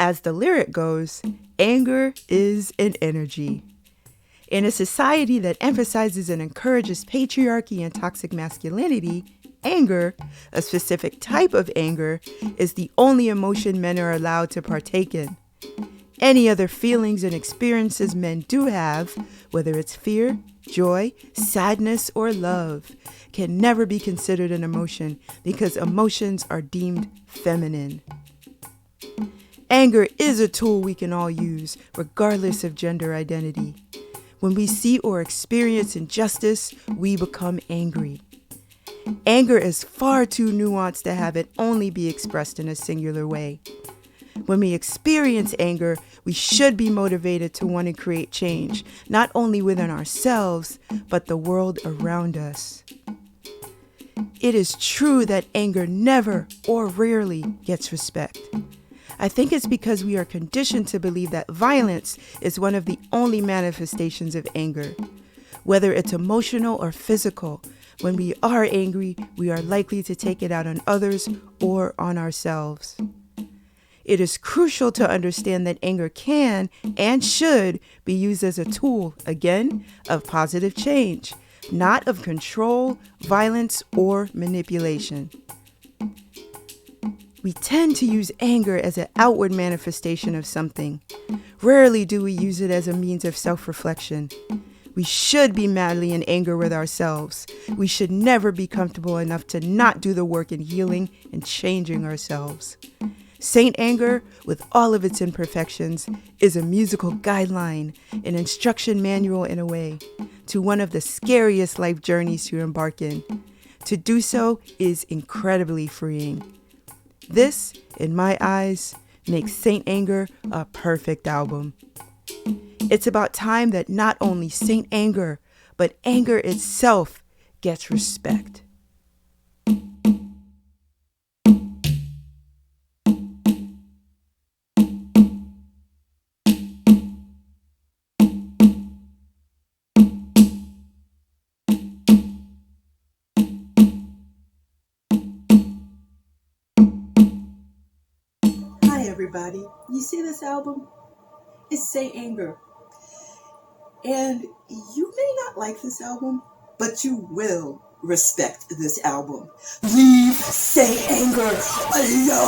As the lyric goes, anger is an energy. In a society that emphasizes and encourages patriarchy and toxic masculinity, anger, a specific type of anger, is the only emotion men are allowed to partake in. Any other feelings and experiences men do have, whether it's fear, joy, sadness, or love, can never be considered an emotion because emotions are deemed feminine. Anger is a tool we can all use, regardless of gender identity. When we see or experience injustice, we become angry. Anger is far too nuanced to have it only be expressed in a singular way. When we experience anger, we should be motivated to want to create change, not only within ourselves, but the world around us. It is true that anger never or rarely gets respect. I think it's because we are conditioned to believe that violence is one of the only manifestations of anger. Whether it's emotional or physical, when we are angry, we are likely to take it out on others or on ourselves. It is crucial to understand that anger can and should be used as a tool, again, of positive change, not of control, violence, or manipulation. We tend to use anger as an outward manifestation of something. Rarely do we use it as a means of self-reflection. We should be madly in anger with ourselves. We should never be comfortable enough to not do the work in healing and changing ourselves. Saint Anger, with all of its imperfections, is a musical guideline, an instruction manual in a way, to one of the scariest life journeys to embark in. To do so is incredibly freeing. This, in my eyes, makes Saint Anger a perfect album. It's about time that not only Saint Anger, but anger itself gets respect. Hi everybody, you see this album? It's Saint Anger. And you may not like this album, but you will respect this album. Leave Saint Anger alone!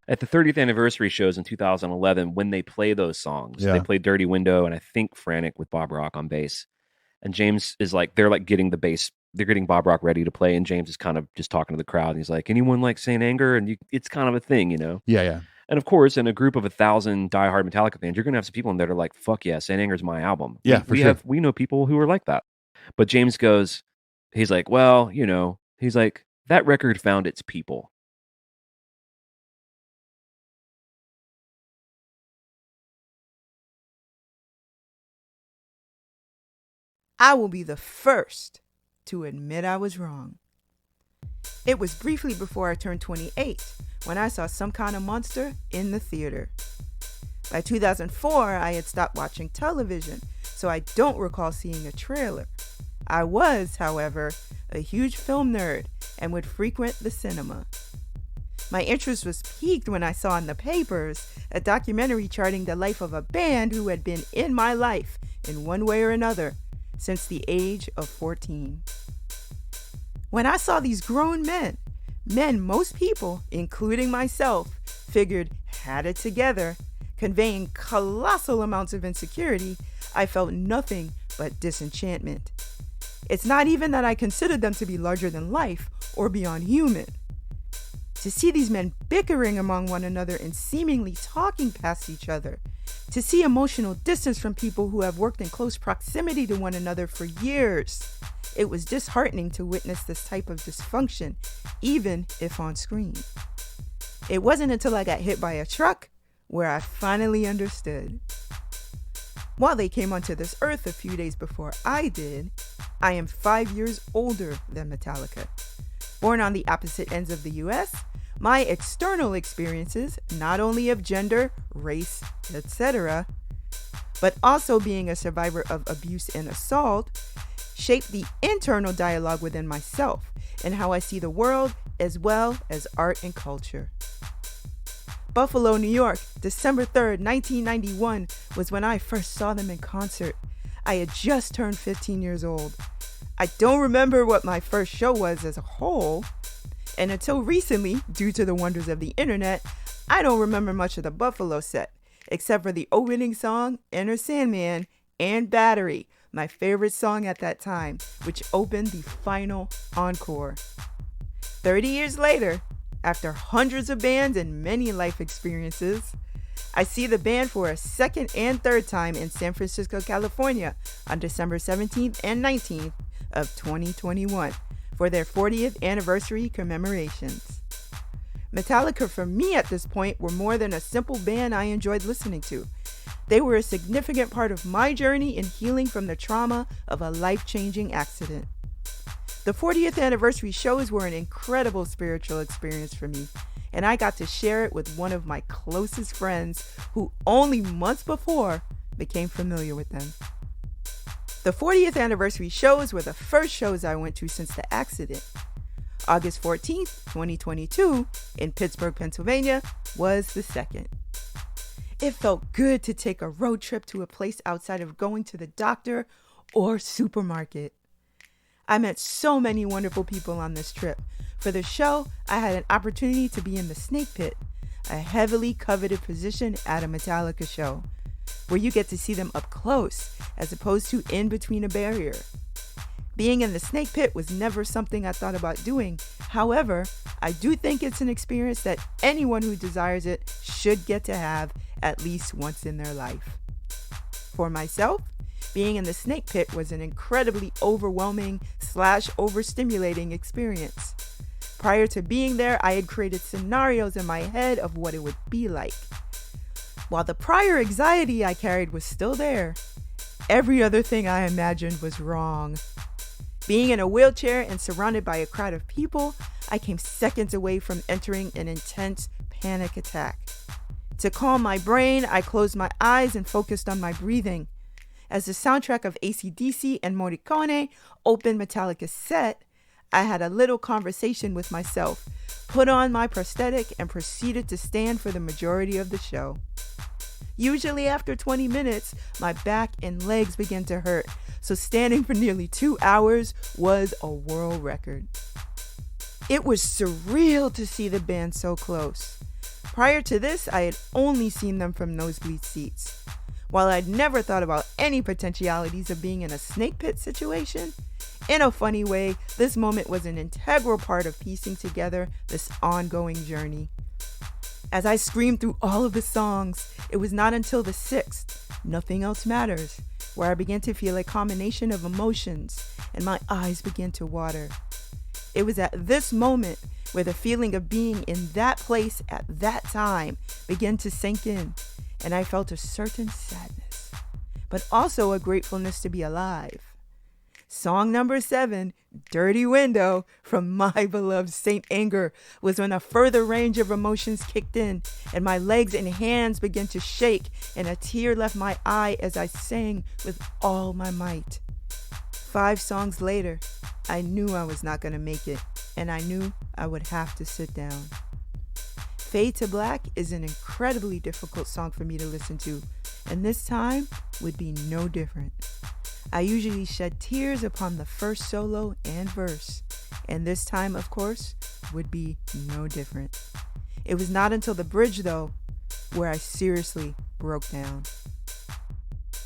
At the 30th anniversary shows in 2011, when they play those songs, they play Dirty Window and I think Frantic with Bob Rock on bass. And James is like, they're like getting the bass, they're getting Bob Rock ready to play. And James is kind of just talking to the crowd. And he's like, anyone like Saint Anger? And it's kind of a thing, you know? Yeah. And of course, in a group of 1,000 diehard Metallica fans, you're going to have some people in there that are like, fuck yeah, Saint Anger's my album. Yeah, we know people who are like that. But James goes, he's like, well, you know, he's like, that record found its people. I will be the first to admit I was wrong. It was briefly before I turned 28 when I saw Some Kind of Monster in the theater. By 2004, I had stopped watching television, so I don't recall seeing a trailer. I was, however, a huge film nerd and would frequent the cinema. My interest was piqued when I saw in the papers a documentary charting the life of a band who had been in my life in one way or another since the age of 14. When I saw these grown men most people, including myself, figured had it together, conveying colossal amounts of insecurity, I felt nothing but disenchantment. It's not even that I considered them to be larger than life or beyond human. To see these men bickering among one another and seemingly talking past each other, to see emotional distance from people who have worked in close proximity to one another for years, it was disheartening to witness this type of dysfunction, even if on screen. It wasn't until I got hit by a truck where I finally understood. While they came onto this earth a few days before I did, I am 5 years older than Metallica. Born on the opposite ends of the US, my external experiences, not only of gender, race, etc., but also being a survivor of abuse and assault, shaped the internal dialogue within myself and how I see the world, as well as art and culture. Buffalo, New York, December 3rd, 1991 was when I first saw them in concert. I had just turned 15 years old. I don't remember what my first show was as a whole, and until recently, due to the wonders of the internet, I don't remember much of the Buffalo set, except for the opening song, Enter Sandman, and Battery, my favorite song at that time, which opened the final encore. 30 years later, after hundreds of bands and many life experiences, I see the band for a second and third time in San Francisco, California on December 17th and 19th of 2021 for their 40th anniversary commemorations. Metallica for me at this point were more than a simple band I enjoyed listening to. They were a significant part of my journey in healing from the trauma of a life-changing accident. The 40th anniversary shows were an incredible spiritual experience for me, and I got to share it with one of my closest friends who only months before became familiar with them. The 40th anniversary shows were the first shows I went to since the accident. August 14th, 2022, in Pittsburgh, Pennsylvania, was the second. It felt good to take a road trip to a place outside of going to the doctor or supermarket. I met so many wonderful people on this trip. For the show, I had an opportunity to be in the Snake Pit, a heavily coveted position at a Metallica show, where you get to see them up close as opposed to in between a barrier. Being in the Snake Pit was never something I thought about doing. However, I do think it's an experience that anyone who desires it should get to have at least once in their life. For myself, being in the Snake Pit was an incredibly overwhelming / overstimulating experience. Prior to being there, I had created scenarios in my head of what it would be like. While the prior anxiety I carried was still there, every other thing I imagined was wrong. Being in a wheelchair and surrounded by a crowd of people, I came seconds away from entering an intense panic attack. To calm my brain, I closed my eyes and focused on my breathing. As the soundtrack of AC/DC and Morricone opened Metallica's set, I had a little conversation with myself, put on my prosthetic, and proceeded to stand for the majority of the show. Usually after 20 minutes, my back and legs began to hurt, so standing for nearly 2 hours was a world record. It was surreal to see the band so close. Prior to this, I had only seen them from nosebleed seats. While I'd never thought about any potentialities of being in a snake pit situation, in a funny way, this moment was an integral part of piecing together this ongoing journey. As I screamed through all of the songs, it was not until the 6th, Nothing Else Matters, where I began to feel a combination of emotions and my eyes began to water. It was at this moment where the feeling of being in that place at that time began to sink in, and I felt a certain sadness, but also a gratefulness to be alive. Song number 7, Dirty Window, from my beloved Saint Anger, was when a further range of emotions kicked in, and my legs and hands began to shake, and a tear left my eye as I sang with all my might. 5 songs later, I knew I was not going to make it, and I knew I would have to sit down. Fade to Black is an incredibly difficult song for me to listen to, and this time would be no different. I usually shed tears upon the first solo and verse, and this time, of course, would be no different. It was not until the bridge, though, where I seriously broke down.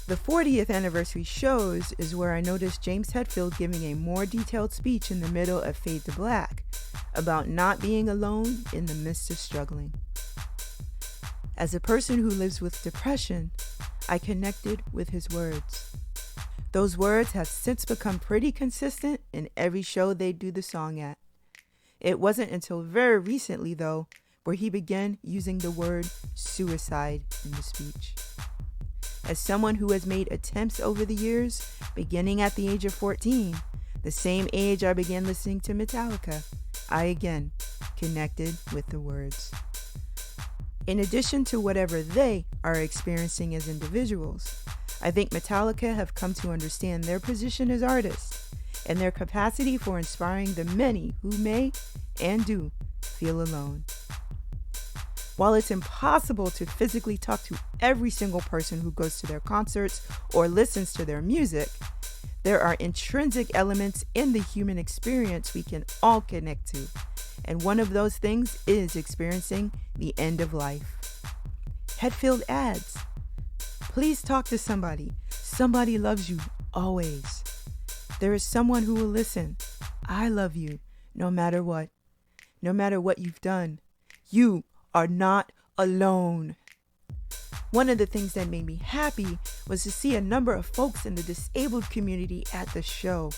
The 40th anniversary shows is where I noticed James Hetfield giving a more detailed speech in the middle of Fade to Black about not being alone in the midst of struggling. As a person who lives with depression, I connected with his words. Those words have since become pretty consistent in every show they do the song at. It wasn't until very recently, though, where he began using the word suicide in the speech. As someone who has made attempts over the years, beginning at the age of 14, the same age I began listening to Metallica, I again connected with the words. In addition to whatever they are experiencing as individuals, I think Metallica have come to understand their position as artists and their capacity for inspiring the many who may and do feel alone. While it's impossible to physically talk to every single person who goes to their concerts or listens to their music, there are intrinsic elements in the human experience we can all connect to. And one of those things is experiencing the end of life. Head-filled ads. Please talk to somebody. Somebody loves you always. There is someone who will listen. I love you no matter what. No matter what you've done. You are not alone. One of the things that made me happy was to see a number of folks in the disabled community at the show.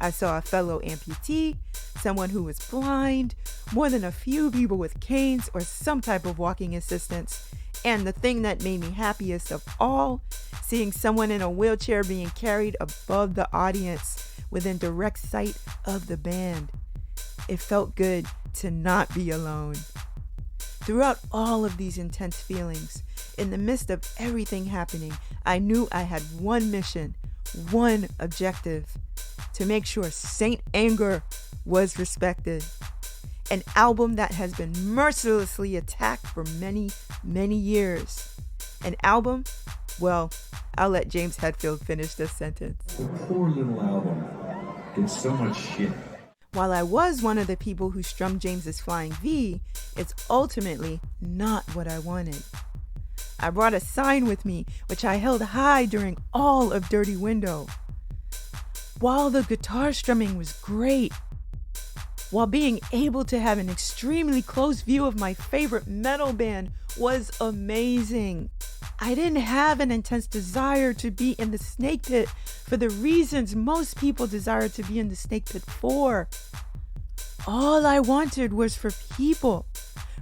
I saw a fellow amputee, someone who was blind, more than a few people with canes or some type of walking assistance, and the thing that made me happiest of all, seeing someone in a wheelchair being carried above the audience within direct sight of the band. It felt good to not be alone. Throughout all of these intense feelings, in the midst of everything happening, I knew I had one mission, one objective, to make sure Saint Anger was respected. An album that has been mercilessly attacked for many, many years. An album? Well, I'll let James Hetfield finish this sentence. The poor little album gets so much shit. While I was one of the people who strummed James's Flying V, it's ultimately not what I wanted. I brought a sign with me, which I held high during all of Dirty Window. While the guitar strumming was great, while being able to have an extremely close view of my favorite metal band was amazing, I didn't have an intense desire to be in the snake pit for the reasons most people desire to be in the snake pit for. All I wanted was for people,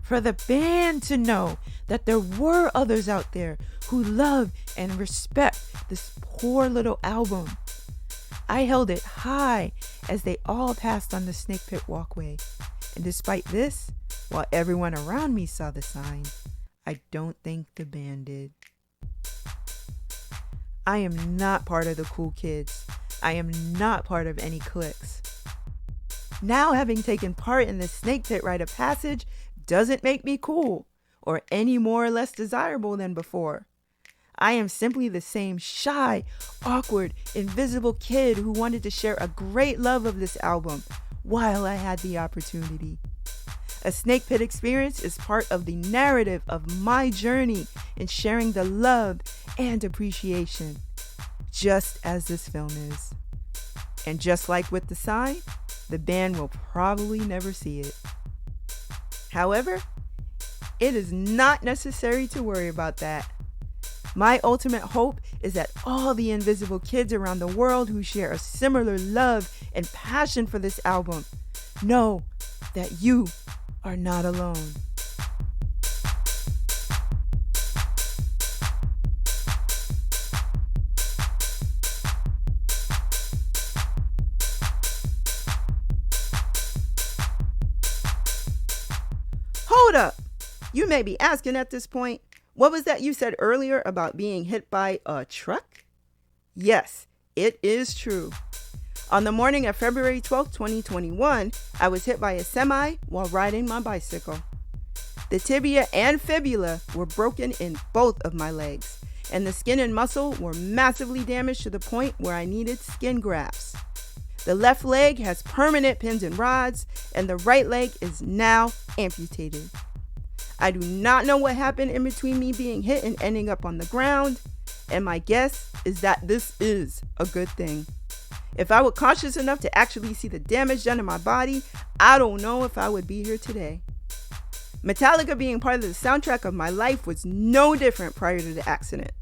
for the band to know that there were others out there who love and respect this poor little album. I held it high as they all passed on the snake pit walkway. And despite this, while everyone around me saw the sign, I don't think the band did. I am not part of the cool kids. I am not part of any cliques. Now, having taken part in the snake pit rite of passage doesn't make me cool or any more or less desirable than before. I am simply the same shy, awkward, invisible kid who wanted to share a great love of this album while I had the opportunity. A snake pit experience is part of the narrative of my journey in sharing the love and appreciation, just as this film is. And just like with the sign, the band will probably never see it. However, it is not necessary to worry about that. My ultimate hope is that all the invisible kids around the world who share a similar love and passion for this album know that you are not alone. Hold up! You may be asking at this point, what was that you said earlier about being hit by a truck? Yes, it is true. On the morning of February 12, 2021, I was hit by a semi while riding my bicycle. The tibia and fibula were broken in both of my legs, and the skin and muscle were massively damaged to the point where I needed skin grafts. The left leg has permanent pins and rods, and the right leg is now amputated. I do not know what happened in between me being hit and ending up on the ground, and my guess is that this is a good thing. If I were cautious enough to actually see the damage done to my body, I don't know if I would be here today. Metallica being part of the soundtrack of my life was no different prior to the accident.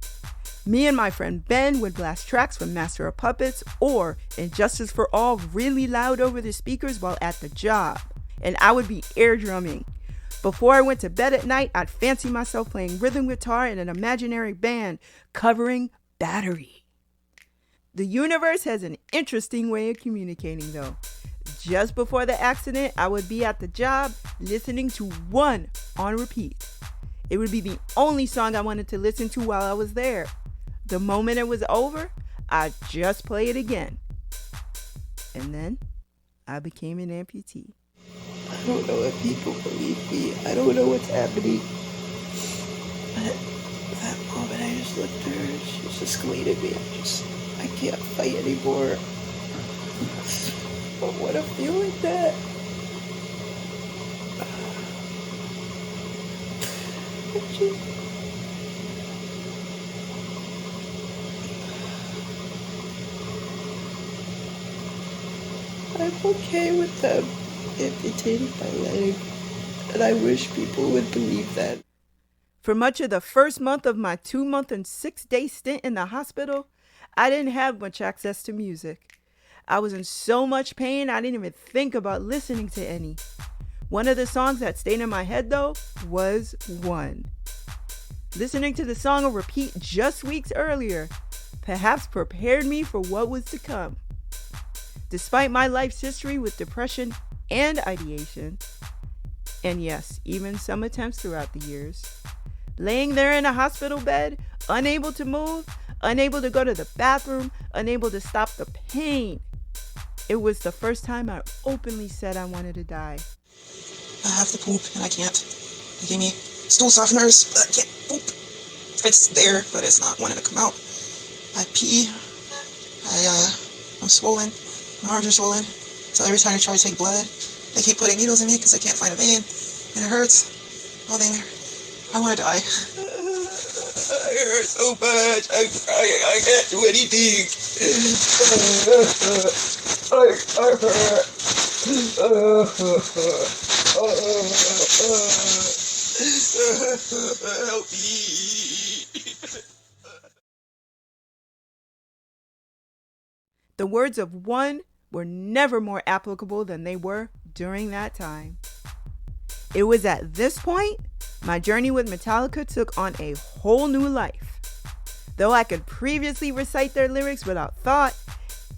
Me and my friend Ben would blast tracks from Master of Puppets or Injustice for All really loud over the speakers while at the job, and I would be air drumming. Before I went to bed at night, I'd fancy myself playing rhythm guitar in an imaginary band covering Battery. The universe has an interesting way of communicating though. Just before the accident, I would be at the job listening to One on repeat. It would be the only song I wanted to listen to while I was there. The moment it was over, I'd just play it again. And then I became an amputee. I don't know if people believe me. I don't know what's happening. But that moment I just looked at her, she just glared at me. I can't fight anymore. But what a feeling that. I'm okay with them amputating my leg, and I wish people would believe that. For much of the first month of my 2-month and 6-day stint in the hospital, I didn't have much access to music. I was in so much pain, I didn't even think about listening to any. One of the songs that stayed in my head, though, was One. Listening to the song on repeat just weeks earlier perhaps prepared me for what was to come. Despite my life's history with depression and ideation, and yes, even some attempts throughout the years, laying there in a hospital bed, unable to move, unable to go to the bathroom, unable to stop the pain, it was the first time I openly said I wanted to die. I have to poop and I can't. They gave me stool softeners, but I can't poop. It's there, but it's not wanting to come out. I pee. I'm swollen. My arms are swollen. So every time I try to take blood, they keep putting needles in me because I can't find a vein. And it hurts. Oh, I want to die. I hurt so much. I can't do anything. I hurt. Help me. The words of One were never more applicable than they were during that time. It was at this point my journey with Metallica took on a whole new life. Though I could previously recite their lyrics without thought,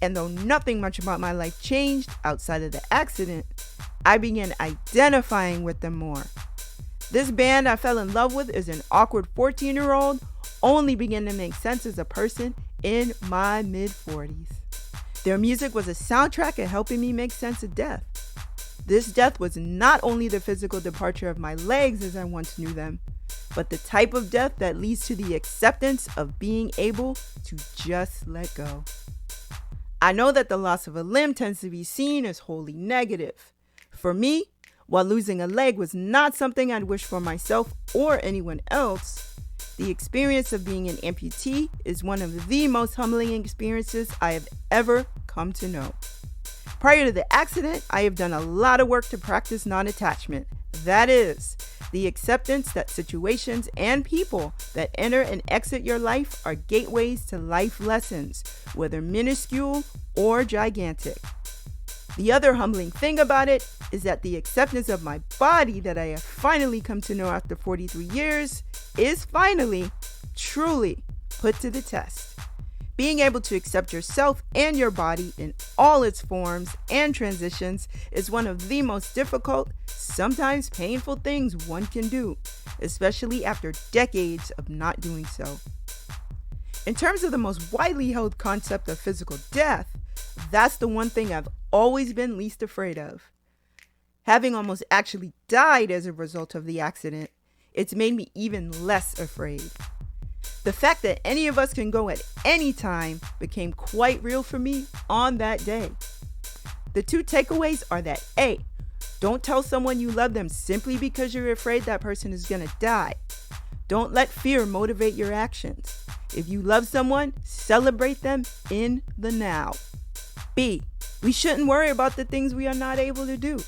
and though nothing much about my life changed outside of the accident, I began identifying with them more. This band I fell in love with as an awkward 14-year-old only began to make sense as a person in my mid-40s. Their music was a soundtrack of helping me make sense of death. This death was not only the physical departure of my legs as I once knew them, but the type of death that leads to the acceptance of being able to just let go. I know that the loss of a limb tends to be seen as wholly negative. For me, while losing a leg was not something I'd wish for myself or anyone else, the experience of being an amputee is one of the most humbling experiences I have ever come to know. Prior to the accident, I have done a lot of work to practice non-attachment. That is, the acceptance that situations and people that enter and exit your life are gateways to life lessons, whether minuscule or gigantic. The other humbling thing about it is that the acceptance of my body that I have finally come to know after 43 years is finally, truly put to the test. Being able to accept yourself and your body in all its forms and transitions is one of the most difficult, sometimes painful things one can do, especially after decades of not doing so. In terms of the most widely held concept of physical death, that's the one thing I've always been least afraid of. Having almost actually died as a result of the accident, it's made me even less afraid. The fact that any of us can go at any time became quite real for me on that day. The two takeaways are that A, don't tell someone you love them simply because you're afraid that person is going to die. Don't let fear motivate your actions. If you love someone, celebrate them in the now. B, we shouldn't worry about the things we are not able to do.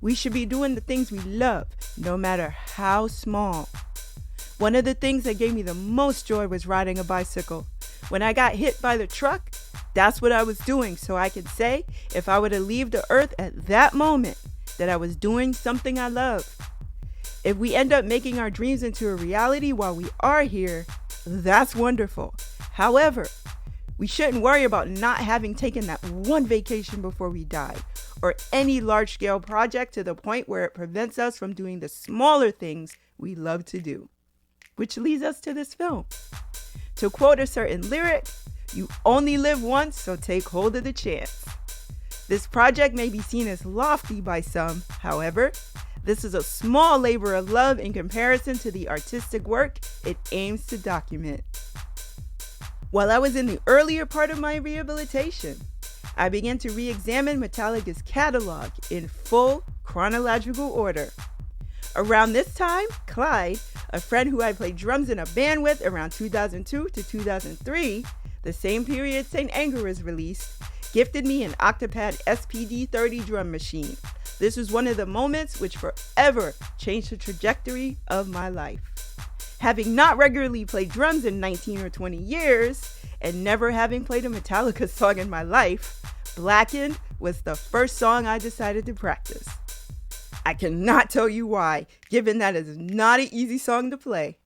We should be doing the things we love, no matter how small. One of the things that gave me the most joy was riding a bicycle. When I got hit by the truck, that's what I was doing, so I could say, if I were to leave the earth at that moment, that I was doing something I love. If we end up making our dreams into a reality while we are here, that's wonderful. However, we shouldn't worry about not having taken that one vacation before we die, or any large-scale project to the point where it prevents us from doing the smaller things we love to do. Which leads us to this film. To quote a certain lyric, you only live once, so take hold of the chance. This project may be seen as lofty by some, however, this is a small labor of love in comparison to the artistic work it aims to document. While I was in the earlier part of my rehabilitation, I began to re-examine Metallica's catalog in full chronological order. Around this time, Clyde, a friend who I played drums in a band with around 2002 to 2003, the same period St. Anger was released, gifted me an Octopad SPD-30 drum machine. This was one of the moments which forever changed the trajectory of my life. Having not regularly played drums in 19 or 20 years, and never having played a Metallica song in my life, Blackened was the first song I decided to practice. I cannot tell you why, given that it is not an easy song to play.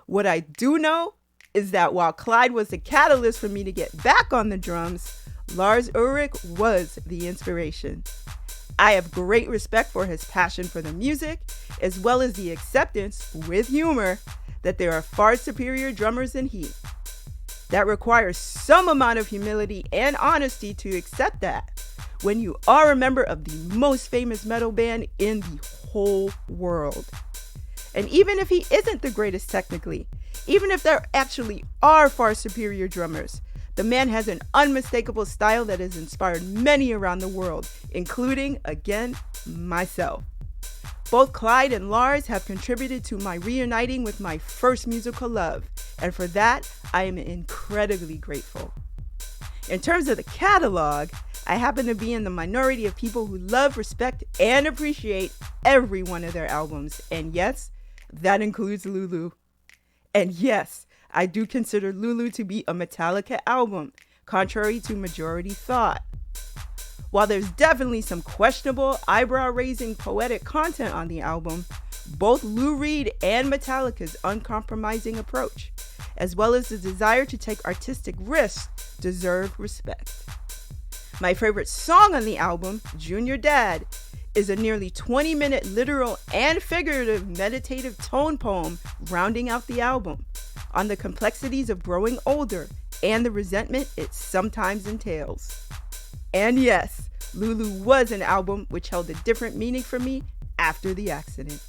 What I do know is that while Clyde was the catalyst for me to get back on the drums, Lars Ulrich was the inspiration. I have great respect for his passion for the music, as well as the acceptance, with humor, that there are far superior drummers than he. That requires some amount of humility and honesty to accept that when you are a member of the most famous metal band in the whole world. And even if he isn't the greatest technically, even if there actually are far superior drummers, the man has an unmistakable style that has inspired many around the world, including, again, myself. Both Clyde and Lars have contributed to my reuniting with my first musical love, and for that, I am incredibly grateful. In terms of the catalog, I happen to be in the minority of people who love, respect, and appreciate every one of their albums, and yes, that includes Lulu. And yes, I do consider Lulu to be a Metallica album, contrary to majority thought. While there's definitely some questionable, eyebrow-raising poetic content on the album, both Lou Reed and Metallica's uncompromising approach, as well as the desire to take artistic risks, deserve respect. My favorite song on the album, Junior Dad, is a nearly 20-minute literal and figurative meditative tone poem rounding out the album on the complexities of growing older and the resentment it sometimes entails. And yes, Lulu was an album which held a different meaning for me after the accident.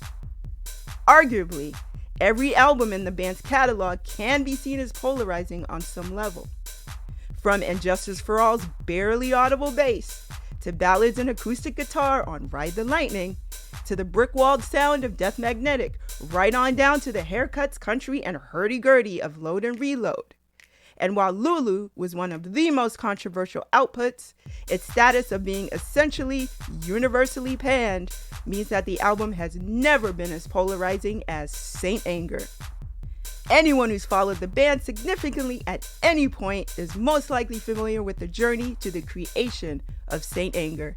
Arguably, every album in the band's catalog can be seen as polarizing on some level. From And Justice for All's barely audible bass, to ballads and acoustic guitar on Ride the Lightning, to the brick-walled sound of Death Magnetic, right on down to the haircuts, country, and hurdy-gurdy of Load and Reload. And while Lulu was one of the most controversial outputs, its status of being essentially universally panned means that the album has never been as polarizing as Saint Anger. Anyone who's followed the band significantly at any point is most likely familiar with the journey to the creation of Saint Anger.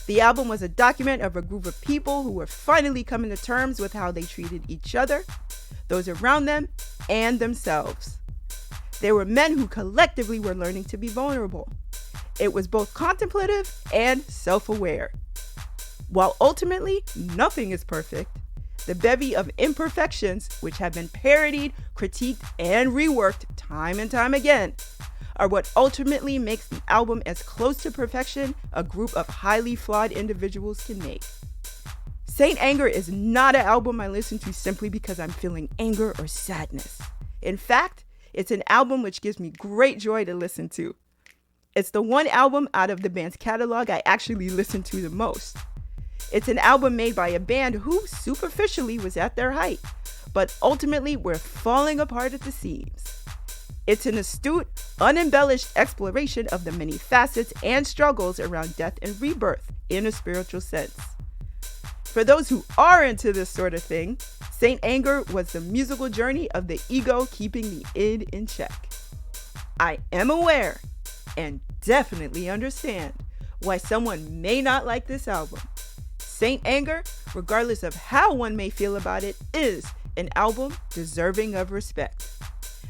The album was a document of a group of people who were finally coming to terms with how they treated each other, those around them, and themselves. They were men who collectively were learning to be vulnerable. It was both contemplative and self-aware. While ultimately nothing is perfect, the bevy of imperfections, which have been parodied, critiqued, and reworked time and time again, are what ultimately makes the album as close to perfection a group of highly flawed individuals can make. Saint Anger is not an album I listen to simply because I'm feeling anger or sadness. In fact, it's an album which gives me great joy to listen to. It's the one album out of the band's catalog I actually listen to the most. It's an album made by a band who superficially was at their height, but ultimately were falling apart at the seams. It's an astute, unembellished exploration of the many facets and struggles around death and rebirth in a spiritual sense. For those who are into this sort of thing, Saint Anger was the musical journey of the ego keeping the id in check. I am aware and definitely understand why someone may not like this album. Saint Anger, regardless of how one may feel about it, is an album deserving of respect.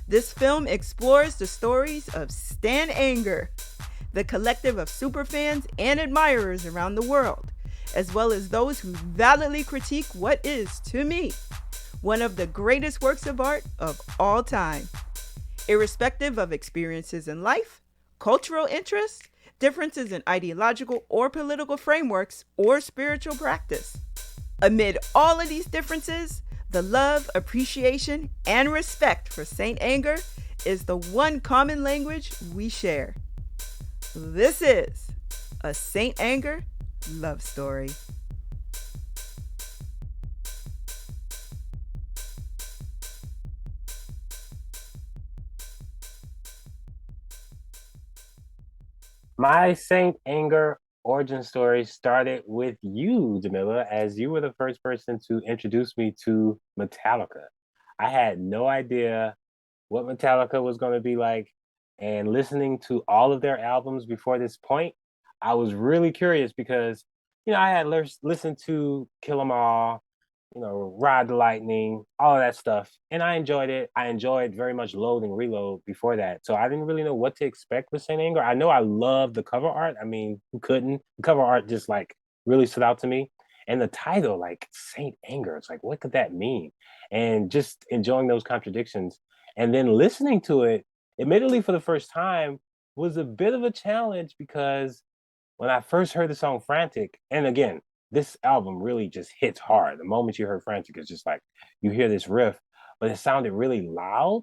This film explores the stories of Stan Anger, the collective of superfans and admirers around the world, as well as those who validly critique what is, to me, one of the greatest works of art of all time. Irrespective of experiences in life, cultural interests, differences in ideological or political frameworks or spiritual practice. Amid all of these differences, the love, appreciation, and respect for Saint Anger is the one common language we share. This is a Saint Anger love story. My Saint Anger origin story started with you, Jamila, as you were the first person to introduce me to Metallica. I had no idea what Metallica was going to be like, and listening to all of their albums before this point, I was really curious because, I had listened to Kill 'Em All, Ride the Lightning, all of that stuff. And I enjoyed it. I enjoyed very much Load and Reload before that. So I didn't really know what to expect with Saint Anger. I know I love the cover art. I mean, who couldn't? The cover art just like really stood out to me. And the title, like Saint Anger, it's like, what could that mean? And just enjoying those contradictions. And then listening to it, admittedly for the first time, was a bit of a challenge because when I first heard the song Frantic, and again, this album really just hits hard. The moment you heard Frantic, it's just like you hear this riff, but it sounded really loud.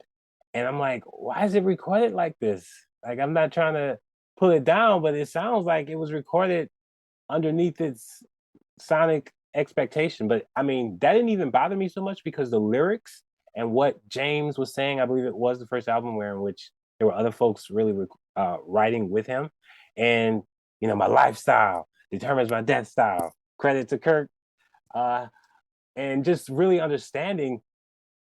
And I'm like, why is it recorded like this? Like, I'm not trying to pull it down, but it sounds like it was recorded underneath its sonic expectation. But I mean, that didn't even bother me so much because the lyrics and what James was saying, I believe it was the first album where in which there were other folks really writing with him. And, my lifestyle determines my death style. Credit to Kirk. And just really understanding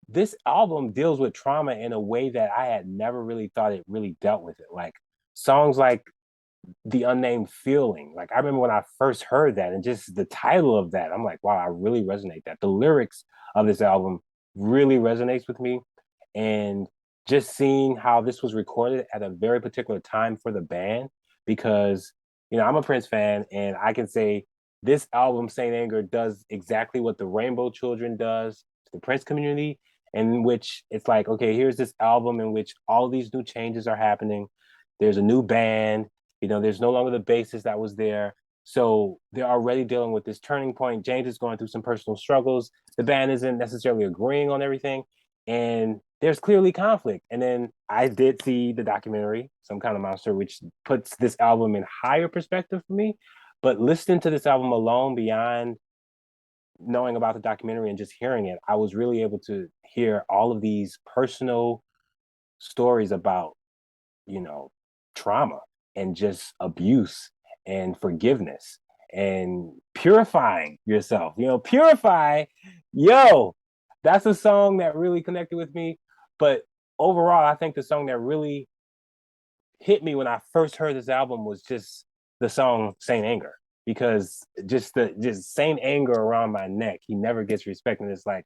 this album deals with trauma in a way that I had never really thought it really dealt with it. Like songs like The Unnamed Feeling. Like I remember when I first heard that and just the title of that, I'm like, wow, I really resonate that. The lyrics of this album really resonates with me. And just seeing how this was recorded at a very particular time for the band, because, I'm a Prince fan and I can say this album, Saint Anger, does exactly what the Rainbow Children does to the Prince community, in which it's like, okay, here's this album in which all these new changes are happening. There's a new band, there's no longer the basis that was there. So they're already dealing with this turning point. James is going through some personal struggles. The band isn't necessarily agreeing on everything. And there's clearly conflict. And then I did see the documentary, Some Kind of Monster, which puts this album in higher perspective for me. But listening to this album alone, beyond knowing about the documentary and just hearing it, I was really able to hear all of these personal stories about, trauma and just abuse and forgiveness and purifying yourself. Purify, that's a song that really connected with me. But overall, I think the song that really hit me when I first heard this album was just the song Saint Anger, because just Saint Anger around my neck. He never gets respect. And it's like,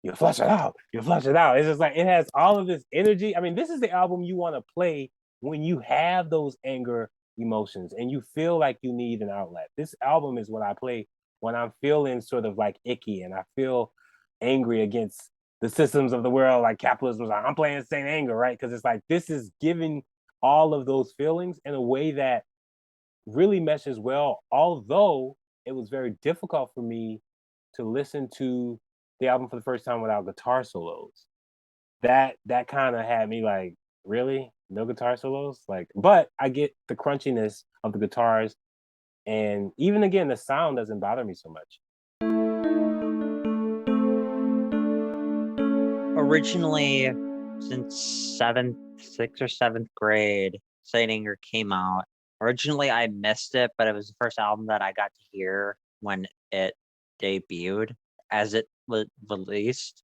you flush it out. You flush it out. It's just like, it has all of this energy. I mean, this is the album you want to play when you have those anger emotions and you feel like you need an outlet. This album is what I play when I'm feeling sort of like icky and I feel angry against the systems of the world, like capitalism. Like, I'm playing Saint Anger, right? Because it's like, this is giving all of those feelings in a way that really meshes well, although it was very difficult for me to listen to the album for the first time without guitar solos. That kind of had me like, really? No guitar solos? Like, but I get the crunchiness of the guitars, and even again, the sound doesn't bother me so much. Originally, since sixth or seventh grade, Saint Anger came out. Originally, I missed it, but it was the first album that I got to hear when it debuted, as it was released.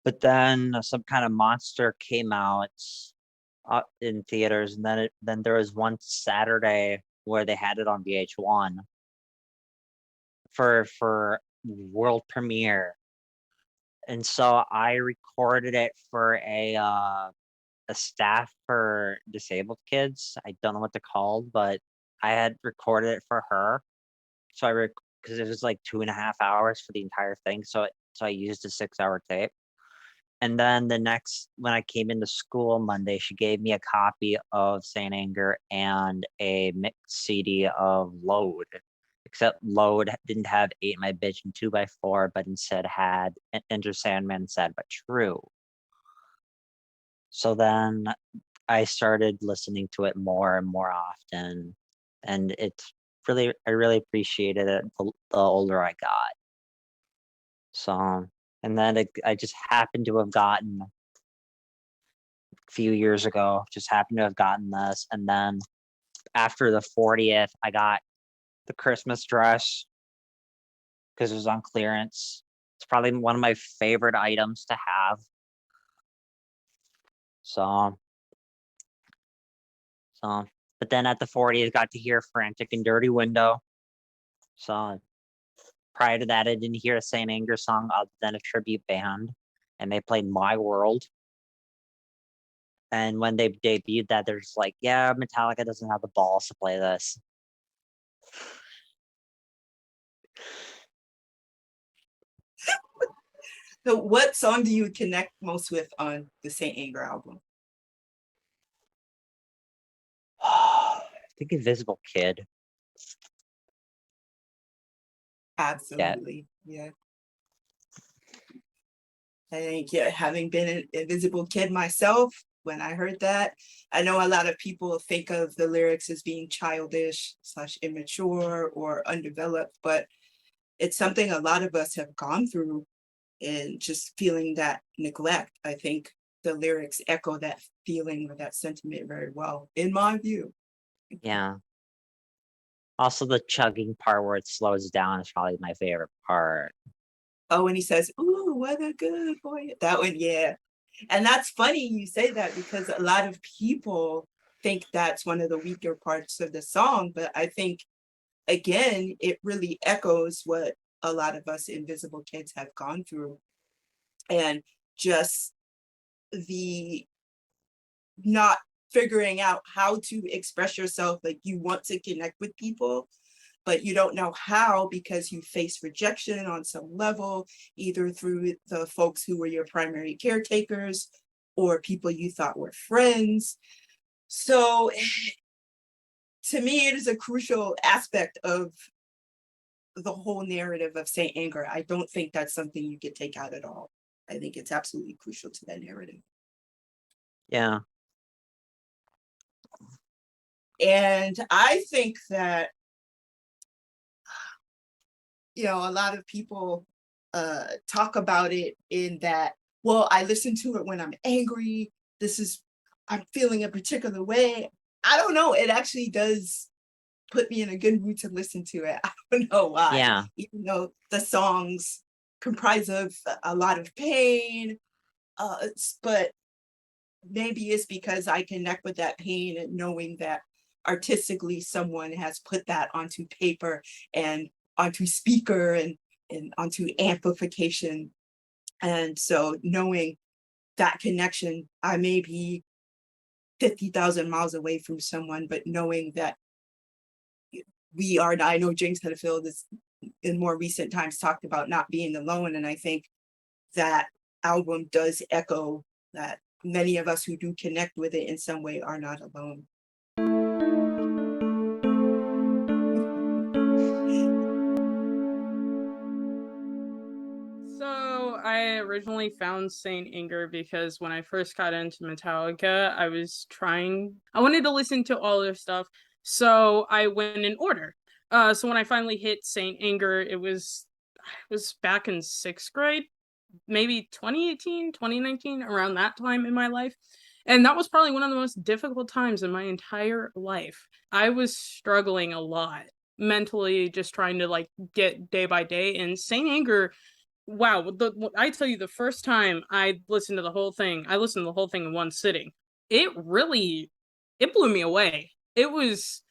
But then Some Kind of Monster came out in theaters, and then there was one Saturday where they had it on VH1 for world premiere. And so I recorded it for a staff for disabled kids. I don't know what they're called, but I had recorded it for her. So because it was like 2.5 hours for the entire thing. So I used a 6-hour tape. And then when I came into school Monday, she gave me a copy of Saint Anger and a mixed CD of Load. Except Load didn't have 8 My Bitch and 2x4, but instead had Enter Sandman, Sad But True. So then I started listening to it more and more often. And I really appreciated it the older I got. So, and then I just happened to have gotten few years ago, just happened to have gotten this. And then after the 40th, I got the Christmas dress because it was on clearance. It's probably one of my favorite items to have. So, but then at the 40th, got to hear Frantic and Dirty Window. So prior to that, I didn't hear a Saint Anger song other than a tribute band, and they played My World. And when they debuted that, they're just like, yeah, Metallica doesn't have the balls to play this. So what song do you connect most with on the Saint Anger album? I think Invisible Kid. Absolutely. Yeah. I think, yeah, having been an Invisible Kid myself, when I heard that, I know a lot of people think of the lyrics as being childish / immature or undeveloped, but it's something a lot of us have gone through, and just feeling that neglect. I think the lyrics echo that feeling or that sentiment very well, in my view. Yeah. Also, the chugging part where it slows down is probably my favorite part. Oh, and he says, "Ooh, what a good boy." That one, yeah. And that's funny you say that, because a lot of people think that's one of the weaker parts of the song. But I think, again, it really echoes what a lot of us Invisible Kids have gone through. And just the not figuring out how to express yourself. Like, you want to connect with people, but you don't know how, because you face rejection on some level, either through the folks who were your primary caretakers or people you thought were friends. So to me, it is a crucial aspect of the whole narrative of Saint Anger. I don't think that's something you could take out at all. I think it's absolutely crucial to that narrative. Yeah. And I think that, a lot of people talk about it in that, well, I listen to it when I'm angry. I'm feeling a particular way. I don't know. It actually does put me in a good mood to listen to it. I don't know why. Yeah. Even though the songs comprise of a lot of pain, but maybe it's because I connect with that pain, and knowing that artistically someone has put that onto paper and onto speaker and onto amplification. And so knowing that connection, I may be 50,000 miles away from someone, but knowing that I know James Hetfield has in more recent times talked about not being alone. And I think that album does echo that many of us who do connect with it in some way are not alone. So I originally found Saint Anger because when I first got into Metallica, I wanted to listen to all their stuff. So I went in order. So when I finally hit Saint Anger, it was back in 6th grade, maybe 2018, 2019, around that time in my life. And that was probably one of the most difficult times in my entire life. I was struggling a lot mentally, just trying to get day by day. And Saint Anger, wow, I tell you, the first time I listened to the whole thing, I listened to the whole thing in one sitting. It blew me away. It was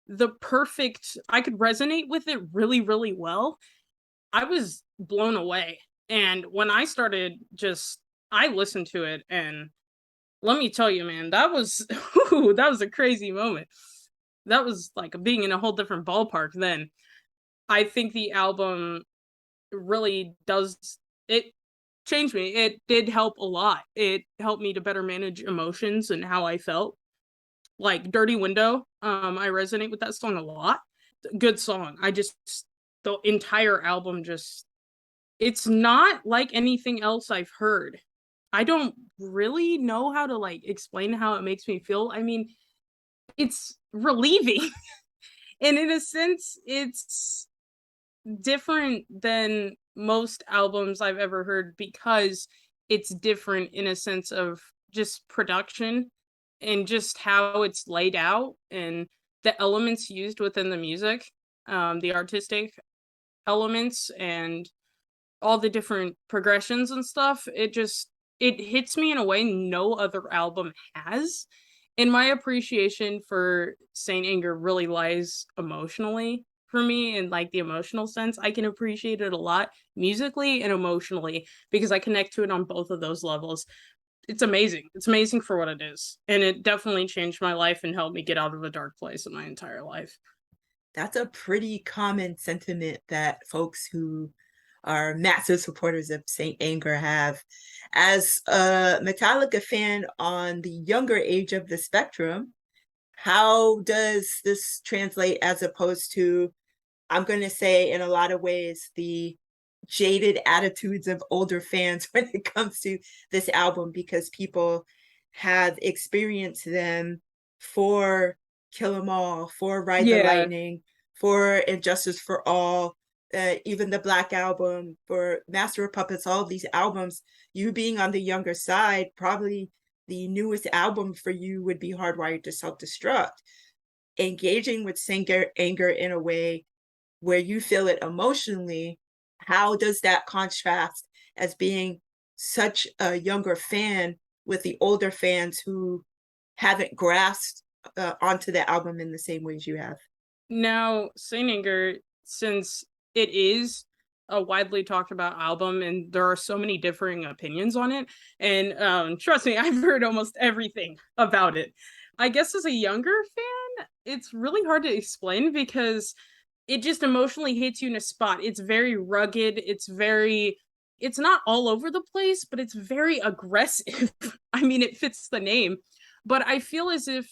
the perfect, I could resonate with it really, really well. I was blown away. And when I started I listened to it, and let me tell you, man, that was, that was a crazy moment. That was like being in a whole different ballpark then. I think the album really does it. changed me. It did help a lot. It helped me to better manage emotions and how I felt. Like Dirty Window, I resonate with that song a lot. Good song. The entire album just, it's not like anything else I've heard. I don't really know how to like explain how it makes me feel. I mean, it's relieving. And in a sense, it's different than most albums I've ever heard because it's different in a sense of just production and just how it's laid out and the elements used within the music, the artistic elements and all the different progressions and stuff. It hits me in a way no other album has. And my appreciation for Saint Anger really lies emotionally for me in like the emotional sense. I can appreciate it a lot musically and emotionally because I connect to it on both of those levels. It's amazing. It's amazing for what it is. And it definitely changed my life and helped me get out of a dark place in my entire life. That's a pretty common sentiment that folks who are massive supporters of Saint Anger have. As a Metallica fan on the younger age of the spectrum, how does this translate as opposed to, I'm going to say in a lot of ways, the jaded attitudes of older fans when it comes to this album, because people have experienced them for Kill 'Em All, for Ride the Lightning, for Injustice for All, even the Black Album, for Master of Puppets, all of these albums. You being on the younger side, probably the newest album for you would be Hardwired to Self-Destruct. Engaging with Saint Anger in a way where you feel it emotionally, how does that contrast as being such a younger fan with the older fans who haven't grasped onto the album in the same ways you have? Now, Saint Anger, since it is a widely talked about album and there are so many differing opinions on it, and trust me, I've heard almost everything about it. I guess as a younger fan, it's really hard to explain because it just emotionally hits you in a spot. It's very rugged. It's not all over the place, but it's very aggressive. I mean, it fits the name. But I feel as if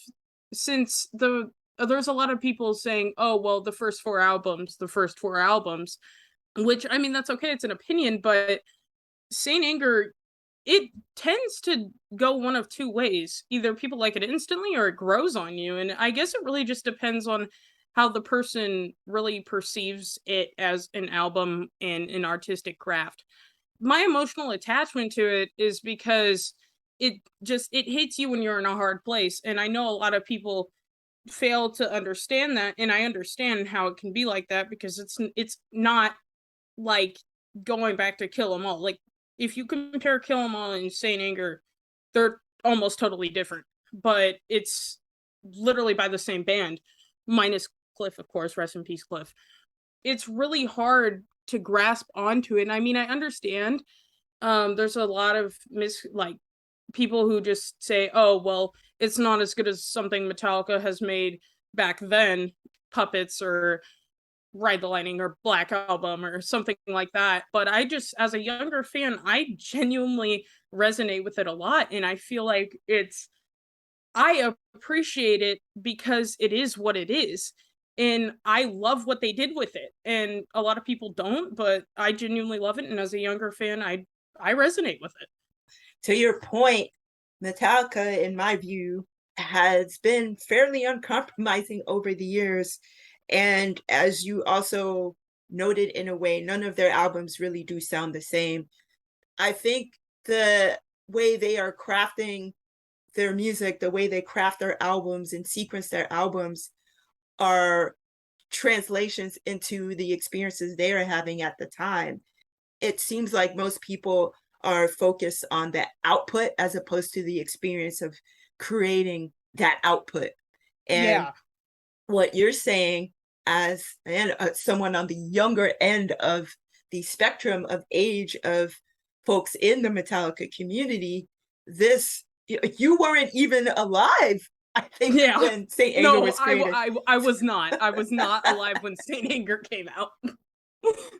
since there's a lot of people saying, oh, well, the first four albums, which I mean, that's okay. It's an opinion, but Saint Anger, it tends to go one of two ways. Either people like it instantly or it grows on you. And I guess it really just depends on how the person really perceives it as an album and an artistic craft. My emotional attachment to it is because it hits you when you're in a hard place. And I know a lot of people fail to understand that, and I understand how it can be like that because it's not like going back to Kill 'Em All. Like if you compare Kill 'Em All and Saint Anger, they're almost totally different, but it's literally by the same band, minus Cliff, of course. Rest in peace, Cliff. It's really hard to grasp onto it. And I mean, I understand. There's a lot of people who just say, oh, well, it's not as good as something Metallica has made back then, Puppets or Ride the Lightning or Black Album or something like that. But I just, as a younger fan, I genuinely resonate with it a lot. And I feel like I appreciate it because it is what it is. And I love what they did with it. And a lot of people don't, but I genuinely love it. And as a younger fan, I resonate with it. To your point, Metallica, in my view, has been fairly uncompromising over the years. And as you also noted, in a way, none of their albums really do sound the same. I think the way they are crafting their music, the way they craft their albums and sequence their albums are translations into the experiences they are having at the time. It seems like most people are focused on the output as opposed to the experience of creating that output. And what you're saying as someone on the younger end of the spectrum of age of folks in the Metallica community, you weren't even alive, I think, when Saint Anger was created. I was not. I was not alive when Saint Anger came out.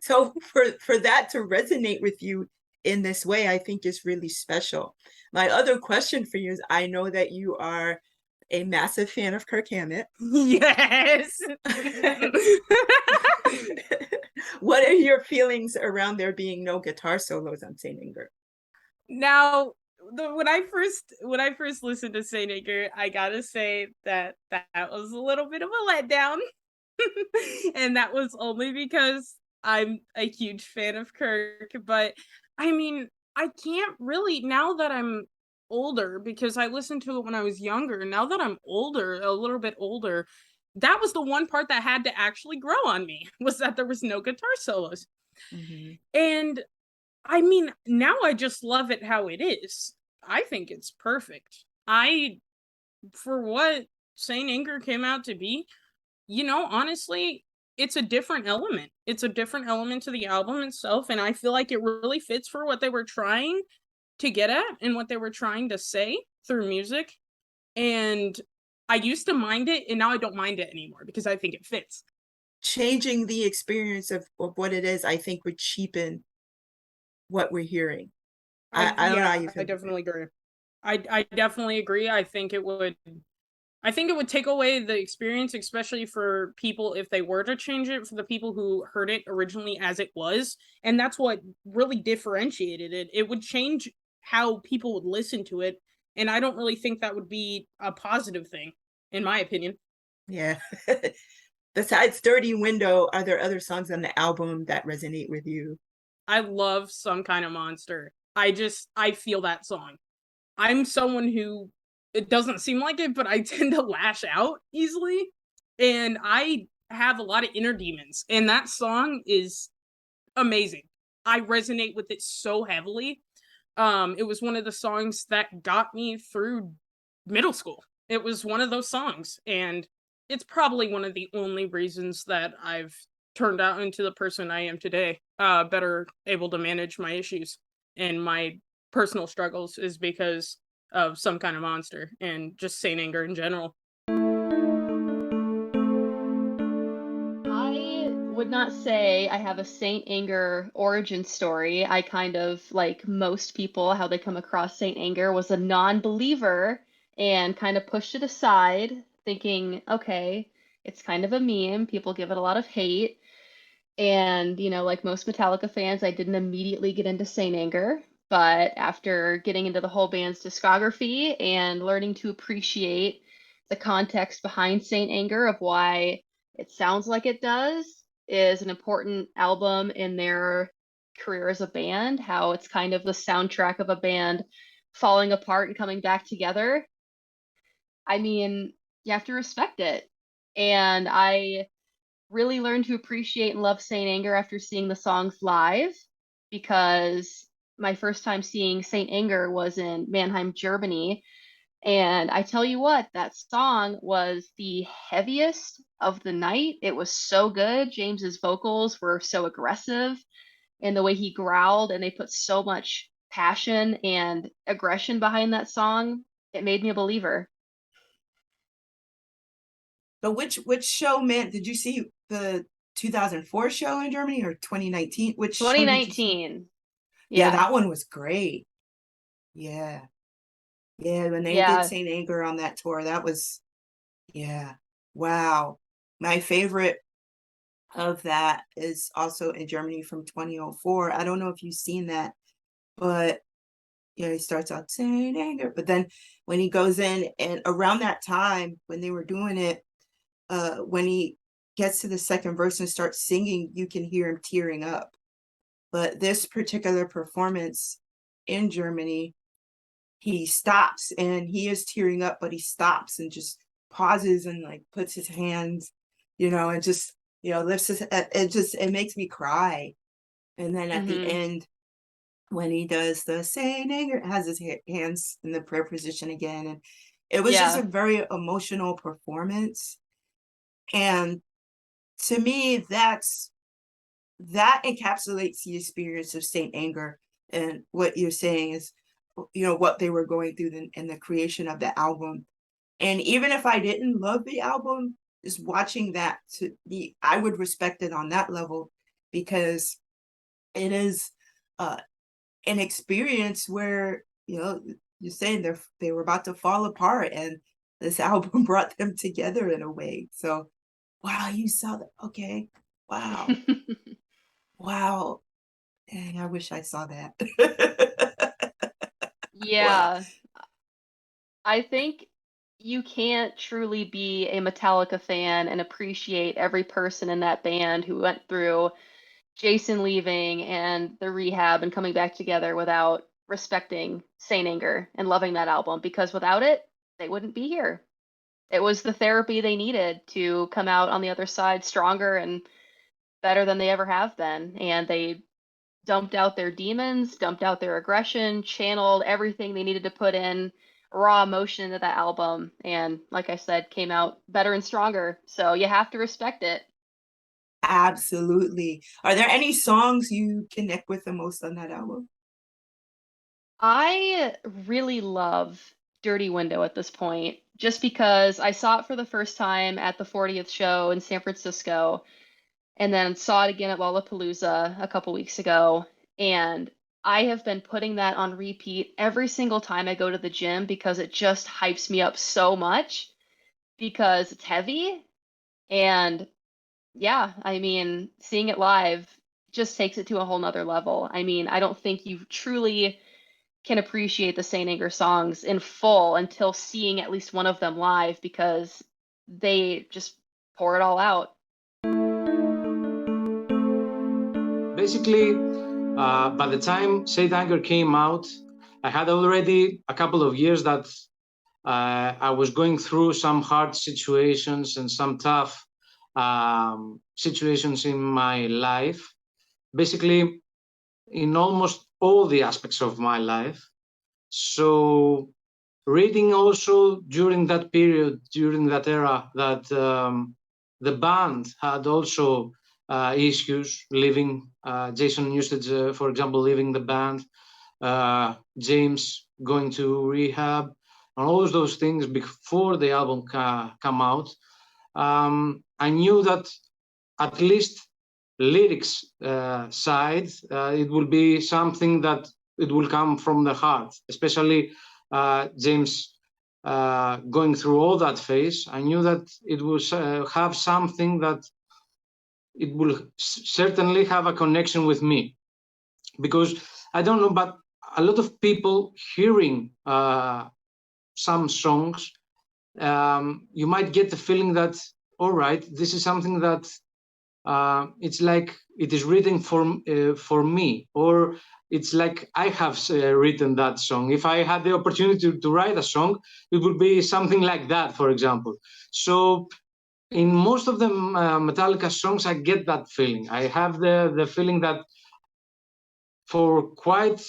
So for that to resonate with you, in this way, I think is really special. My other question for you is, I know that you are a massive fan of Kirk Hammett. Yes. What are your feelings around there being no guitar solos on Saint Anger? Now, when I first listened to Saint Anger, I gotta say that was a little bit of a letdown. And that was only because I'm a huge fan of Kirk. But I mean, I can't really, now that I'm older, because I listened to it when I was younger. Now that I'm older, a little bit older, that was the one part that had to actually grow on me, was that there was no guitar solos. Mm-hmm. And I mean, now I just love it how it is. I think it's perfect. For what Saint Anger came out to be, honestly, it's a different element. It's a different element to the album itself, and I feel like it really fits for what they were trying to get at and what they were trying to say through music. And I used to mind it, and now I don't mind it anymore because I think it fits. Changing the experience of what it is, I think, would cheapen what we're hearing. I don't know how you feel. I definitely agree. I definitely agree. I think it would take away the experience, especially for people if they were to change it, for the people who heard it originally as it was. And that's what really differentiated it. It would change how people would listen to it. And I don't really think that would be a positive thing, in my opinion. Yeah. Besides Dirty Window, are there other songs on the album that resonate with you? I love Some Kind of Monster. I feel that song. I'm someone who, it doesn't seem like it, but I tend to lash out easily. And I have a lot of inner demons. And that song is amazing. I resonate with it so heavily. It was one of the songs that got me through middle school. It was one of those songs. And it's probably one of the only reasons that I've turned out into the person I am today. Better able to manage my issues and my personal struggles is because of Some Kind of Monster and just Saint Anger in general. I would not say I have a Saint Anger origin story. I kind of, like most people, how they come across Saint Anger, was a non-believer and kind of pushed it aside, thinking, okay, it's kind of a meme. People give it a lot of hate. And, like most Metallica fans, I didn't immediately get into Saint Anger. But after getting into the whole band's discography and learning to appreciate the context behind Saint Anger of why it sounds like it does, is an important album in their career as a band, how it's kind of the soundtrack of a band falling apart and coming back together. I mean, you have to respect it. And I really learned to appreciate and love Saint Anger after seeing the songs live, because my first time seeing Saint Anger was in Mannheim, Germany. And I tell you what, that song was the heaviest of the night. It was so good. James's vocals were so aggressive, and the way he growled, and they put so much passion and aggression behind that song. It made me a believer. So which show, man, did you see the 2004 show in Germany or 2019? Which show did you see? 2019. Yeah, that one was great. Yeah. Yeah, when they did Saint Anger on that tour, that was, yeah. Wow. My favorite of that is also in Germany from 2004. I don't know if you've seen that, but he starts out Saint Anger, but then when he goes in, and around that time when they were doing it, when he gets to the second verse and starts singing, you can hear him tearing up. But this particular performance in Germany, he stops and he is tearing up, but he stops and just pauses and like puts his hands, and just, lifts his, it makes me cry. And then at the end, when he does the Saint Anger, has his hands in the prayer position again. And it was just a very emotional performance. And to me, that encapsulates the experience of Saint Anger. And what you're saying is, what they were going through in the creation of the album. And even if I didn't love the album, just watching that, I would respect it on that level, because it is an experience where, you're saying they were about to fall apart, and this album brought them together in a way. So, wow, you saw that. Okay. Wow. Wow. And I wish I saw that. Yeah. I think you can't truly be a Metallica fan and appreciate every person in that band who went through Jason leaving and the rehab and coming back together without respecting Saint Anger and loving that album, because without it, they wouldn't be here. It was the therapy they needed to come out on the other side stronger and better than they ever have been. And they dumped out their demons, dumped out their aggression, channeled everything they needed to put in raw emotion into that album. And like I said, came out better and stronger. So you have to respect it. Absolutely. Are there any songs you connect with the most on that album? I really love Dirty Window at this point, just because I saw it for the first time at the 40th show in San Francisco, and then saw it again at Lollapalooza a couple weeks ago. And I have been putting that on repeat every single time I go to the gym because it just hypes me up so much because it's heavy. And yeah, I mean, seeing it live just takes it to a whole nother level. I mean, I don't think you truly can appreciate the Saint Anger songs in full until seeing at least one of them live, because they just pour it all out. Basically, by the time Saint Anger came out, I had already a couple of years that I was going through some hard situations and some tough situations in my life. Basically, in almost all the aspects of my life. So reading also during that period, during that era, that the band had also issues, leaving Jason Newsted, for example, leaving the band, James going to rehab, and all those things before the album come out. I knew that at least lyrics side, it will be something that it will come from the heart, especially James going through all that phase. I knew that it will have something that it will certainly have a connection with me, because I don't know, but a lot of people hearing some songs, you might get the feeling that, all right, this is something that it's like it is written for me, or it's like I have written that song. If I had the opportunity to write a song, it would be something like that, for example. So in most of the Metallica songs, I get that feeling. I have the feeling that for quite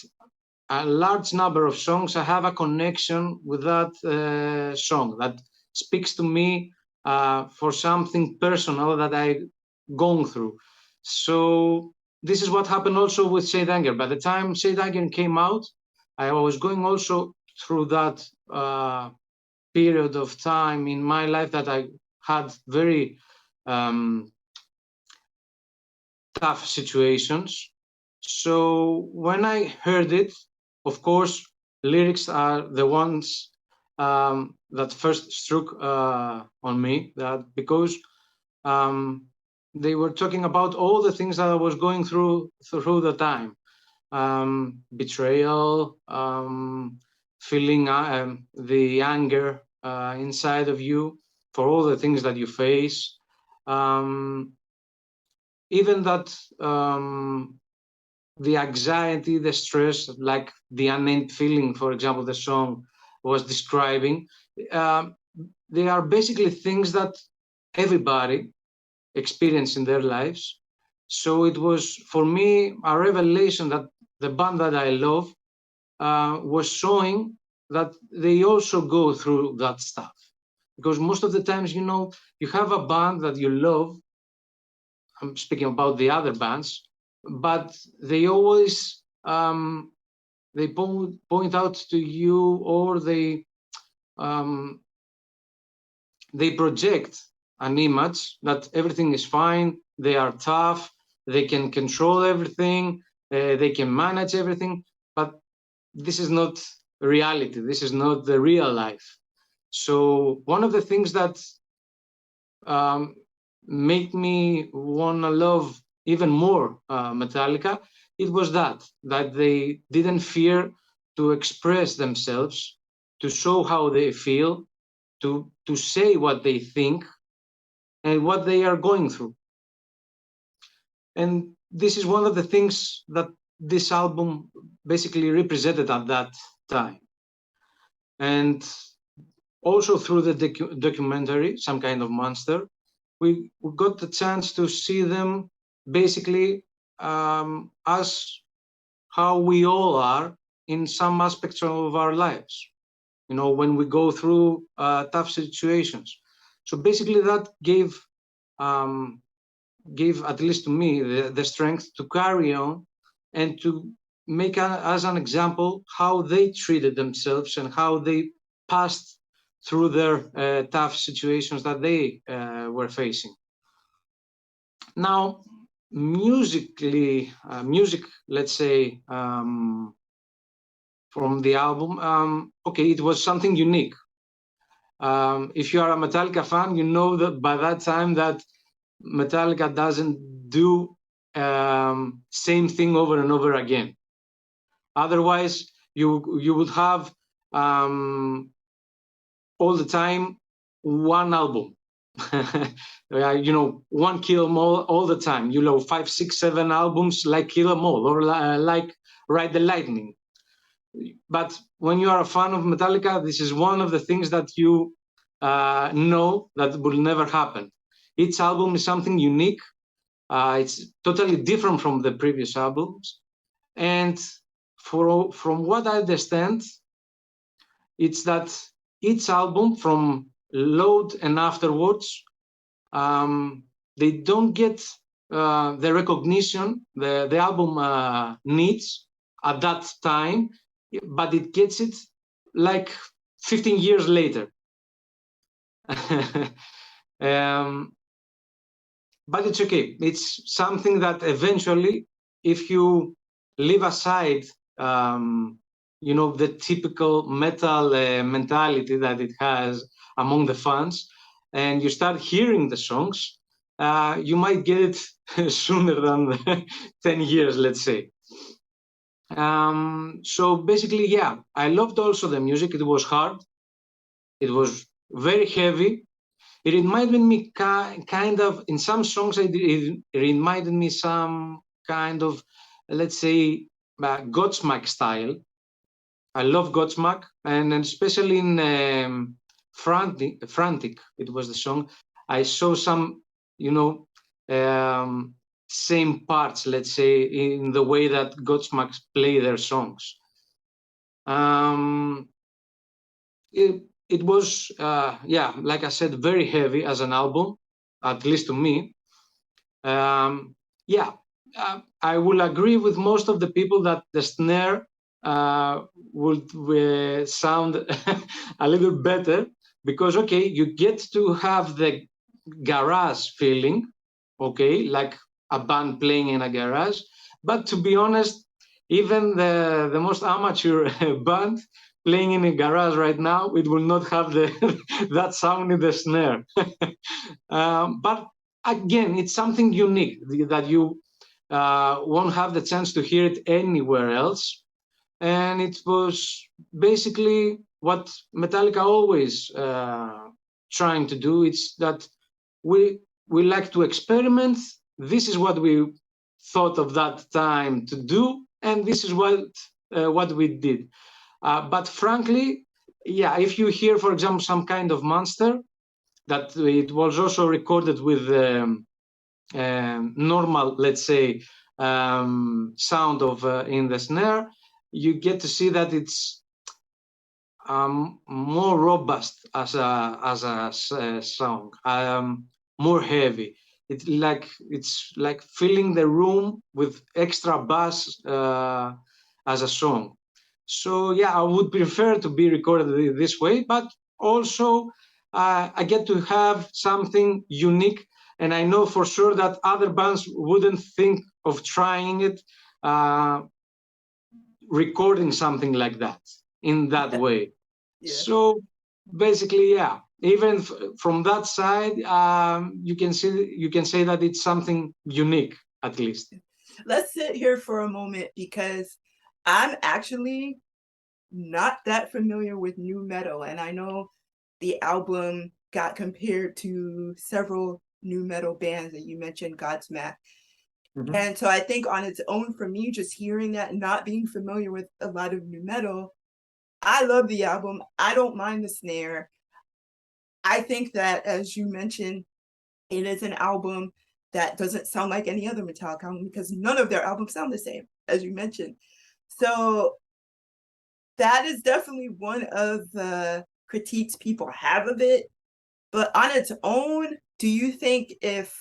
a large number of songs, I have a connection with that song that speaks to me for something personal that I gone through. So this is what happened also with Saint Anger. By the time Saint Anger came out, I was going also through that period of time in my life that I had very tough situations. So when I heard it, of course, lyrics are the ones that first struck on me, that because they were talking about all the things that I was going through the time, betrayal, feeling the anger inside of you for all the things that you face, even that the anxiety, the stress, like the unnamed feeling, for example, the song was describing. They are basically things that everybody experience in their lives. So it was for me a revelation that the band that I love was showing that they also go through that stuff. Because most of the times, you know, you have a band that you love. I'm speaking about the other bands, but they always they point out to you, or they project an image that everything is fine, they are tough, they can control everything, they can manage everything. but this is not reality. This is not the real life. So one of the things that made me want to love even more Metallica, it was that they didn't fear to express themselves, to show how they feel, to say what they think and what they are going through. And this is one of the things that this album basically represented at that time. And also through the documentary, Some Kind of Monster, we got the chance to see them basically as how we all are in some aspects of our lives, you know, when we go through tough situations. So basically that gave at least to me the strength to carry on and to make as an example how they treated themselves and how they passed through their tough situations that they were facing. Now, music, let's say, from the album, okay, it was something unique. If you are a Metallica fan, you know that by that time that Metallica doesn't do same thing over and over again. Otherwise, you would have all the time one album. You know, one Kill 'Em all the time. You know, 5, 6, 7 albums like Kill 'Em All or like Ride the Lightning. But when you are a fan of Metallica, this is one of the things that you know that will never happen. Each album is something unique. It's totally different from the previous albums. And from what I understand, it's that each album from Load and afterwards, they don't get the recognition the album needs at that time, but it gets it like 15 years later. But it's okay. It's something that eventually, if you leave aside, you know, the typical metal mentality that it has among the fans, and you start hearing the songs, you might get it sooner than 10 years, let's say. So basically, yeah, I loved also the music. It was hard. It was very heavy. It reminded me kind of, in some songs, it reminded me some kind of, let's say, Godsmack style. I love Godsmack, and especially in Frantic, it was the song. I saw some, you know, same parts, let's say, in the way that Godsmack play their songs. It was, yeah, like I said, very heavy as an album, at least to me. Yeah, I will agree with most of the people that the snare would sound a little better because, okay, you get to have the garage feeling, okay, like a band playing in a garage. But to be honest, even the most amateur band playing in a garage right now, it will not have that sound in the snare. But again, it's something unique that you won't have the chance to hear it anywhere else. And it was basically what Metallica always trying to do. It's that we like to experiment. This is what we thought of that time to do, and this is what we did. But frankly, yeah, if you hear, for example, Some Kind of Monster, that it was also recorded with normal, let's say, sound of in the snare, you get to see that it's more robust as a song, more heavy. It's like filling the room with extra bass as a song. So yeah, I would prefer to be recorded this way, but also I get to have something unique, and I know for sure that other bands wouldn't think of trying it recording something like that in that way. Yeah. So basically, yeah, even from that side, you can say that it's something unique, at least. Let's sit here for a moment because I'm actually not that familiar with nu metal, and I know the album got compared to several nu metal bands, and you mentioned Godsmack. Mm-hmm. And so I think on its own, for me, just hearing that and not being familiar with a lot of nu metal, I love the album. I don't mind the snare. I think that, as you mentioned, it is an album that doesn't sound like any other Metallica album because none of their albums sound the same, as you mentioned. So that is definitely one of the critiques people have of it. But on its own, do you think if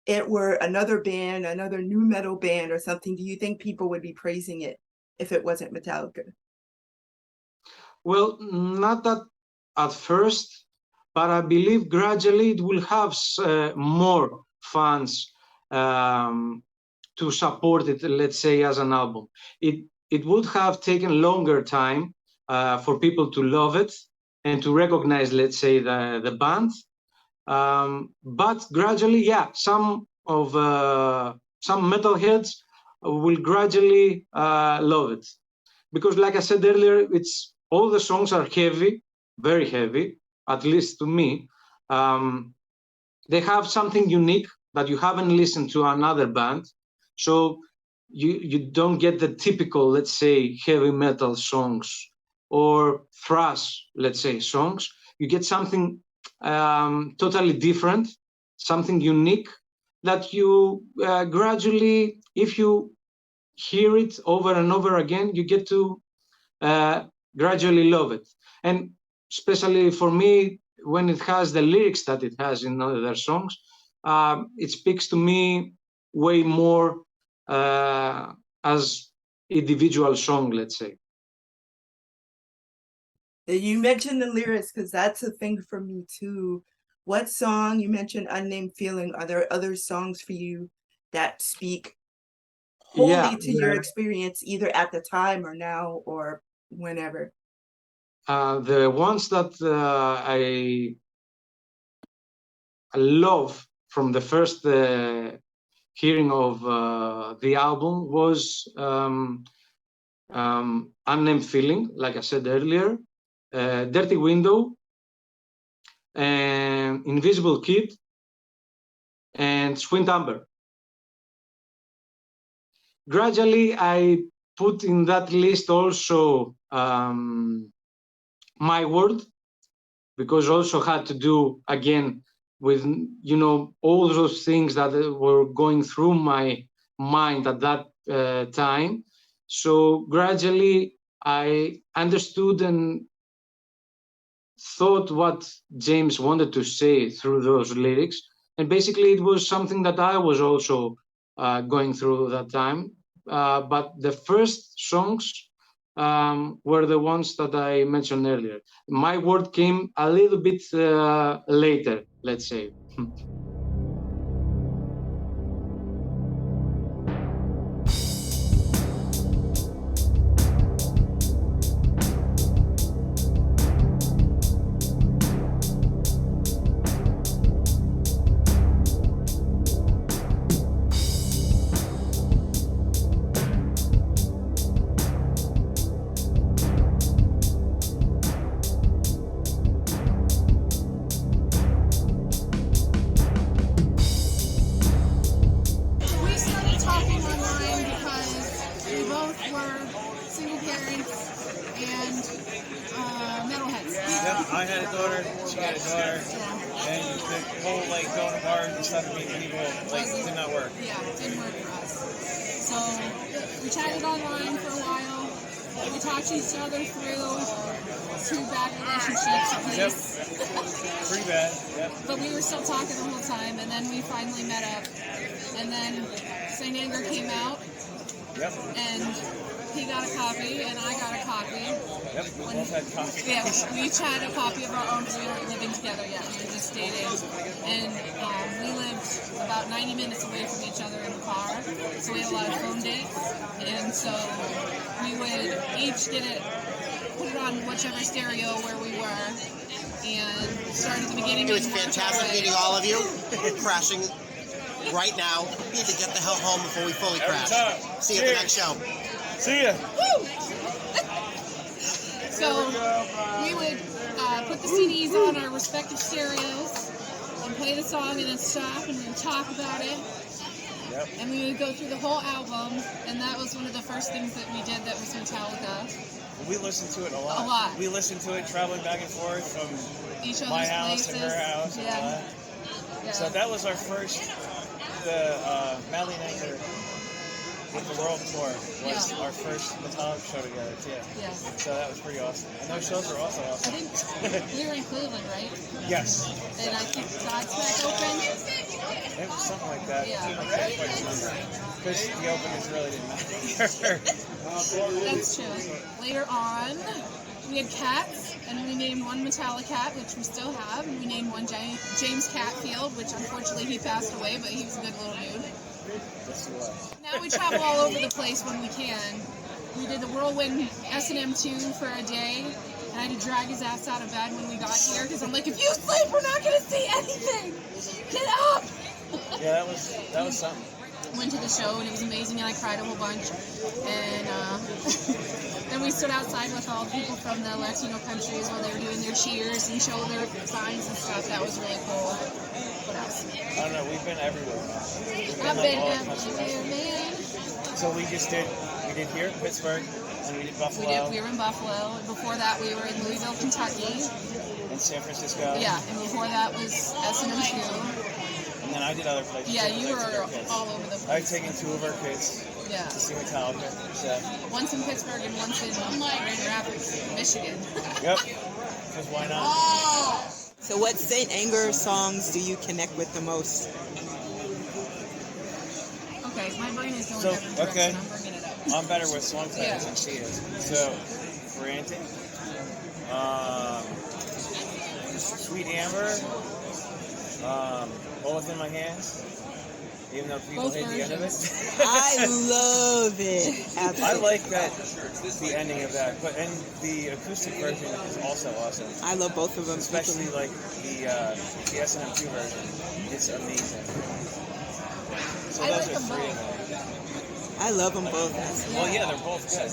it were another band, another nu metal band or something, do you think people would be praising it if it wasn't Metallica? Well, not that at first, but I believe gradually it will have more fans to support it, let's say, as an album. It would have taken longer time for people to love it and to recognize, let's say, the band. But gradually, yeah, some metalheads will gradually love it. Because like I said earlier, all the songs are heavy, very heavy, at least to me. They have something unique that you haven't listened to another band. So you don't get the typical, let's say, heavy metal songs or thrash, let's say, songs. You get something totally different, something unique that you gradually, if you hear it over and over again, you get to gradually love it. And especially for me, when it has the lyrics that it has in other songs, it speaks to me way more as individual song, let's say. You mentioned the lyrics because that's a thing for me too. What song, you mentioned Unnamed Feeling, are there other songs for you that speak wholly to your experience either at the time or now or whenever? The ones that I love from the first hearing of the album was Unnamed Feeling, like I said earlier, Dirty Window, and Invisible Kid, and Sweet Amber. Gradually, I put in that list also My Word, because also had to do, again, with, all those things that were going through my mind at that time. So gradually, I understood and thought what James wanted to say through those lyrics. And basically, it was something that I was also going through that time. But the first songs were the ones that I mentioned earlier. My Word came a little bit later, let's say. But we were still talking the whole time, and then we finally met up. And then Saint Anger came out, and he got a copy, and I got a copy. Yep, we both had copies. Yeah, we each had a copy of our own, because we weren't living together yet. We were just dating. And we lived about 90 minutes away from each other in the car, so we had a lot of phone dates. And so we each did it, put it on whichever stereo where we were, and started at the beginning. It was fantastic meeting all of you. Crashing right now. Need to get the hell home before we fully crash. See you at the next show. See ya. Woo! So we would put the CDs on our respective stereos and play the song and then stop and then talk about it. Yep. And we would go through the whole album, and that was one of the first things that we did that was Metallica. We listened to it a lot. A lot. We listened to it traveling back and forth from Each my other's house places. to her house. And all Yeah. that. Yeah. So that was our first, the Madly Anchor with the World Tour was our first Metallica show together too. Yeah. So that was pretty awesome. And those shows were also I awesome. think we were in Cleveland, right? Yes. And I think Godsmack opened. It was something like that. Yeah. I can't quite remember. Because the openers really didn't matter. That's true. Later on, we had cats, and we named one Metallica cat, which we still have, and we named one James Catfield, which unfortunately he passed away, but he was a good little dude. Yes, it was. Now we travel all over the place when we can. We did the Whirlwind S&M 2 for a day, and I had to drag his ass out of bed when we got here, because I'm like, if you sleep, we're not going to see anything! Get up! Yeah, that was something. Went to the show, and it was amazing, and I cried a whole bunch. And then we stood outside with all the people from the Latino countries while they were doing their cheers and shoulder signs and stuff. That was really cool. What else? I don't know, we've been everywhere. I've been everywhere, man. So we did here, Pittsburgh, and we did Buffalo. We were in Buffalo, and before that we were in Louisville, Kentucky. In San Francisco. Yeah, and before that was S&M 2. And then I did other places. Yeah, you were all over the place. I've taken 2 of our kids to see Metallica. So. Once in Pittsburgh and once in Grand Rapids, Michigan. Yep. Because why not? So what St. Anger songs do you connect with the most? Okay, my brain is going So, different direction. okay. I'm bringing it up. I'm better with song titles than she is. So, Frantic, Sweet Amber, All Within My Hands, even though people hate the end of it. I love it. Absolutely. I like that, the ending of that, but and the acoustic version is also awesome. I love both of them. Especially like the S&M2 version. It's amazing. So those are 3 of them. I love them both. Well, yeah, they're both good.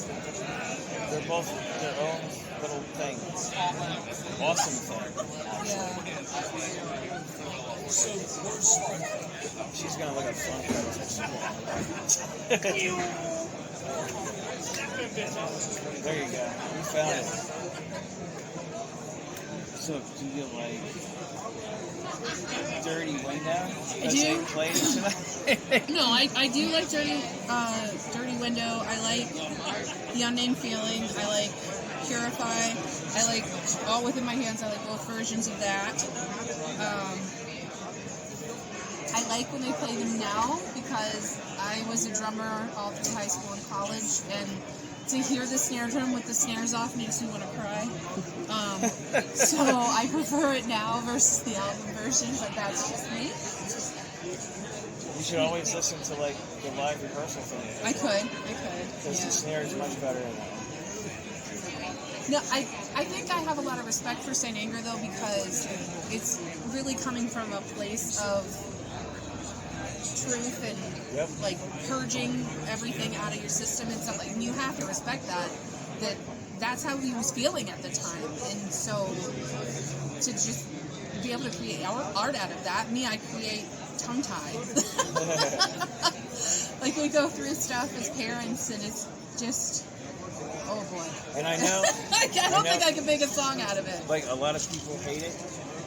They're both their own little thing. Awesome thing. She's gonna look up song titles. There you go. You found it. So, do you like Dirty Window? I do. Played tonight? No, I do like Dirty Window. I like The Unnamed Feeling. I like Purify. I like All Within My Hands. I like both versions of that. I like when they play them now because I was a drummer all through high school and college, and to hear the snare drum with the snares off makes me want to cry. So I prefer it now versus the album version, but that's just me. You should always listen to like the live rehearsal thing. I could. Because the snare is much better in that. No, I think I have a lot of respect for St. Anger though, because it's really coming from a place of truth and like purging everything out of your system and stuff. Like, and you have to respect that's how he was feeling at the time. And so to just be able to create art out of that, I create tongue ties. Like, we go through stuff as parents and it's just, oh boy. And I know I don't think I can make a song out of it. Like, a lot of people hate it,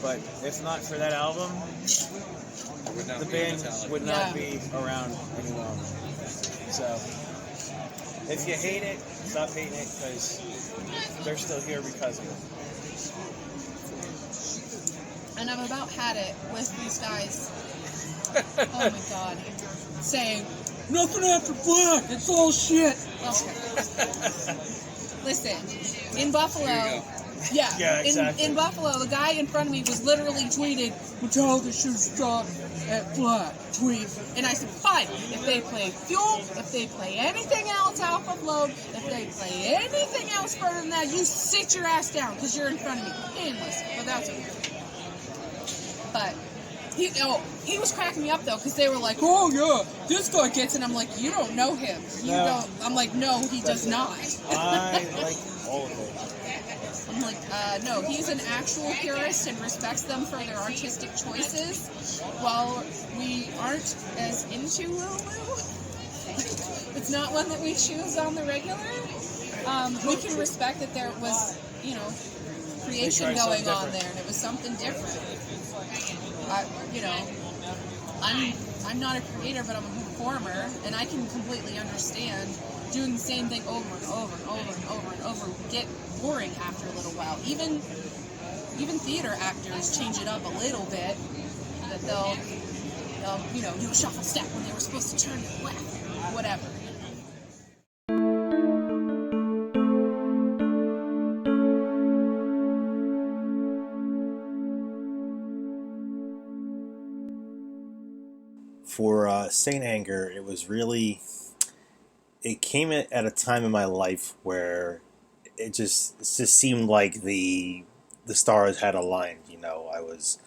but if not for that album, the band would not be around any longer. So, if you hate it, stop hating it, because they're still here because of it. And I've about had it with these guys. Oh my god. Saying, nothing after black, it's all shit. Okay. Listen, in Buffalo, Yeah, exactly. in Buffalo, the guy in front of me was literally tweeted, Metallica should stop at flat, tweet. And I said, fine, if they play Fuel, if they play anything else off of Load, if they play anything else further than that, you sit your ass down, because you're in front of me. He didn't listen, but that's okay. But he was cracking me up though, because they were like, oh yeah, this guy gets it. I'm like, you don't know him. You don't. I'm like, no, he does not. I like all of it. I'm like, no, he's an actual purist and respects them for their artistic choices, while we aren't as into woo-woo. It's not one that we choose on the regular. We can respect that there was, creation going on there, and it was something different. I'm not a creator, but I'm a performer, and I can completely understand doing the same thing over and over and over and over and over would get boring after a little while. Even theater actors change it up a little bit. That they'll do a shuffle step when they were supposed to turn to the left, whatever. For Saint Anger, it came at a time in my life where it just seemed like the stars had aligned. I was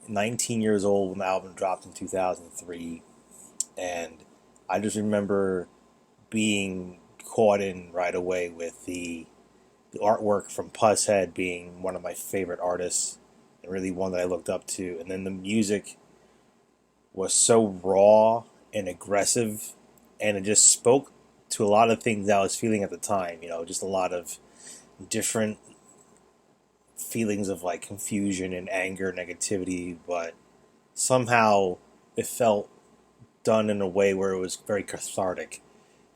19 years old when the album dropped in 2003, and I just remember being caught in right away with the artwork from Pusshead being one of my favorite artists, and really one that I looked up to, and then the music was so raw and aggressive, and it just spoke to a lot of things I was feeling at the time, just a lot of different feelings of like confusion and anger, negativity, but somehow it felt done in a way where it was very cathartic.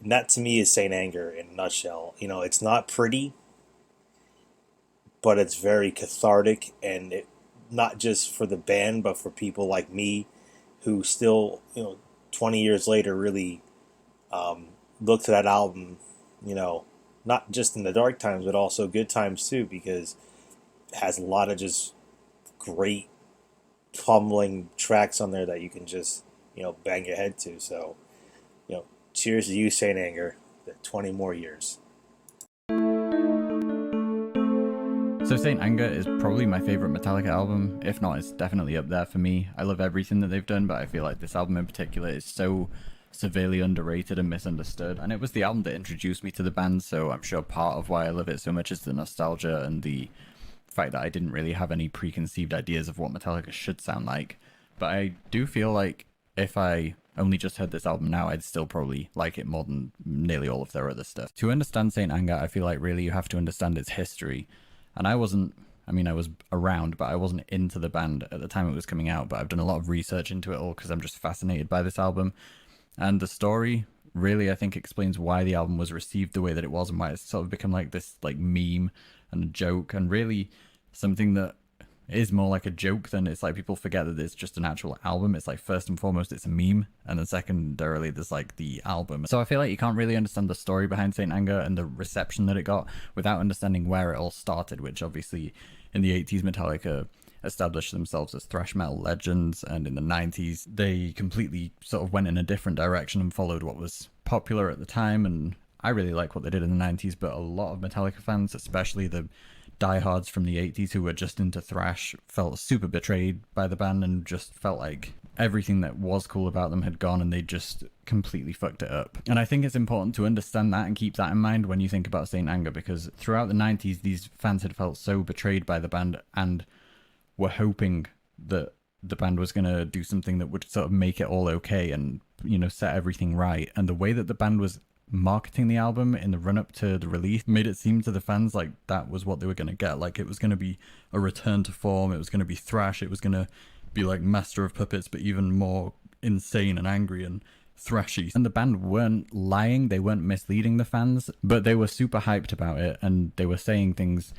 And that to me is Saint Anger in a nutshell. It's not pretty, but it's very cathartic, and it not just for the band, but for people like me who still, 20 years later really look to that album, not just in the dark times, but also good times too, because it has a lot of just great pummeling tracks on there that you can just, bang your head to. So, cheers to you, Saint Anger, the 20 more years. So Saint Anger is probably my favorite Metallica album. If not, it's definitely up there for me. I love everything that they've done, but I feel like this album in particular is so severely underrated and misunderstood. And it was the album that introduced me to the band, so I'm sure part of why I love it so much is the nostalgia and the fact that I didn't really have any preconceived ideas of what Metallica should sound like. But I do feel like if I only just heard this album now, I'd still probably like it more than nearly all of their other stuff. To understand Saint Anger, I feel like really you have to understand its history. And I was around, but I wasn't into the band at the time it was coming out. But I've done a lot of research into it all because I'm just fascinated by this album. And the story really, I think, explains why the album was received the way that it was and why it's sort of become like this like meme and a joke, and really something that is more like a joke than it's like people forget that it's just an actual album. It's like first and foremost it's a meme, and then secondarily there's like the album. So I feel like you can't really understand the story behind Saint Anger and the reception that it got without understanding where it all started, which obviously in the 80s Metallica established themselves as thrash metal legends, and in the 90s they completely sort of went in a different direction and followed what was popular at the time. And I really like what they did in the 90s, but a lot of Metallica fans, especially the diehards from the 80s who were just into thrash, felt super betrayed by the band and just felt like everything that was cool about them had gone and they just completely fucked it up. And I think it's important to understand that and keep that in mind when you think about Saint Anger, because throughout the 90s these fans had felt so betrayed by the band and were hoping that the band was going to do something that would sort of make it all okay and, set everything right. And the way that the band was marketing the album in the run-up to the release made it seem to the fans like that was what they were going to get. Like it was going to be a return to form, it was going to be thrash, it was going to be like Master of Puppets but even more insane and angry and thrashy. And the band weren't lying, they weren't misleading the fans, but they were super hyped about it, and they were saying things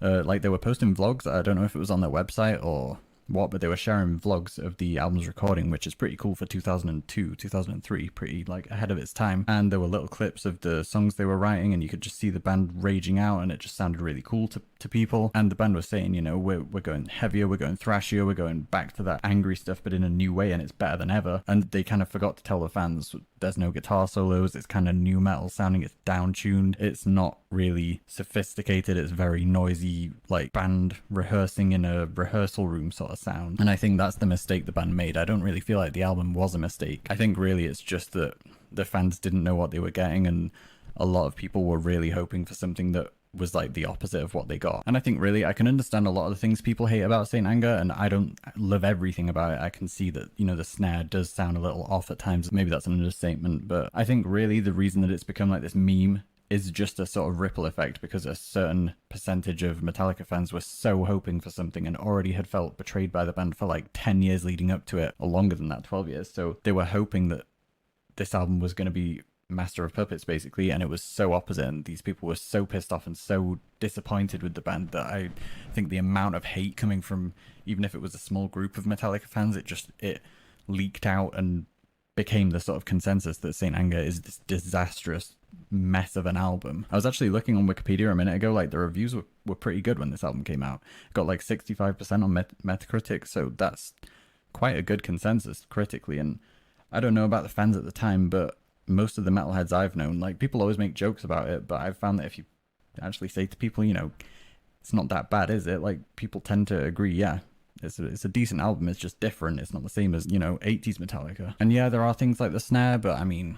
like they were posting vlogs. I don't know if it was on their website or what, but they were sharing vlogs of the album's recording, which is pretty cool for 2002, 2003, pretty like ahead of its time. And there were little clips of the songs they were writing, and you could just see the band raging out, and it just sounded really cool to people. And the band was saying, you know, we're going heavier, we're going thrashier, we're going back to that angry stuff, but in a new way, and it's better than ever. And they kind of forgot to tell the fans there's no guitar solos, it's kind of new metal sounding, it's down-tuned, it's not really sophisticated, it's very noisy, like band rehearsing in a rehearsal room sort of sound. And I think that's the mistake the band made. I don't really feel like the album was a mistake. I think really it's just that the fans didn't know what they were getting, and a lot of people were really hoping for something that was like the opposite of what they got. And I think really I can understand a lot of the things people hate about Saint Anger, and I don't love everything about it. I can see that, you know, the snare does sound a little off at times. Maybe that's an understatement, but I think really the reason that it's become like this meme is just a sort of ripple effect, because a certain percentage of Metallica fans were so hoping for something and already had felt betrayed by the band for like 10 years leading up to it, or longer than that, 12 years. So they were hoping that this album was going to be Master of Puppets basically, and it was so opposite, and these people were so pissed off and so disappointed with the band that I think the amount of hate coming from, even if it was a small group of Metallica fans, it leaked out and became the sort of consensus that Saint Anger is this disastrous mess of an album. I was actually looking on Wikipedia a minute ago, like the reviews were pretty good when this album came out. It got like 65% on Metacritic, so that's quite a good consensus critically. And I don't know about the fans at the time, but most of the metalheads I've known, like, people always make jokes about it, but I've found that if you actually say to people, you know, it's not that bad, is it? Like, people tend to agree, yeah, it's a decent album, it's just different, it's not the same as, you know, 80s Metallica. And yeah, there are things like the snare, but I mean,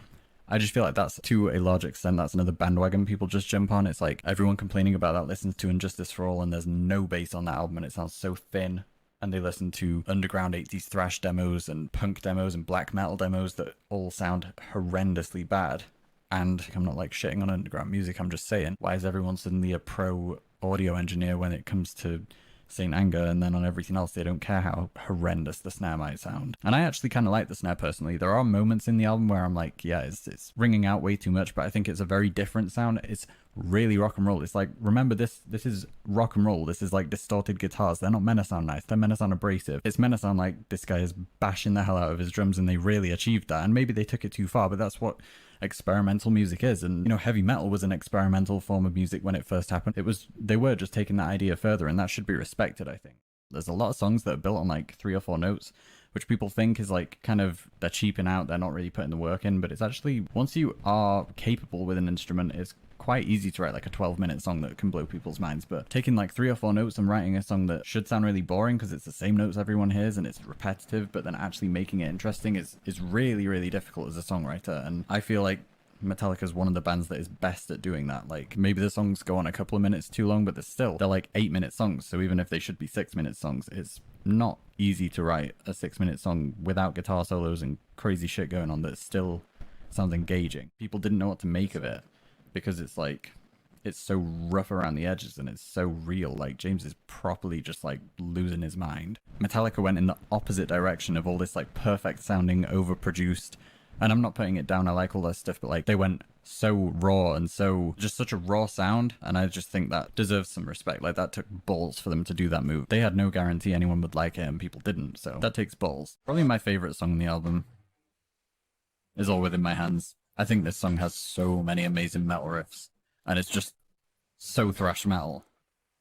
I just feel like that's, to a large extent, that's another bandwagon people just jump on. It's like everyone complaining about that listens to Injustice for All, and there's no bass on that album, and it sounds so thin. And they listen to underground 80s thrash demos and punk demos and black metal demos that all sound horrendously bad. And I'm not like shitting on underground music, I'm just saying, why is everyone suddenly a pro audio engineer when it comes to Saint Anger, and then on everything else they don't care how horrendous the snare might sound? And I actually kind of like the snare personally. There are moments in the album where I'm like, yeah, it's ringing out way too much, but I think it's a very different sound. It's really rock and roll. It's like, remember, this is rock and roll. This is like distorted guitars. They're not meant to sound nice. They're meant to sound abrasive. It's meant to sound like this guy is bashing the hell out of his drums, and they really achieved that. And maybe they took it too far, but that's what experimental music is. And, you know, heavy metal was an experimental form of music when it first happened. They were just taking that idea further, and that should be respected, I think. There's a lot of songs that are built on like 3 or 4 notes, which people think is like kind of, they're cheaping out, they're not really putting the work in, but it's actually, once you are capable with an instrument, it's quite easy to write like a 12-minute song that can blow people's minds. But taking like 3 or 4 notes and writing a song that should sound really boring because it's the same notes everyone hears and it's repetitive, but then actually making it interesting is really, really difficult as a songwriter. And I feel like Metallica is one of the bands that is best at doing that. Like, maybe the songs go on a couple of minutes too long, but they're like 8-minute songs. So even if they should be 6-minute songs, it's not easy to write a 6-minute song without guitar solos and crazy shit going on that still sounds engaging. People didn't know what to make of it because it's like, it's so rough around the edges and it's so real. Like, James is properly just like losing his mind. Metallica went in the opposite direction of all this like perfect sounding, overproduced, and I'm not putting it down, I like all that stuff, but like, they went so raw and so, just such a raw sound, and I just think that deserves some respect. Like, that took balls for them to do that move. They had no guarantee anyone would like it, and people didn't, so that takes balls. Probably my favorite song on the album is All Within My Hands. I think this song has so many amazing metal riffs, and it's just so thrash metal,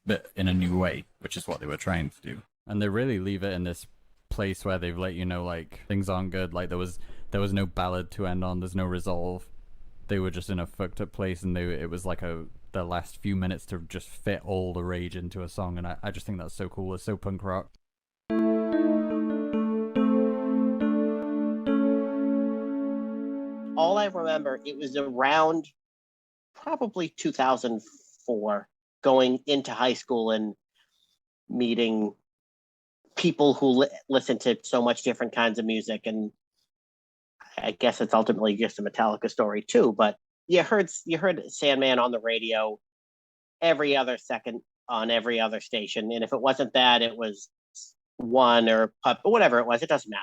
but in a new way, which is what they were trying to do. And they really leave it in this place where they've let you know, like, things aren't good. Like, there was no ballad to end on, there's no resolve. They were just in a fucked up place, and it was like the last few minutes to just fit all the rage into a song, and I just think that's so cool. It's so punk rock. All I remember, it was around probably 2004, going into high school and meeting people who listen to so much different kinds of music. And I guess it's ultimately just a Metallica story too, but you heard Sandman on the radio every other second on every other station. And if it wasn't that, it was One or Pup, whatever it was, it doesn't matter.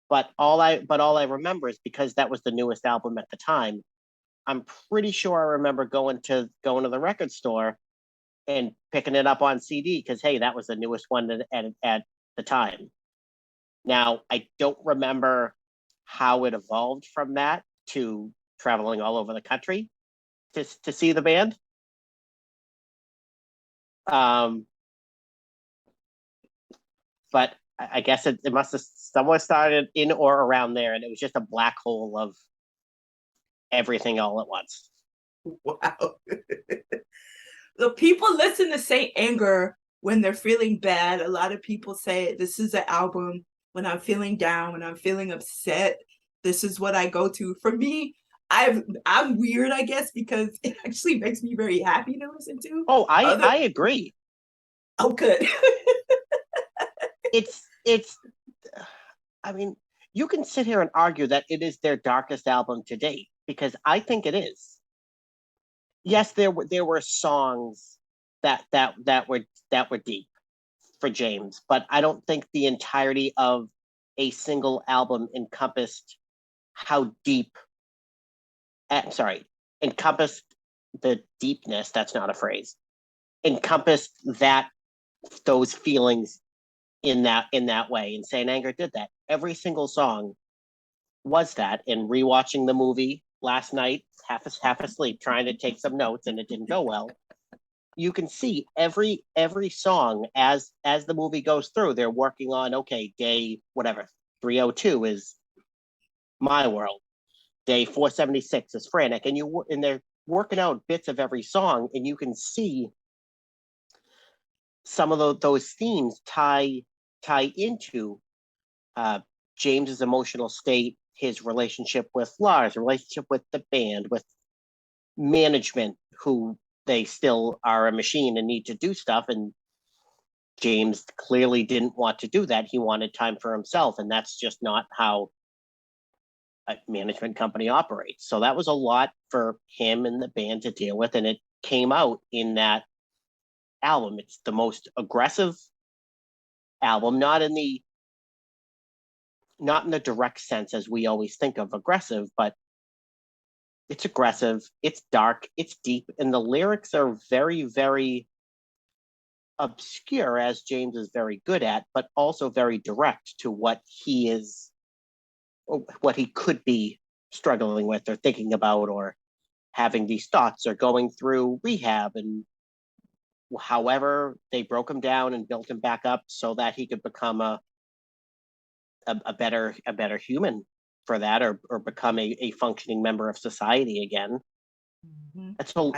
But all I remember is, because that was the newest album at the time, I'm pretty sure I remember going to the record store and picking it up on CD because, hey, that was the newest one at the time. Now, I don't remember how it evolved from that to traveling all over the country to see the band. But I guess it must have somewhere started in or around there, and it was just a black hole of everything all at once. Wow. The people listen to Saint Anger when they're feeling bad. A lot of people say this is an album when I'm feeling down, when I'm feeling upset. This is what I go to. For me, I'm weird, I guess, because it actually makes me very happy to listen to. Oh, I agree. Oh, good. It's I mean, you can sit here and argue that it is their darkest album to date, because I think it is. Yes, there were songs that were deep for James, but I don't think the entirety of a single album encompassed how deep. Encompassed the deepness. That's not a phrase. Encompassed those feelings in that way. And Saint Anger did that. Every single song was that. And rewatching the movie last night, half asleep, trying to take some notes, and it didn't go well. You can see every song as the movie goes through. They're working on, okay, day whatever 302 is My World, day 476 is Frantic, and they're working out bits of every song, and you can see some of those themes tie into James's emotional state, his relationship with Lars, relationship with the band, with management, who they still are a machine and need to do stuff. And James clearly didn't want to do that. He wanted time for himself, and that's just not how a management company operates. So that was a lot for him and the band to deal with, and it came out in that album. It's the most aggressive album, not in the direct sense as we always think of aggressive, but it's aggressive, it's dark, it's deep, and the lyrics are very, very obscure, as James is very good at, but also very direct to what he is, or what he could be struggling with or thinking about, or having these thoughts, or going through rehab, and however they broke him down and built him back up so that he could become a better human for that, or become a functioning member of society again. Mm-hmm.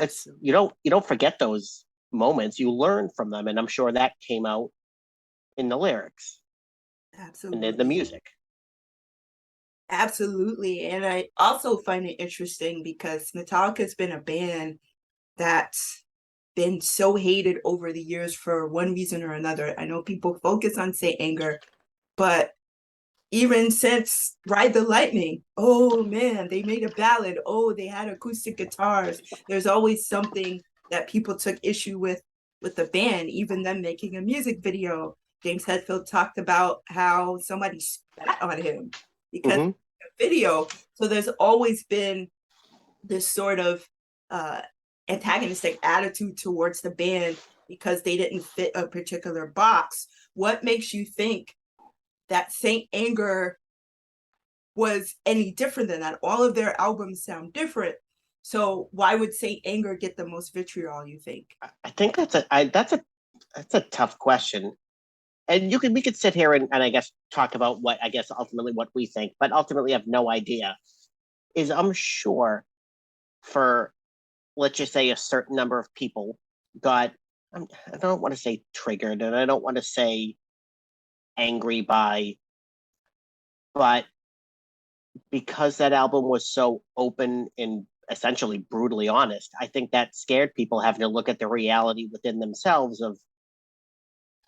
It's you don't forget those moments. You learn from them, and I'm sure that came out in the lyrics. Absolutely. And the music. Absolutely. And I also find it interesting because Metallica's been a band that's been so hated over the years for one reason or another. I know people focus on Saint Anger, but even since Ride the Lightning, oh man, they made a ballad. Oh, they had acoustic guitars. There's always something that people took issue with the band, even them making a music video. James Hetfield talked about how somebody spat on him because of the video. So there's always been this sort of antagonistic attitude towards the band because they didn't fit a particular box. What makes you think that Saint Anger was any different than that? All of their albums sound different. So why would Saint Anger get the most vitriol, you think? I think that's a tough question. And we could sit here and I guess talk about what I guess ultimately what we think, but ultimately have no idea. I'm sure for, let's just say, a certain number of people got, I don't want to say triggered, and I don't want to say angry by, but because that album was so open and essentially brutally honest, I think that scared people having to look at the reality within themselves of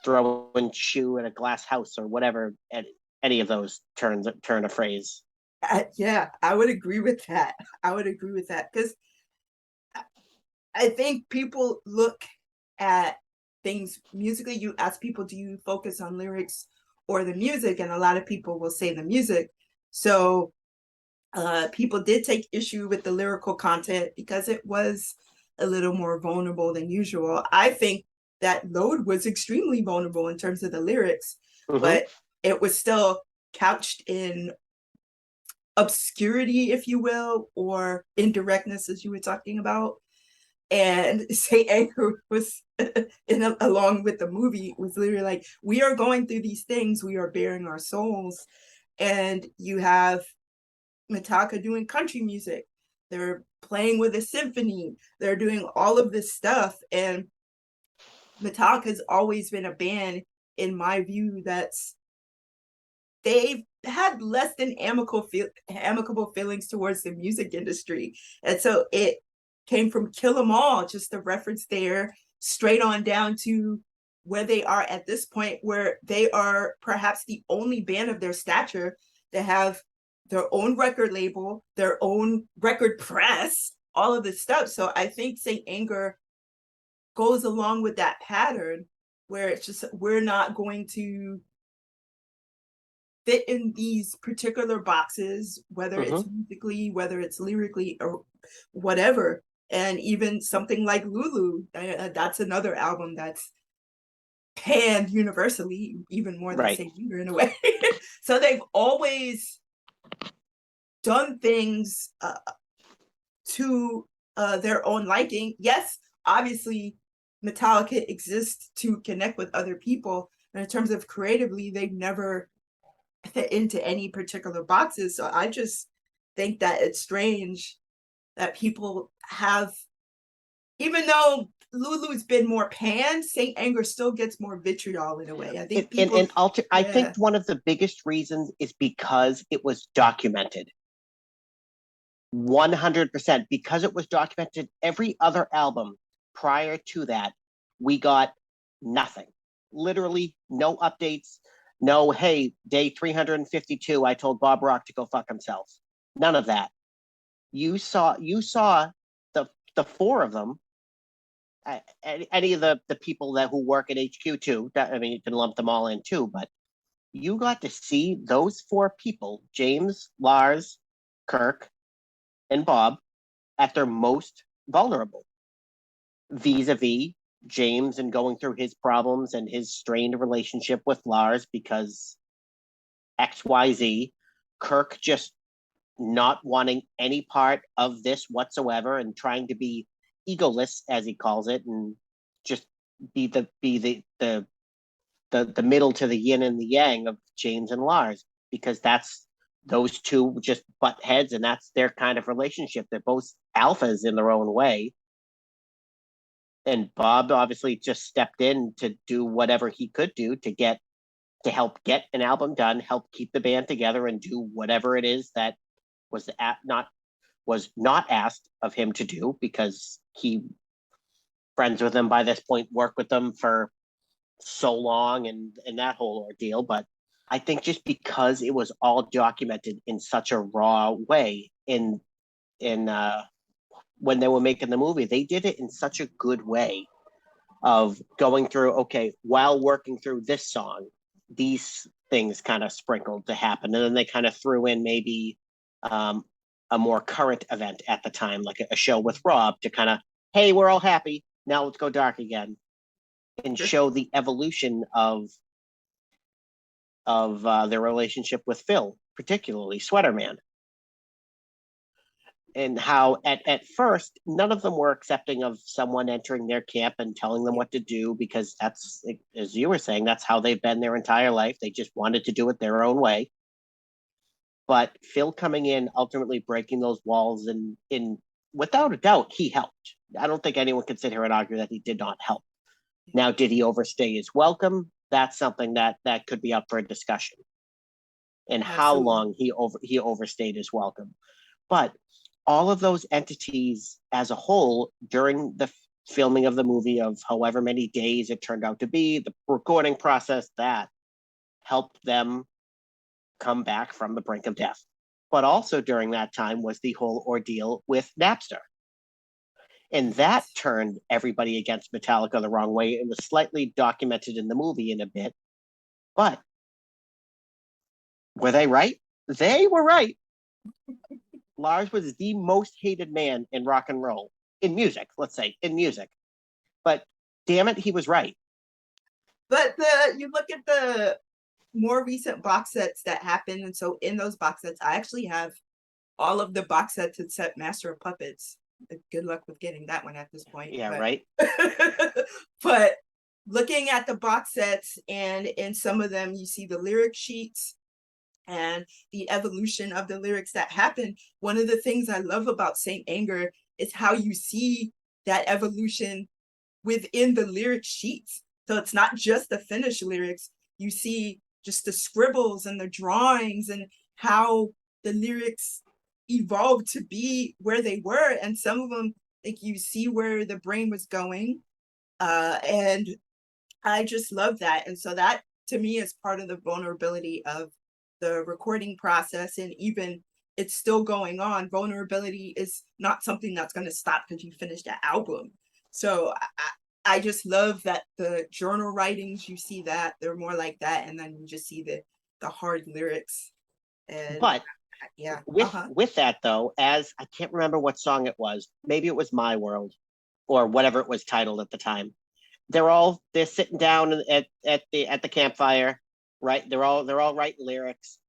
throwing shoe at a glass house or whatever, any of those turn a phrase. Yeah, I would agree with that. Because I think people look at things musically. You ask people, do you focus on lyrics or the music? And a lot of people will say the music. So people did take issue with the lyrical content because it was a little more vulnerable than usual. I think that Load was extremely vulnerable in terms of the lyrics. but it was still couched in obscurity, if you will, or indirectness, as you were talking about. And Saint Anger was, along with the movie, was literally like, we are going through these things, we are bearing our souls. And you have Metallica doing country music. They're playing with a symphony. They're doing all of this stuff. And Metallica's always been a band, in my view, they've had less than amicable feelings towards the music industry. And so it came from Kill 'Em All, just a reference there, straight on down to where they are at this point, where they are perhaps the only band of their stature to have their own record label, their own record press, all of this stuff. So I think Saint Anger goes along with that pattern, where it's just, we're not going to fit in these particular boxes, whether it's musically, whether it's lyrically, or whatever. And even something like Lulu, that's another album that's panned universally, even more than Saint Anger in a way. So they've always done things to their own liking. Yes, obviously Metallica exists to connect with other people, and in terms of creatively, they've never fit into any particular boxes. So I just think that it's strange that people have, even though Lulu's been more panned, Saint Anger still gets more vitriol in a way. I think people, I think one of the biggest reasons is because it was documented. 100%, because it was documented. Every other album prior to that, we got nothing. Literally no updates. No, hey, day 352, I told Bob Rock to go fuck himself. None of that. You saw the four of them. Any of the people who work at HQ too. I mean, you can lump them all in too, but you got to see those four people, James, Lars, Kirk, and Bob, at their most vulnerable, vis-a-vis James and going through his problems and his strained relationship with Lars because XYZ, Kirk just not wanting any part of this whatsoever and trying to be egoless, as he calls it, and just be the middle to the yin and the yang of James and Lars, because that's those two just butt heads, and that's their kind of relationship. They're both alphas in their own way. And Bob obviously just stepped in to do whatever he could do to help get an album done, help keep the band together, and do whatever it is that was not asked of him to do, because he friends with them by this point, worked with them for so long, and that whole ordeal. But I think just because it was all documented in such a raw way in when they were making the movie, they did it in such a good way of going through, okay, while working through this song, these things kind of sprinkled to happen. And then they kind of threw in maybe a more current event at the time, like a show with Rob, to kind of, hey, we're all happy. Now let's go dark again, and show the evolution of their relationship with Phil, particularly Sweater Man. And how at first, none of them were accepting of someone entering their camp and telling them what to do, because that's, as you were saying, that's how they've been their entire life. They just wanted to do it their own way. But Phil coming in, ultimately breaking those walls, and without a doubt, he helped. I don't think anyone can sit here and argue that he did not help. Now, did he overstay his welcome? That's something that could be up for a discussion. And how long he overstayed his welcome. But all of those entities as a whole, during the filming of the movie, of however many days it turned out to be, the recording process, that helped them come back from the brink of death. But also during that time was the whole ordeal with Napster. And that turned everybody against Metallica the wrong way. It was slightly documented in the movie in a bit. But were they right? They were right. Lars was the most hated man in rock and roll, in music, let's say, in music. But damn it, he was right. But you look at more recent box sets that happened. And so in those box sets, I actually have all of the box sets except Master of Puppets. Good luck with getting that one at this point. Yeah, but, right. But looking at the box sets, and in some of them, you see the lyric sheets and the evolution of the lyrics that happen. One of the things I love about Saint Anger is how you see that evolution within the lyric sheets. So it's not just the finished lyrics. You see just the scribbles and the drawings and how the lyrics evolved to be where they were. And some of them, like, you see where the brain was going. And I just love that. And so that to me is part of the vulnerability of the recording process. And even it's still going on. Vulnerability is not something that's going to stop because you finished the album. So I just love that the journal writings, you see that they're more like that. And then you just see the hard lyrics. And But yeah, with that though, as I can't remember what song it was, maybe it was My World or whatever it was titled at the time. They're sitting down at the campfire, right? They're all writing lyrics,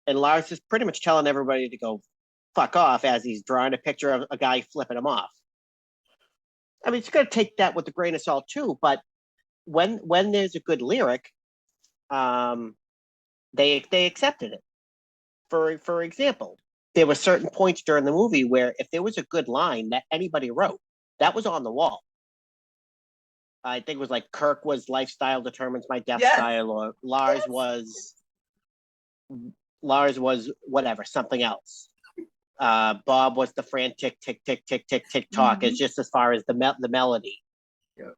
and Lars is pretty much telling everybody to go fuck off as he's drawing a picture of a guy flipping him off. I mean, it's going to take that with a grain of salt too. But when there's a good lyric, they accepted it. For example, there were certain points during the movie where if there was a good line that anybody wrote, that was on the wall. I think it was like Kirk was lifestyle determines my death style, or Lars was whatever, something else. Bob was the frantic tick tick tick tick tick talk. It's just as far as the melody. Yeah.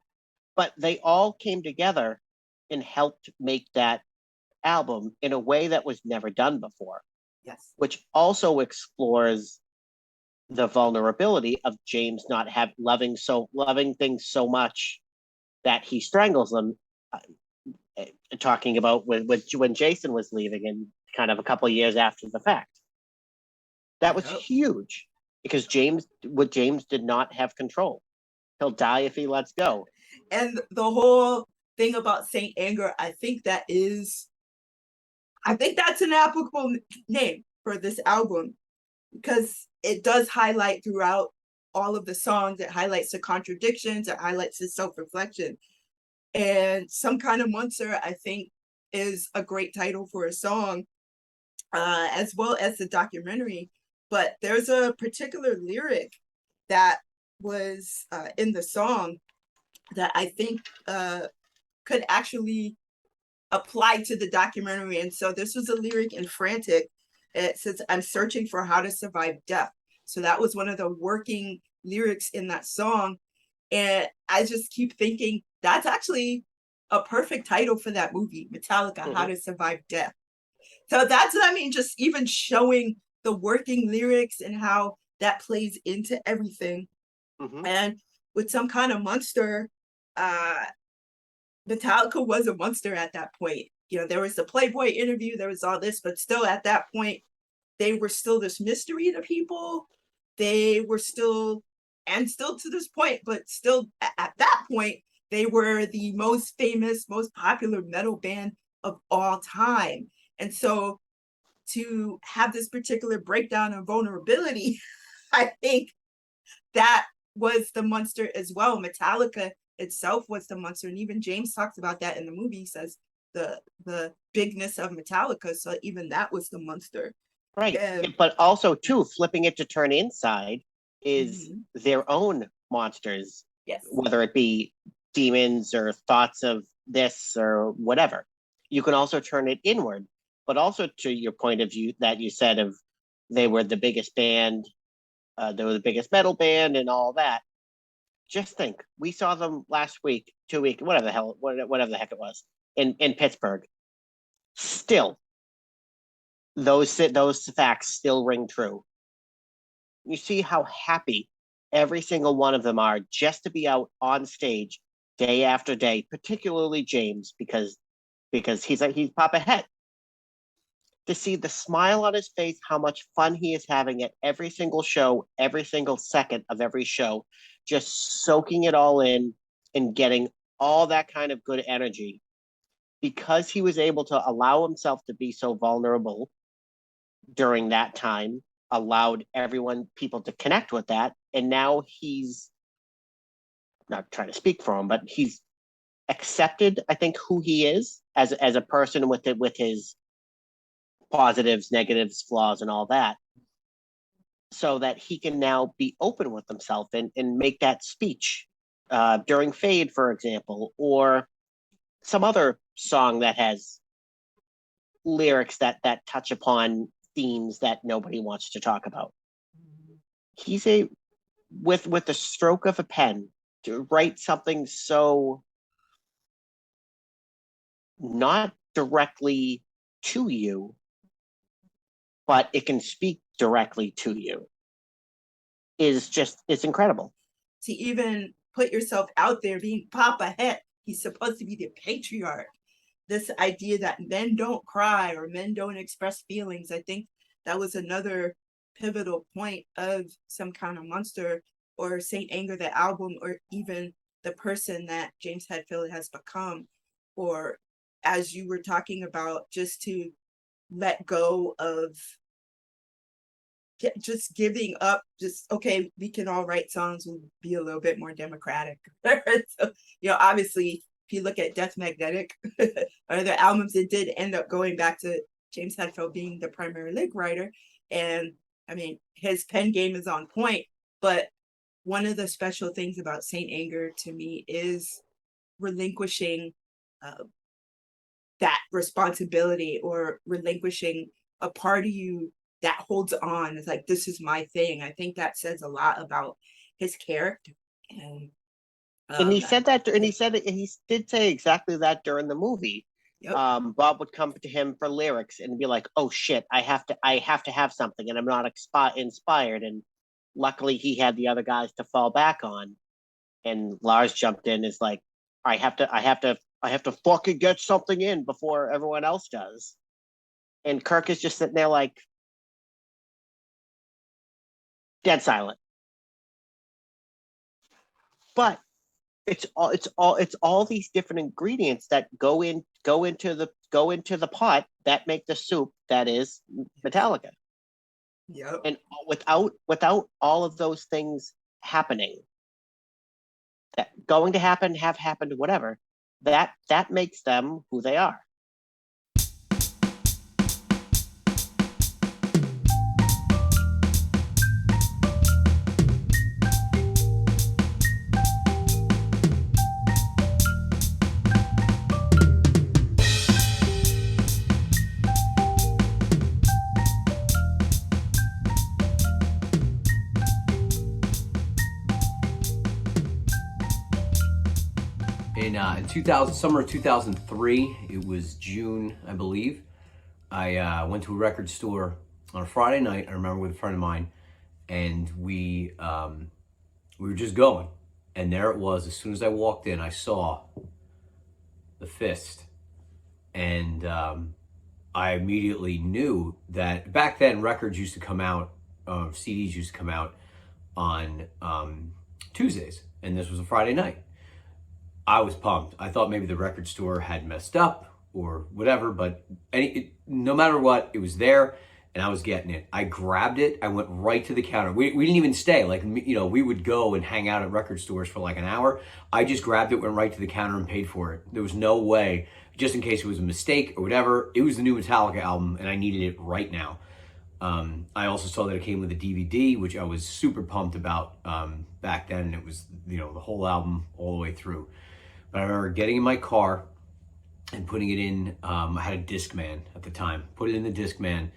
But they all came together and helped make that album in a way that was never done before. Yes. Which also explores the vulnerability of James not loving things so much that he strangles them. Talking about when Jason was leaving and kind of a couple of years after the fact. That was huge because James did not have control. He'll die if he lets go. And the whole thing about Saint Anger, I think that's an applicable name for this album because it does highlight throughout all of the songs. It highlights the contradictions. It highlights the self-reflection. And Some Kind of Monster, I think, is a great title for a song, as well as the documentary. But there's a particular lyric that was in the song that I think could actually apply to the documentary. And so this was a lyric in Frantic. It says, "I'm searching for how to survive death." So that was one of the working lyrics in that song. And I just keep thinking that's actually a perfect title for that movie, Metallica, How to Survive Death. So that's what I mean, just even showing the working lyrics and how that plays into everything. And with Some Kind of Monster, Metallica was a monster at that point. You know, there was the Playboy interview, there was all this, but still at that point, they were still this mystery to people. They were still, and still to this point, but still at that point, they were the most famous, most popular metal band of all time. And so to have this particular breakdown of vulnerability, I think that was the monster as well. Metallica itself was the monster. And even James talks about that in the movie. He says the bigness of Metallica. So even that was the monster. Right. But also too, flipping it to turn inside is their own monsters. Yes. Whether it be demons or thoughts of this or whatever. You can also turn it inward. But also to your point of view that you said of they were the biggest band, they were the biggest metal band and all that. Just think, we saw them last week, 2 weeks, whatever the heck it was, in Pittsburgh. Still, those facts still ring true. You see how happy every single one of them are just to be out on stage day after day, particularly James, because he's Papa Het. To see the smile on his face, how much fun he is having at every single show, every single second of every show, just soaking it all in and getting all that kind of good energy. because he was able to allow himself to be so vulnerable during that time, allowed people to connect with that. And now he's not trying to speak for him, but he's accepted, I think, who he is as a person with his positives, negatives, flaws, and all that, so that he can now be open with himself and make that speech during Fade, for example, or some other song that has lyrics that touch upon themes that nobody wants to talk about. He's with the stroke of a pen to write something so not directly to you, but it can speak directly to you, it's incredible. To even put yourself out there being Papa Het, he's supposed to be the patriarch. This idea that men don't cry or men don't express feelings, I think that was another pivotal point of Some Kind of Monster or Saint Anger, the album, or even the person that James Hetfield has become. Or as you were talking about, just to let go of just giving up, just, okay, we can all write songs, we'll be a little bit more democratic. So, obviously, if you look at Death Magnetic or the albums, it did end up going back to James Hetfield being the primary lyric writer. And I mean, his pen game is on point, but one of the special things about Saint Anger to me is relinquishing that responsibility, or relinquishing a part of you that holds on. It's like, this is my thing. I think that says a lot about his character. And he said that, and he did say exactly that during the movie. Yep. Bob would come to him for lyrics and be like, "Oh shit, I have to have something, and I'm not inspired." And luckily, he had the other guys to fall back on. And Lars jumped in, is like, "I have to fucking get something in before everyone else does." And Kirk is just sitting there like dead silent. But it's all these different ingredients that go into the pot that make the soup that is Metallica. Yep. And without all of those things happening, that going to happen, have happened, whatever, that makes them who they are. In summer of 2003, it was June, I believe, I went to a record store on a Friday night, I remember, with a friend of mine, and we were just going. And there it was. As soon as I walked in, I saw the Fist. And I immediately knew that back then records used to come out, CDs used to come out on Tuesdays. And this was a Friday night. I was pumped. I thought maybe the record store had messed up or whatever, but no matter what, it was there and I was getting it. I grabbed it. I went right to the counter. We didn't even stay. Like, we would go and hang out at record stores for like an hour. I just grabbed it, went right to the counter and paid for it. There was no way, just in case it was a mistake or whatever. It was the new Metallica album and I needed it right now. I also saw that it came with a DVD, which I was super pumped about back then. It was, the whole album all the way through. But I remember getting in my car and putting it in, I had a Discman at the time, put it in the Discman,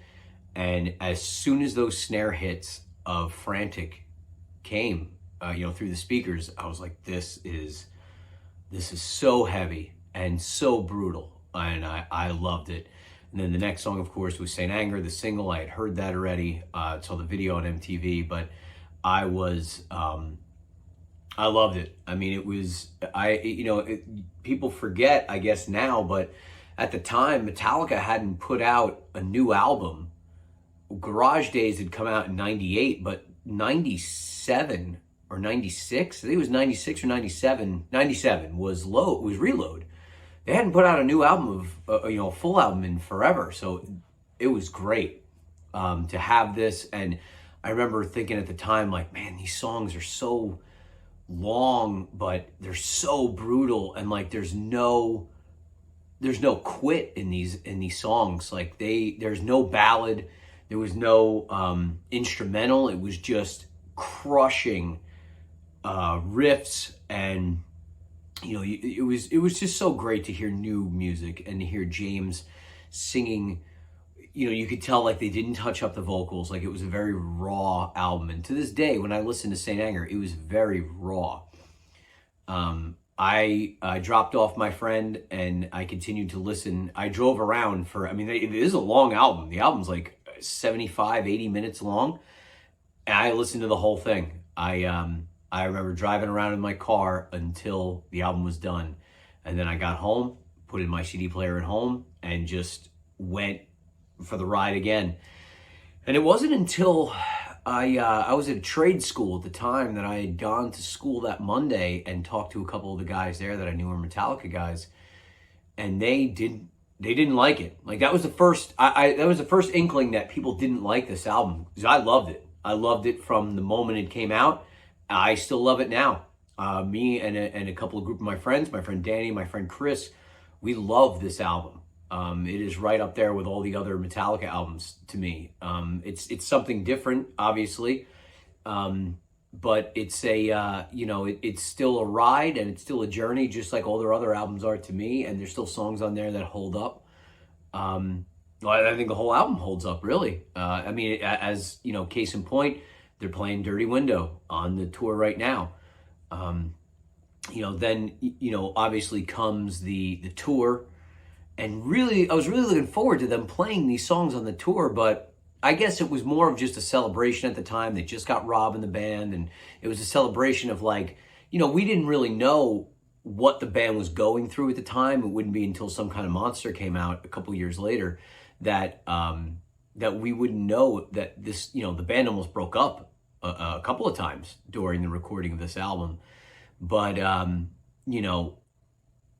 and as soon as those snare hits of Frantic came, through the speakers, I was like, this is so heavy and so brutal, and I loved it. And then the next song, of course, was Saint Anger, the single. I had heard that already, saw the video on MTV, but I loved it. I mean, it was, people forget, I guess now, but at the time, Metallica hadn't put out a new album. Garage Days had come out in 98, but 97 or 96, I think it was 96 or 97, 97 was Reload. they hadn't put out a new album of, a full album in forever. So it was great to have this. And I remember thinking at the time, like, man, these songs are so long, but they're so brutal. And like, there's no quit in these songs. Like there's no ballad. There was no instrumental. It was just crushing riffs, and it was just so great to hear new music and to hear James singing. You could tell like they didn't touch up the vocals. Like it was a very raw album. And to this day, when I listen to Saint Anger, it was very raw. I dropped off my friend and I continued to listen. I drove around it is a long album. The album's like 75, 80 minutes long. And I listened to the whole thing. I remember driving around in my car until the album was done. And then I got home, put in my CD player at home, and just went for the ride again. And it wasn't until I was at a trade school at the time that I had gone to school that Monday and talked to a couple of the guys there that I knew were Metallica guys, and they didn't like it. Like that was the first that was the first inkling that people didn't like this album, because I loved it. I loved it from the moment it came out. I still love it now. Me and a couple of group of my friends, my friend Danny, my friend Chris, we love this album. It is right up there with all the other Metallica albums to me. It's something different, obviously, but it's it's still a ride and it's still a journey, just like all their other albums are to me. And there's still songs on there that hold up. I think the whole album holds up, really. As case in point, they're playing Dirty Window on the tour right now. Then obviously comes the tour. And really, I was really looking forward to them playing these songs on the tour, but I guess it was more of just a celebration at the time. They just got Rob in the band, and it was a celebration of like, we didn't really know what the band was going through at the time. It wouldn't be until Some Kind of Monster came out a couple years later that we wouldn't know that this, the band almost broke up a couple of times during the recording of this album. But,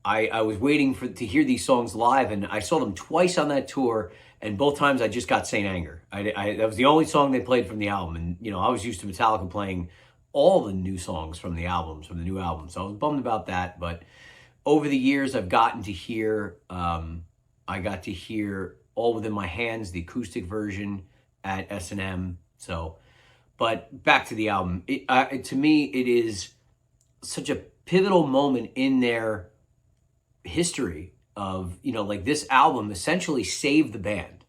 I was waiting to hear these songs live, and I saw them twice on that tour, and both times I just got Saint Anger. That was the only song they played from the album, and I was used to Metallica playing all the new songs from the new albums. So I was bummed about that, but over the years I've gotten to hear, I got to hear All Within My Hands, the acoustic version at S&M. So, but back to the album. To me, it is such a pivotal moment in their history of, this album essentially saved the band.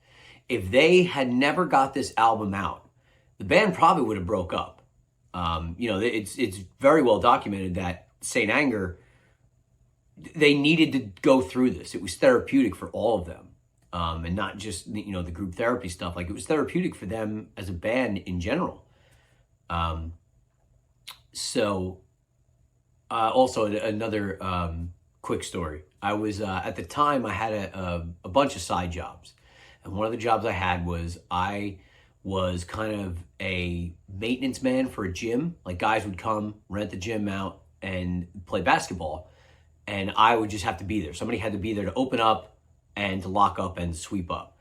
If they had never got this album out, the band probably would have broke up. It's very well documented that Saint Anger, they needed to go through this. It was therapeutic for all of them. And not just, the group therapy stuff. Like, it was therapeutic for them as a band in general. Also another quick story. I was, at the time, I had a bunch of side jobs. And one of the jobs I had was I was kind of a maintenance man for a gym. Like, guys would come, rent the gym out, and play basketball. And I would just have to be there. Somebody had to be there to open up and to lock up and sweep up.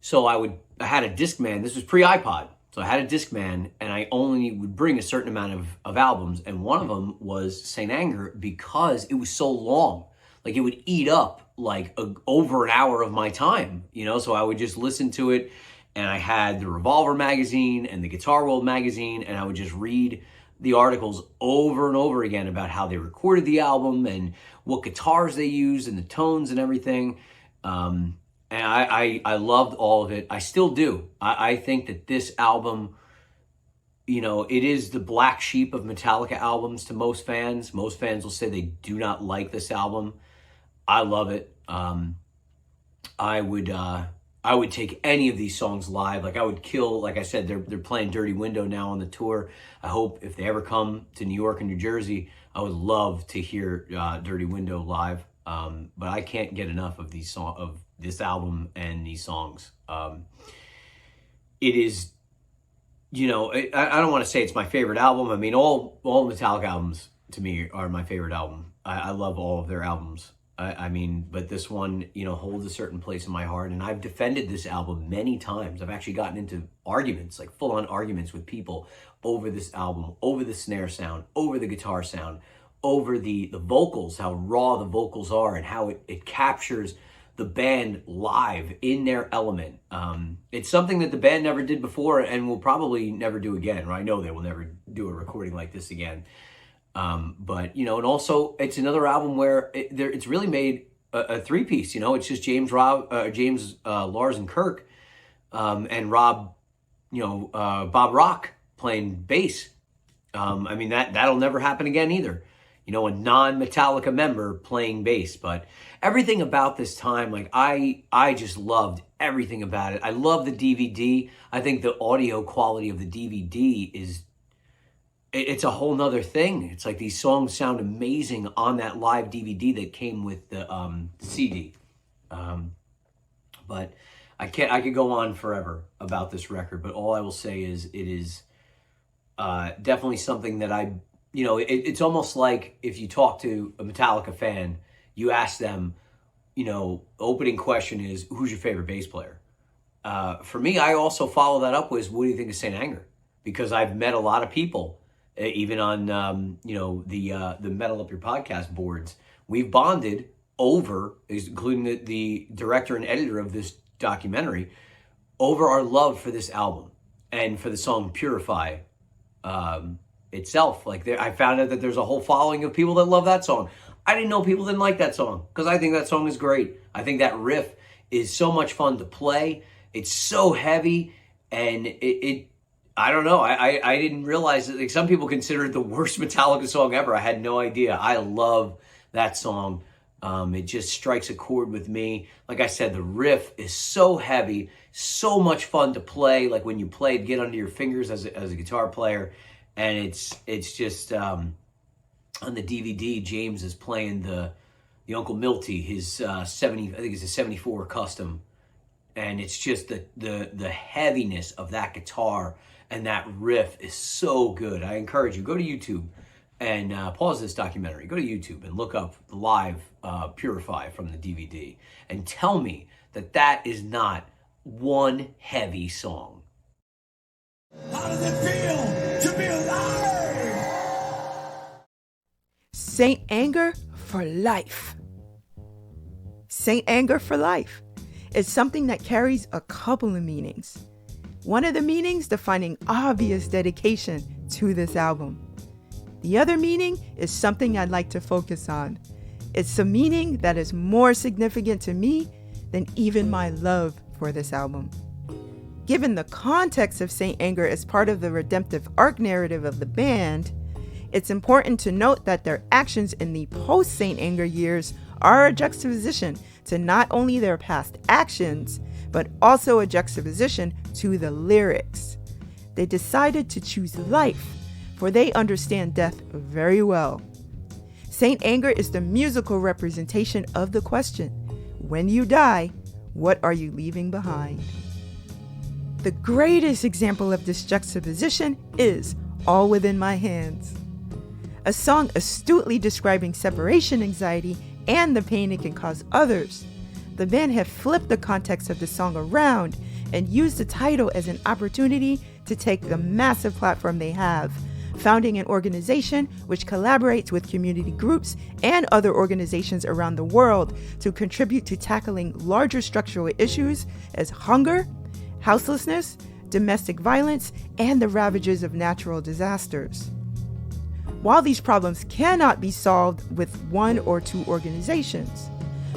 So I had a Discman. This was pre-iPod. So I had a Discman, and I only would bring a certain amount of albums. And one of them was Saint Anger, because it was so long. Like, it would eat up like over an hour of my time, so I would just listen to it. And I had the Revolver magazine and the Guitar World magazine, and I would just read the articles over and over again about how they recorded the album and what guitars they used and the tones and everything. And I loved all of it. I still do. I think that this album, it is the black sheep of Metallica albums to most fans. Most fans will say they do not like this album. I love it. I would take any of these songs live. Like, I would kill, like I said, they're playing Dirty Window now on the tour. I hope if they ever come to New York and New Jersey, I would love to hear Dirty Window live. But I can't get enough of this album and these songs. It is, I don't want to say it's my favorite album. I mean, all Metallica albums to me are my favorite album. I love all of their albums. I mean, but this one, holds a certain place in my heart. And I've defended this album many times. I've actually gotten into arguments, like full-on arguments with people over this album, over the snare sound, over the guitar sound, over the vocals, how raw the vocals are, and how it captures the band live in their element. It's something that the band never did before and will probably never do again, or I know they will never do a recording like this again. But, and also it's another album where it's really made a three-piece, it's just James, Lars, and Kirk, and Bob Rock playing bass. I mean, that'll never happen again either. A non-Metallica member playing bass. But everything about this time, like I just loved everything about it. I love the DVD. I think the audio quality of the DVD it's a whole nother thing. It's like these songs sound amazing on that live DVD that came with the CD. But I could go on forever about this record, but all I will say is it is definitely something that it's almost like if you talk to a Metallica fan, you ask them, opening question is, who's your favorite bass player? For me, I also follow that up with, what do you think of Saint Anger? Because I've met a lot of people, even on, the Metal Up Your Podcast boards. We've bonded over, including the director and editor of this documentary, over our love for this album and for the song Purify itself. Like, I found out that there's a whole following of people that love that song. I didn't know people didn't like that song, because I think that song is great. I think that riff is so much fun to play. It's so heavy, and I don't know. I didn't realize that, like, some people consider it the worst Metallica song ever. I had no idea. I love that song. It just strikes a chord with me. Like I said, the riff is so heavy, so much fun to play. Like when you play it, get under your fingers as a guitar player. And it's just, on the DVD, James is playing the Uncle Milty, his 70, I think it's a 74 custom. And it's just the heaviness of that guitar and that riff is so good. I encourage you, go to YouTube and pause this documentary. Go to YouTube and look up the live Purify from the DVD and tell me that is not one heavy song. How does it feel to be alive? Saint Anger for life. Saint Anger for life is something that carries a couple of meanings. One of the meanings defining obvious dedication to this album. The other meaning is something I'd like to focus on. It's a meaning that is more significant to me than even my love for this album. Given the context of Saint Anger as part of the redemptive arc narrative of the band, it's important to note that their actions in the post-Saint Anger years are a juxtaposition to not only their past actions, but also a juxtaposition to the lyrics. They decided to choose life, for they understand death very well. Saint Anger is the musical representation of the question, when you die, what are you leaving behind? The greatest example of this juxtaposition is All Within My Hands, a song astutely describing separation anxiety and the pain it can cause others. The band have flipped the context of the song around and used the title as an opportunity to take the massive platform they have, founding an organization which collaborates with community groups and other organizations around the world to contribute to tackling larger structural issues as hunger, houselessness, domestic violence, and the ravages of natural disasters. While these problems cannot be solved with one or two organizations,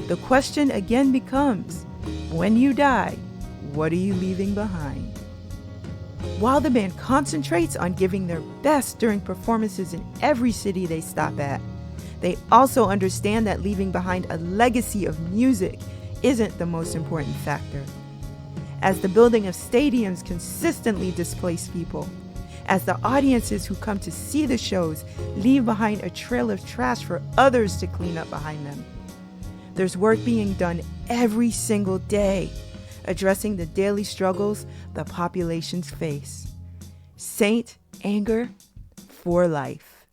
the question again becomes, when you die, what are you leaving behind? While the band concentrates on giving their best during performances in every city they stop at, they also understand that leaving behind a legacy of music isn't the most important factor. As the building of stadiums consistently displace people, as the audiences who come to see the shows leave behind a trail of trash for others to clean up behind them, there's work being done every single day, addressing the daily struggles the populations face. Saint Anger for life.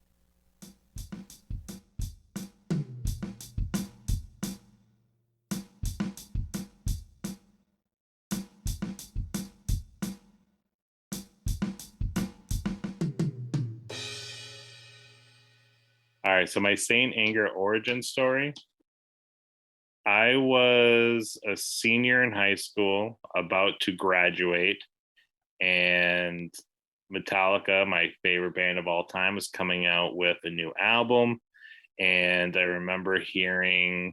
All right, so my Saint Anger origin story. I was a senior in high school, about to graduate, and Metallica, my favorite band of all time, was coming out with a new album. And I remember hearing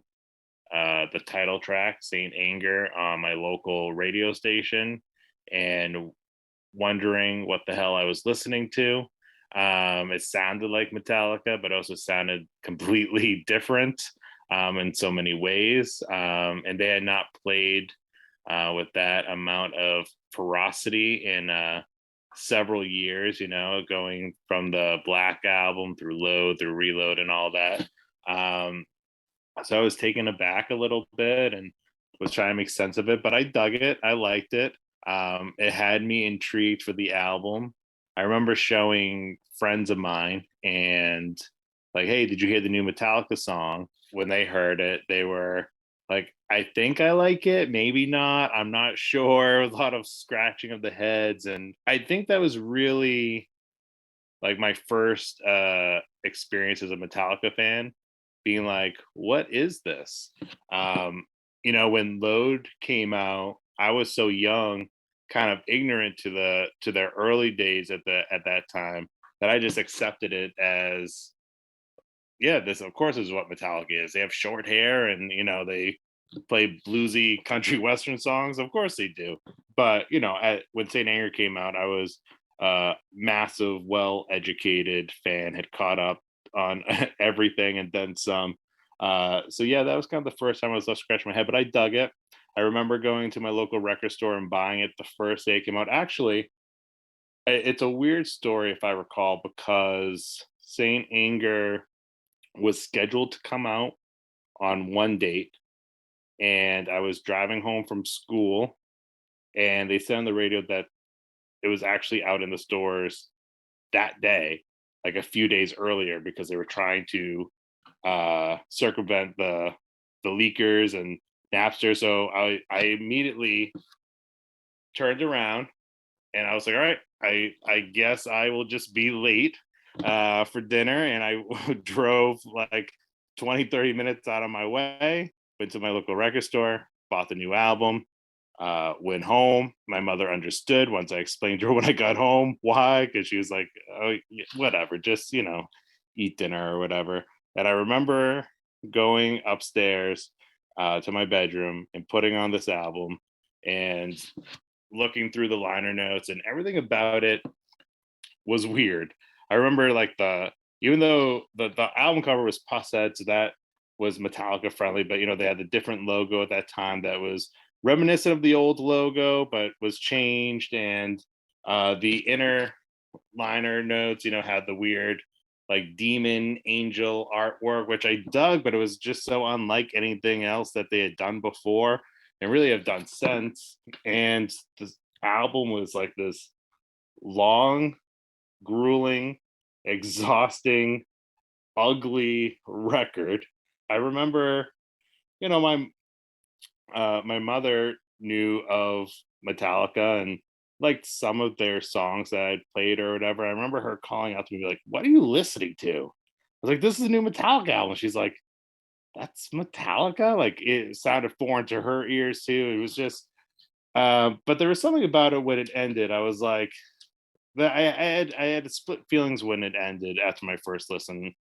the title track, Saint Anger, on my local radio station and wondering what the hell I was listening to. It sounded like Metallica, but also sounded completely different in so many ways. And they had not played with that amount of ferocity in several years, going from the Black Album through Load, through Reload, and all that. So I was taken aback a little bit and was trying to make sense of it, but I dug it. I liked it. It had me intrigued for the album. I remember showing friends of mine and like, hey, did you hear the new Metallica song? When they heard it, they were like, I think I like it, maybe not. I'm not sure. A lot of scratching of the heads. And I think that was really like my first experience as a Metallica fan, being like, what is this? When Load came out, I was so young, kind of ignorant to their early days at that time, that I just accepted it as, yeah, this of course is what Metallica is. They have short hair and they play bluesy country western songs. Of course they do. But when Saint Anger came out, I was a massive, well-educated fan, had caught up on everything and then some. So yeah, that was kind of the first time I was left scratching my head, but I dug it. I remember going to my local record store and buying it the first day it came out. Actually, it's a weird story if I recall, because Saint Anger was scheduled to come out on one date, and I was driving home from school, and they said on the radio that it was actually out in the stores that day, like a few days earlier, because they were trying to circumvent the leakers and Napster. So I immediately turned around and I was like, all right, I guess I will just be late for dinner. And I drove like 20-30 minutes out of my way, went to my local record store, bought the new album, went home. My mother understood once I explained to her when I got home why, because she was like, oh, whatever, just eat dinner or whatever. And I remember going upstairs to my bedroom and putting on this album and looking through the liner notes, and everything about it was weird. I remember like even though the album cover was Pushead, so that was Metallica friendly, but they had the different logo at that time that was reminiscent of the old logo, but was changed. And the inner liner notes, had the weird like demon angel artwork, which I dug, but it was just so unlike anything else that they had done before and really have done since. And this album was like this long, grueling, exhausting, ugly record. I remember, my mother knew of Metallica and liked some of their songs that I'd played or whatever. I remember her calling out to me like, "What are you listening to?" I was like, "This is a new Metallica album." She's like, "That's Metallica?" Like it sounded foreign to her ears too. It was just, but there was something about it when it ended. I was like, I had split feelings when it ended after my first listen.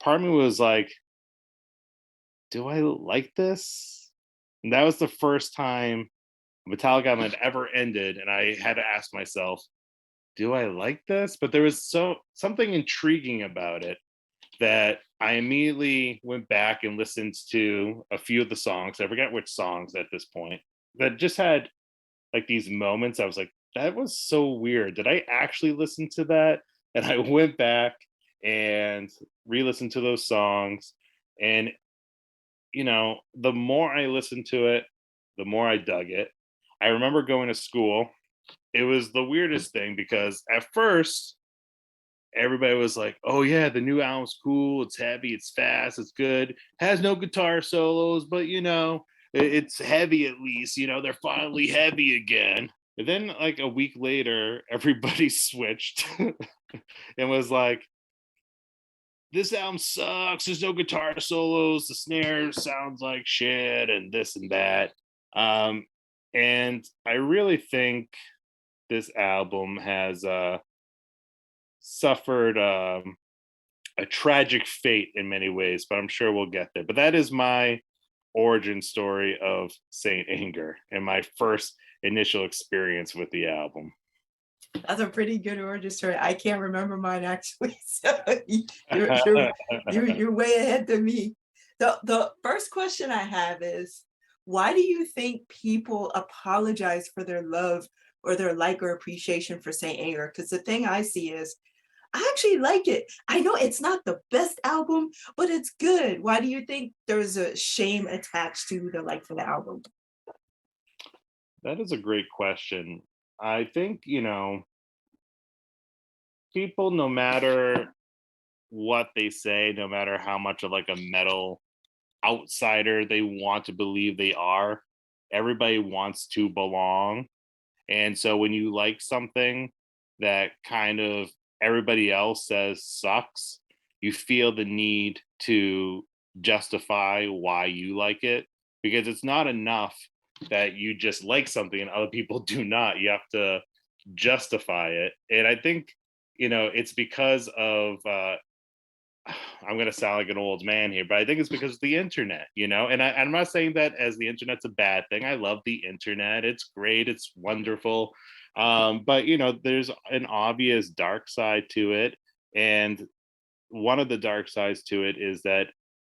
Part of me was like, "Do I like this?" And that was the first time Metallica album had ever ended, and I had to ask myself, "Do I like this?" But there was something intriguing about it that I immediately went back and listened to a few of the songs. I forget which songs at this point, that just had like these moments. I was like, that was so weird. Did I actually listen to that? And I went back and re-listened to those songs. And, the more I listened to it, the more I dug it. I remember going to school. It was the weirdest thing because at first, everybody was like, "Oh yeah, the new album's cool. It's heavy. It's fast. It's good. Has no guitar solos, but it's heavy at least. They're finally heavy again." And then, like a week later, everybody switched and was like, this album sucks. There's no guitar solos. The snare sounds like shit and this and that. And I really think this album has suffered a tragic fate in many ways, but I'm sure we'll get there. But that is my origin story of Saint Anger and my first initial experience with the album. That's a pretty good origin story. I can't remember mine actually. So you're way ahead of me. The first question I have is, why do you think people apologize for their love or their like or appreciation for Saint Anger? Because the thing I see is, I actually like it. I know it's not the best album, but it's good. Why do you think there's a shame attached to the like for the album? That is a great question. I think, people, no matter what they say, no matter how much of like a metal outsider they want to believe they are, everybody wants to belong. And so when you like something that kind of everybody else says sucks, you feel the need to justify why you like it, because it's not enough that you just like something and other people do not. You have to justify it. And I think, it's because of I'm going to sound like an old man here, but I think it's because of the internet, and I'm not saying that as the internet's a bad thing. I love the internet. It's great. It's wonderful. But, there's an obvious dark side to it. And one of the dark sides to it is that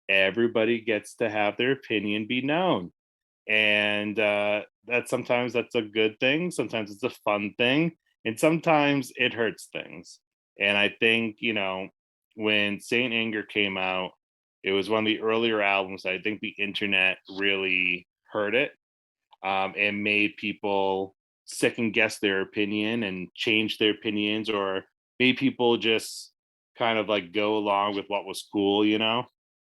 everybody gets to have their opinion be known. And that sometimes that's a good thing. Sometimes it's a fun thing. And sometimes it hurts things. And I think, when Saint Anger came out, it was one of the earlier albums. I think the internet really hurt it, and made people second guess their opinion and change their opinions, or made people just kind of like go along with what was cool.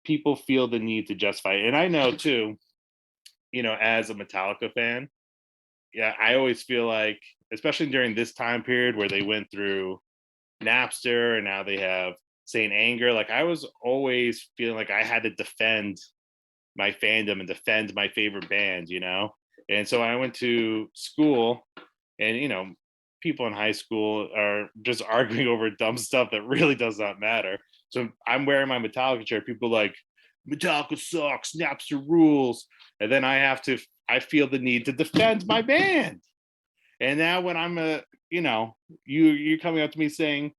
People feel the need to justify it. And I know too, as a Metallica fan, yeah, I always feel like, especially during this time period where they went through Napster and now they have Saint Anger, like I was always feeling like I had to defend my fandom and defend my favorite band, And so I went to school, and people in high school are just arguing over dumb stuff that really does not matter. So I'm wearing my Metallica shirt. People like, Metallica sucks, Napster rules. And then I feel the need to defend my band. And now when I'm you're coming up to me saying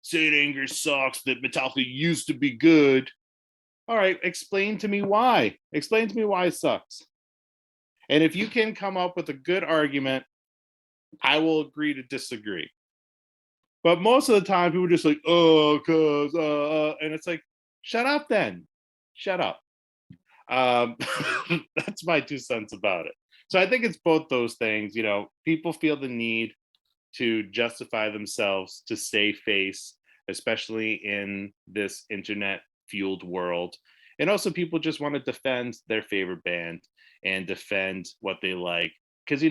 Saint Anger sucks, that Metallica used to be good. All right, explain to me why. Explain to me why it sucks. And if you can come up with a good argument, I will agree to disagree. But most of the time, people are just like, oh, cause, and it's like, shut up then. Shut up. That's my 2 cents about it. So I think it's both those things. People feel the need to justify themselves to save face, especially in this internet fueled world. And also people just want to defend their favorite band and defend what they like. Because,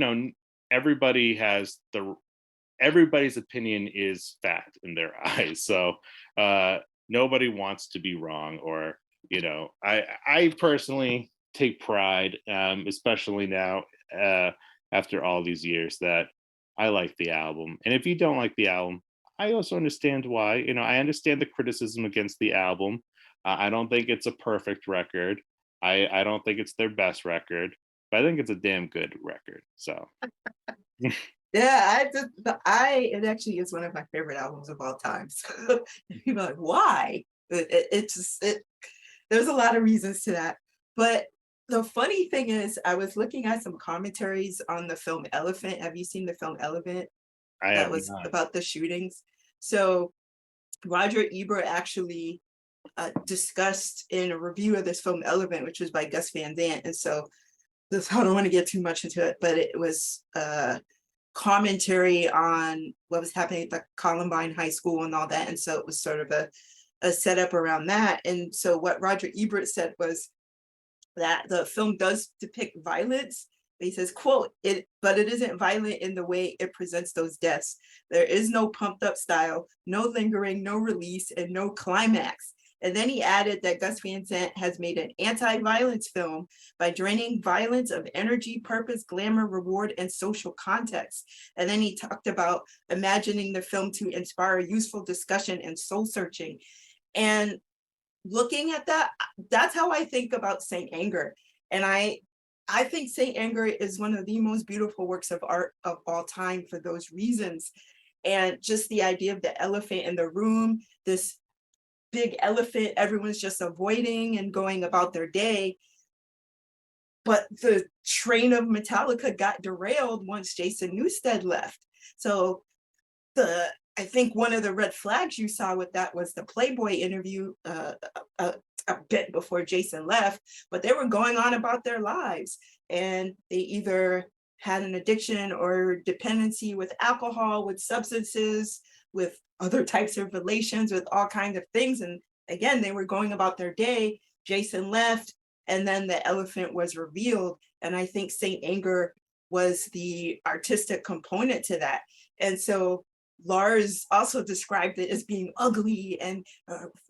everybody has everybody's opinion is fact in their eyes. So nobody wants to be wrong, or, I personally take pride, especially now, after all these years, that I like the album. And if you don't like the album, I also understand why. I understand the criticism against the album. I don't think it's a perfect record. I don't think it's their best record, but I think it's a damn good record. So yeah, it actually is one of my favorite albums of all time. So people are like, why? There's a lot of reasons to that. But the funny thing is, I was looking at some commentaries on the film Elephant. Have you seen the film Elephant? That was about the shootings. So Roger Ebert actually discussed in a review of this film Elephant, which was by Gus Van Sant. And so I don't want to get too much into it, but it was commentary on what was happening at the Columbine High School and all that. And so it was sort of a setup around that. And so what Roger Ebert said was that the film does depict violence. He says, quote, but it isn't violent in the way it presents those deaths. There is no pumped up style, no lingering, no release, and no climax. And then he added that Gus Van Sant has made an anti-violence film by draining violence of energy, purpose, glamour, reward, and social context. And then he talked about imagining the film to inspire useful discussion and soul searching. And looking at that, that's how I think about Saint Anger. And I think Saint Anger is one of the most beautiful works of art of all time for those reasons. And just the idea of the elephant in the room, this big elephant everyone's just avoiding and going about their day. But the train of Metallica got derailed once Jason Newsted left. So I think one of the red flags you saw with that was the Playboy interview a bit before Jason left, but they were going on about their lives, and they either had an addiction or dependency with alcohol, with substances, with other types of relations, with all kinds of things. And again, they were going about their day. Jason left, and then the elephant was revealed. And I think Saint Anger was the artistic component to that. And so Lars also described it as being ugly and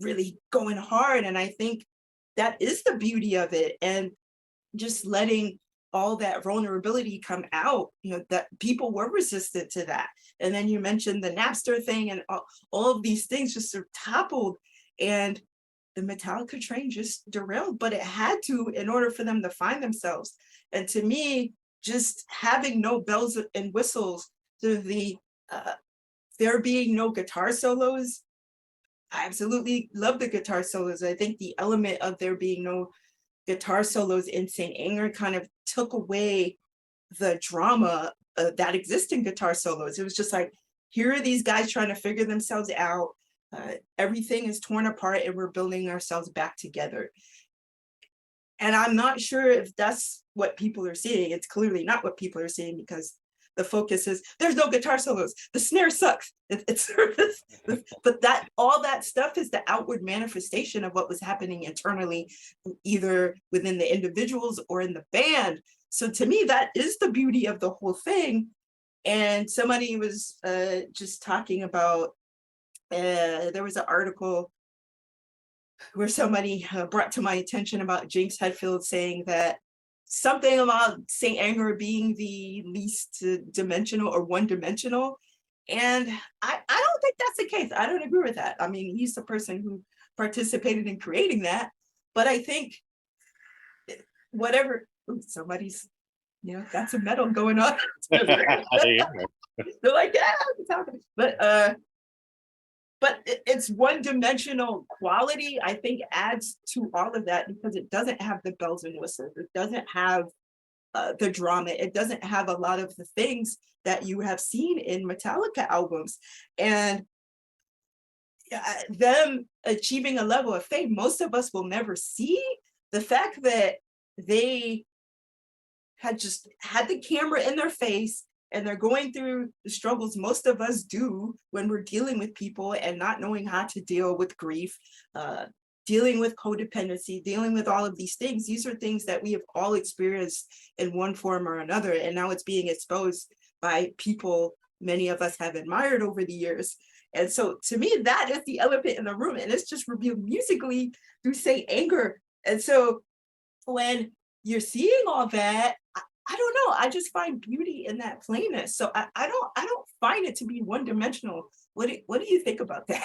really going hard. And I think that is the beauty of it. And just letting all that vulnerability come out, that people were resistant to that. And then you mentioned the Napster thing, and all of these things just sort of toppled, and the Metallica train just derailed, but it had to in order for them to find themselves. And to me, just having no bells and whistles, there being no guitar solos, I absolutely love the guitar solos. I think the element of there being no guitar solos in Saint Anger kind of took away the drama that exists in guitar solos. It was just like, here are these guys trying to figure themselves out. Everything is torn apart and we're building ourselves back together. And I'm not sure if that's what people are seeing. It's clearly not what people are seeing, because the focus is there's no guitar solos, the snare sucks. But that all that stuff is the outward manifestation of what was happening internally, either within the individuals or in the band. So to me, that is the beauty of the whole thing. And somebody was just talking about, there was an article where somebody brought to my attention about James Hetfield saying that something about Saint Anger being the least dimensional or one-dimensional. And I don't think that's the case. I don't agree with that. I mean, he's the person who participated in creating that. But I think whatever, somebody's, got some metal going on. They're like, yeah, but its one-dimensional quality, I think, adds to all of that, because it doesn't have the bells and whistles. It doesn't have the drama. It doesn't have a lot of the things that you have seen in Metallica albums. And them achieving a level of fame most of us will never see. The fact that they had just had the camera in their face, and they're going through the struggles most of us do when we're dealing with people and not knowing how to deal with grief, dealing with codependency, dealing with all of these things. These are things that we have all experienced in one form or another. And now it's being exposed by people many of us have admired over the years. And so to me, that is the elephant in the room. And it's just revealed musically through Saint Anger. And so when you're seeing all that, I don't know. I just find beauty in that plainness. So I don't find it to be one-dimensional. What do you think about that?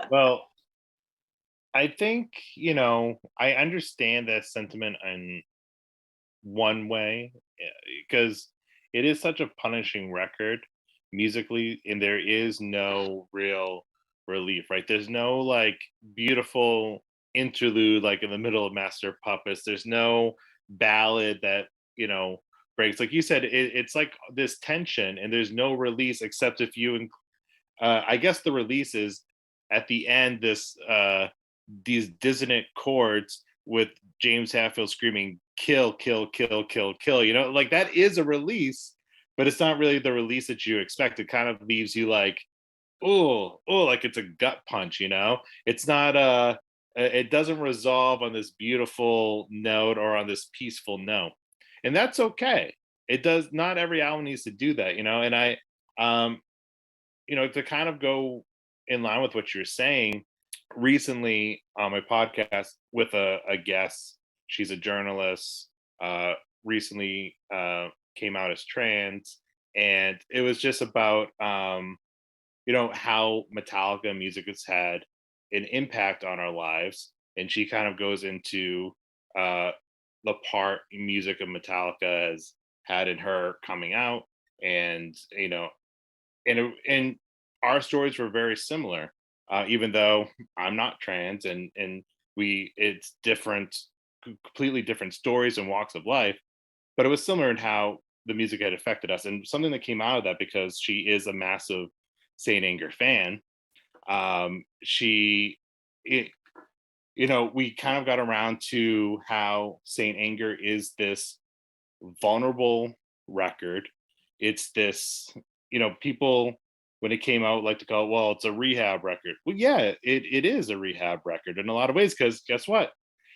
Well, I think, I understand that sentiment in one way, because it is such a punishing record musically, and there is no real relief, right? There's no like beautiful interlude like in the middle of Master of Puppets. There's no ballad that breaks, like you said. It's like this tension, and there's no release except if you I guess the release is at the end, these dissonant chords with James Hetfield screaming kill kill kill kill kill, like that is a release, but it's not really the release that you expect. It kind of leaves you like, oh, like it's a gut punch. It's not it doesn't resolve on this beautiful note or on this peaceful note, and that's okay. It does not every album needs to do that, and I to kind of go in line with what you're saying, recently on my podcast with a guest. She's a journalist. Recently came out as trans, and it was just about how Metallica music has had an impact on our lives, and she kind of goes into uh, the part music of Metallica has had in her coming out, and and our stories were very similar, even though I'm not trans, and it's different, completely different stories and walks of life, but it was similar in how the music had affected us, and something that came out of that, because she is a massive Saint Anger fan. She it, we kind of got around to how Saint Anger is this vulnerable record. It's this, people when it came out like to call it, well, it's a rehab record. Well, yeah, it is a rehab record in a lot of ways, because guess what?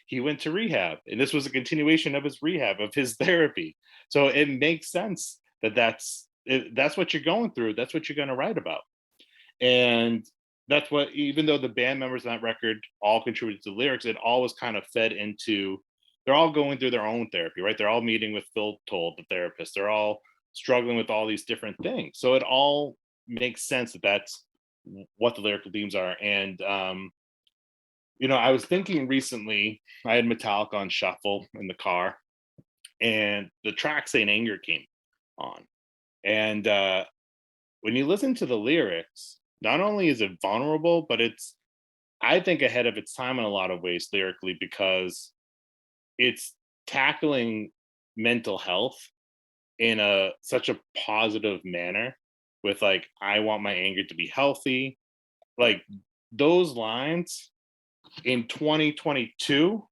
He went to rehab, and this was a continuation of his rehab, of his therapy. So it makes sense that that's what you're going through. That's what you're going to write about. And that's what, even though the band members on that record all contributed to the lyrics, it all was kind of fed into, they're all going through their own therapy, right? They're all meeting with Phil Told, the therapist. They're all struggling with all these different things. So it all makes sense that that's what the lyrical themes are. And, I was thinking recently, I had Metallica on shuffle in the car, and the track Saint Anger came on. And when you listen to the lyrics, not only is it vulnerable, but it's, I think, ahead of its time in a lot of ways lyrically, because it's tackling mental health in such a positive manner, with like, I want my anger to be healthy. Like, those lines in 2022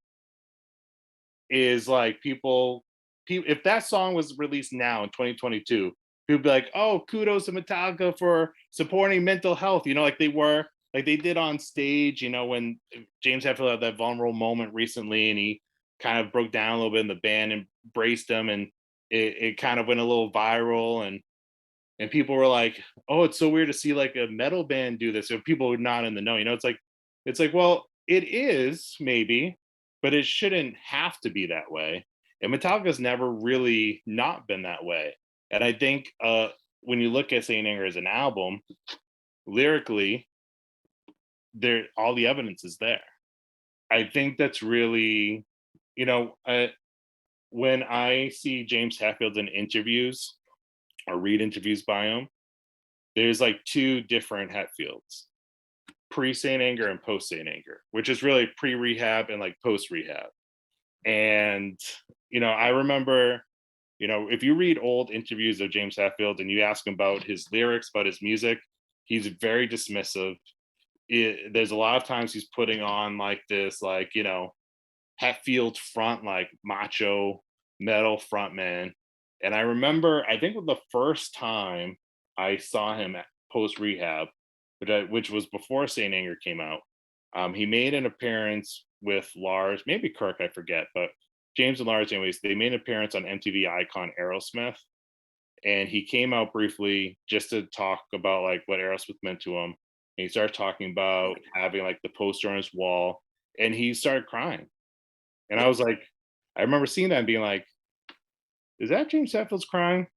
is like, people, if that song was released now in 2022, people be like, oh, kudos to Metallica for supporting mental health, like they did on stage, when James Hetfield had that vulnerable moment recently, and he kind of broke down a little bit, and the band embraced him, and it kind of went a little viral, and people were like, oh, it's so weird to see like a metal band do this. So people are not in the know, it's like, well, it is maybe, but it shouldn't have to be that way. And Metallica's never really not been that way. And I think when you look at Saint Anger as an album, lyrically, there, all the evidence is there. I think that's really, when I see James Hetfield in interviews or read interviews by him, there's like two different Hetfields: pre Saint Anger and post Saint Anger, which is really pre rehab and like post rehab. And I remember, if you read old interviews of James Hetfield and you ask him about his lyrics, about his music, he's very dismissive. There's a lot of times he's putting on like this, like, Hetfield front, like macho metal frontman. And I remember, I think the first time I saw him at post rehab, which was before Saint Anger came out, he made an appearance with Lars, maybe Kirk, I forget, but James and Lars, anyways, they made an appearance on MTV icon Aerosmith. And he came out briefly just to talk about like what Aerosmith meant to him. And he started talking about having like the poster on his wall, and he started crying. And I was like, I remember seeing that and being like, is that James Hetfield's crying?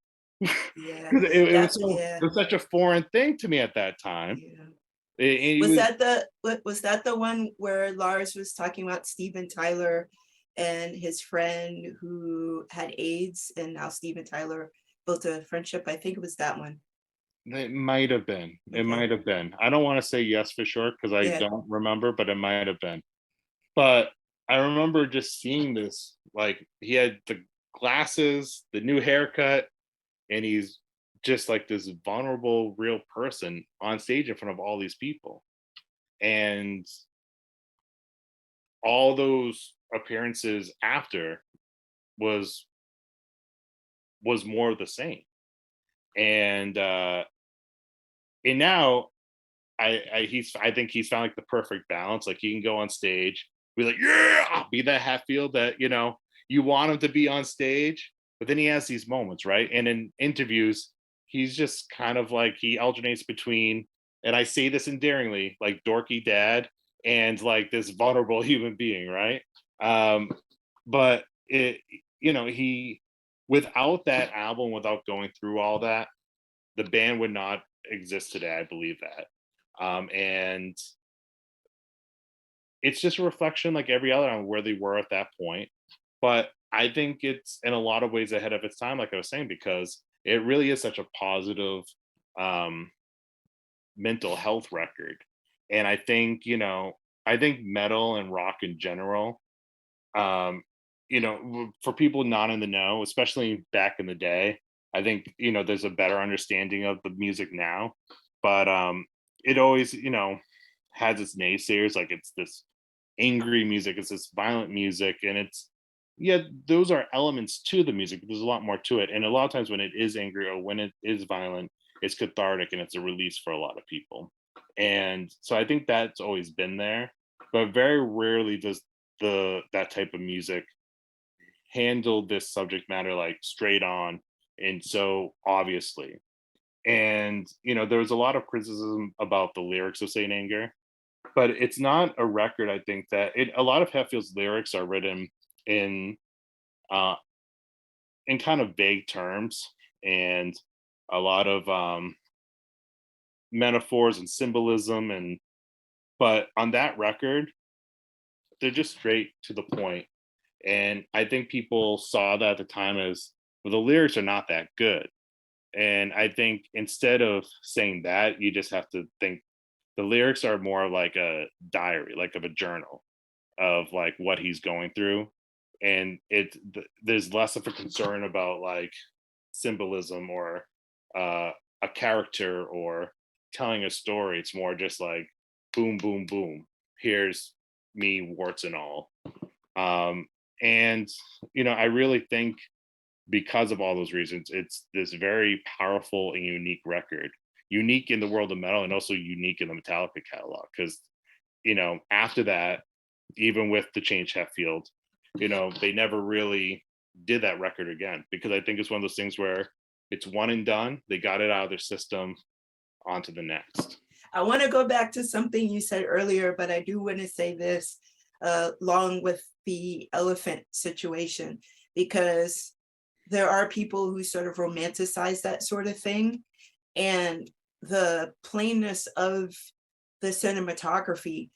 Yeah, It was such a foreign thing to me at that time. Was that the one where Lars was talking about Steven Tyler and his friend who had AIDS, and now Steven Tyler built a friendship? I think it was that one. It might have been. It might have been. I don't want to say yes for sure because I don't remember, but it might have been. But I remember just seeing this, like, he had the glasses, the new haircut, and he's just like this vulnerable, real person on stage in front of all these people. And all those appearances after was more of the same. And now I think he's found like the perfect balance. Like, he can go on stage, be like, yeah, be that Hatfield that you want him to be on stage, but then he has these moments, right? And in interviews, he's just kind of like, he alternates between, and I say this endearingly, like dorky dad and like this vulnerable human being, right? But it, he, without that album, without going through all that, the band would not exist today. I believe that. And it's just a reflection, like every other, on where they were at that point. But I think it's in a lot of ways ahead of its time, like I was saying, because it really is such a positive mental health record. And I think, I think metal and rock in general, for people not in the know, especially back in the day, I think, there's a better understanding of the music now. But it always, has its naysayers, like it's this angry music, it's this violent music, and it's, yeah, those are elements to the music, but there's a lot more to it. And a lot of times when it is angry or when it is violent, it's cathartic and it's a release for a lot of people. And so I think that's always been there, but very rarely does that type of music handle this subject matter like straight on and so obviously. And there was a lot of criticism about the lyrics of Saint Anger, but it's not a record. I think that a lot of Hetfield's lyrics are written in uh in kind of vague terms, and a lot of metaphors and symbolism, and but on that record they're just straight to the point. And I think people saw that at the time as, well, the lyrics are not that good. And I think instead of saying that, you just have to think the lyrics are more like a diary, like of a journal of like what he's going through. And there's less of a concern about like symbolism or a character or telling a story. It's more just like boom, boom, boom. Here's me, warts and all. And I really think because of all those reasons, it's this very powerful and unique record, unique in the world of metal and also unique in the Metallica catalog. Because after that, even with the change Hetfield, they never really did that record again, because I think it's one of those things where it's one and done. They got it out of their system, on to the next. I want to go back to something you said earlier, but I do want to say this along with the elephant situation, because there are people who sort of romanticize that sort of thing. And the plainness of the cinematography,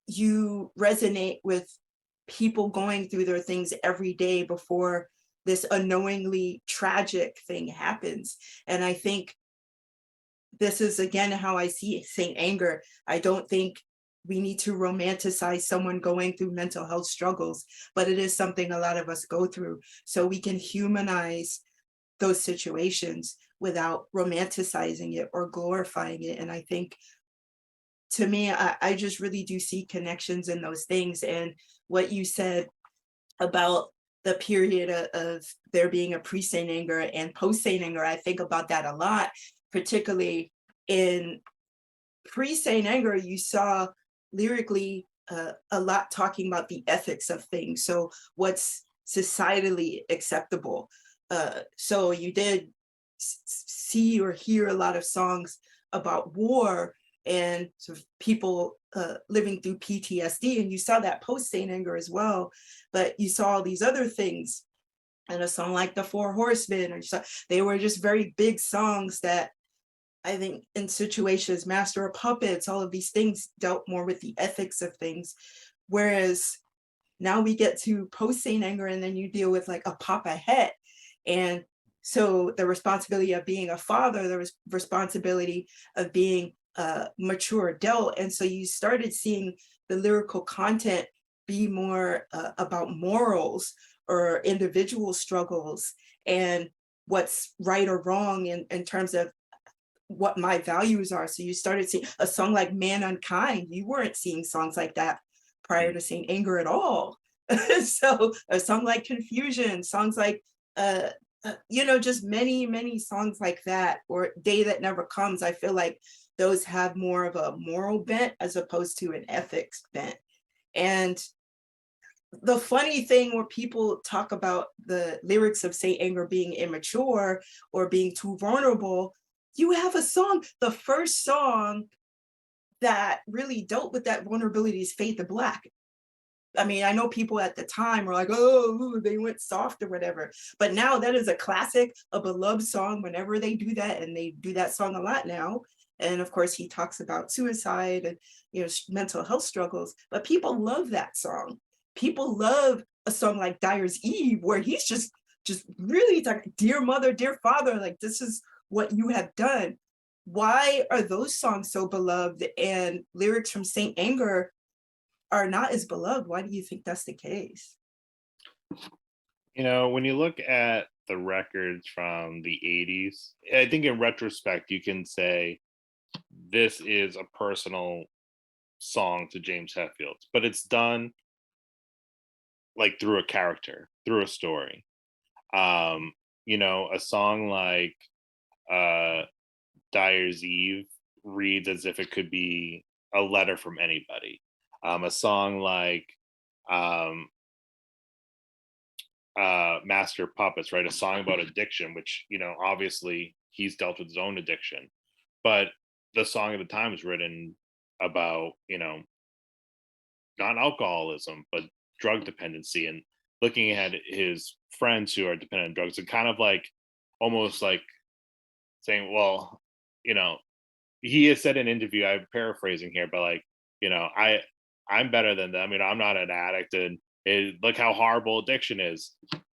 you resonate with people going through their things every day before this unknowingly tragic thing happens. And I think this is again how I see Saint Anger. I don't think we need to romanticize someone going through mental health struggles, but it is something a lot of us go through. So we can humanize those situations without romanticizing it or glorifying it. And I think, to me, I just really do see connections in those things. And what you said about the period of there being a pre-Saint Anger and post-Saint Anger, I think about that a lot, particularly in pre-Saint Anger, you saw lyrically a lot talking about the ethics of things. So what's societally acceptable. So you did see or hear a lot of songs about war and sort of people living through PTSD. And you saw that post-Saint Anger as well, but you saw all these other things. And a song like The Four Horsemen, or they were just very big songs that I think in situations, Master of Puppets, all of these things dealt more with the ethics of things. Whereas now we get to post-Saint Anger and then you deal with like a Papa Het. And so the responsibility of being a father, the responsibility of being a mature adult. And so you started seeing the lyrical content be more about morals or individual struggles and what's right or wrong in terms of what my values are. So you started seeing a song like Man Unkind. You weren't seeing songs like that prior to Saint Anger at all. So a song like Confusion, songs like, just many songs like that, or Day That Never Comes. I feel like those have more of a moral bent as opposed to an ethics bent. And the funny thing where people talk about the lyrics of Saint Anger being immature or being too vulnerable, you have a song, the first song that really dealt with that vulnerability is Fade to Black. I mean, I know people at the time were like, oh, they went soft or whatever. But now that is a classic, a beloved song whenever they do that. And they do that song a lot now. And of course, he talks about suicide and, you know, mental health struggles. But people love that song. People love a song like Dyer's Eve, where he's just really like, dear mother, dear father, like, this is what you have done. Why are those songs so beloved and lyrics from Saint Anger are not as beloved? Why do you think that's the case? You know, when you look at the records from the 80s, I think in retrospect, you can say this is a personal song to James Hetfield, but it's done like through a character, through a story. You know, a song like Dyer's Eve reads as if it could be a letter from anybody. A song like Master of Puppets, right? A song about addiction, which, you know, obviously he's dealt with his own addiction, but the song at the time was written about, you know, not alcoholism, but drug dependency, and looking at his friends who are dependent on drugs, and kind of like almost like saying, well, you know, he has said in an interview, I'm paraphrasing here, but like, you know, I'm better than them. You know, I'm not an addict, and look how horrible addiction is.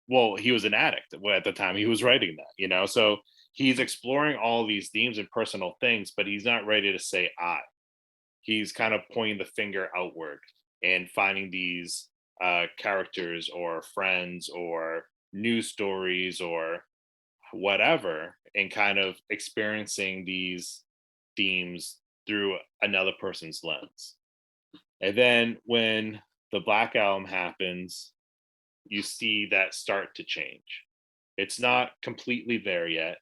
Well, he was an addict at the time he was writing that, you know. So he's exploring all these themes and personal things, but he's not ready to say I. He's kind of pointing the finger outward and finding these characters or friends or news stories or whatever, and kind of experiencing these themes through another person's lens. And then when the Black Album happens, you see that start to change. It's not completely there yet,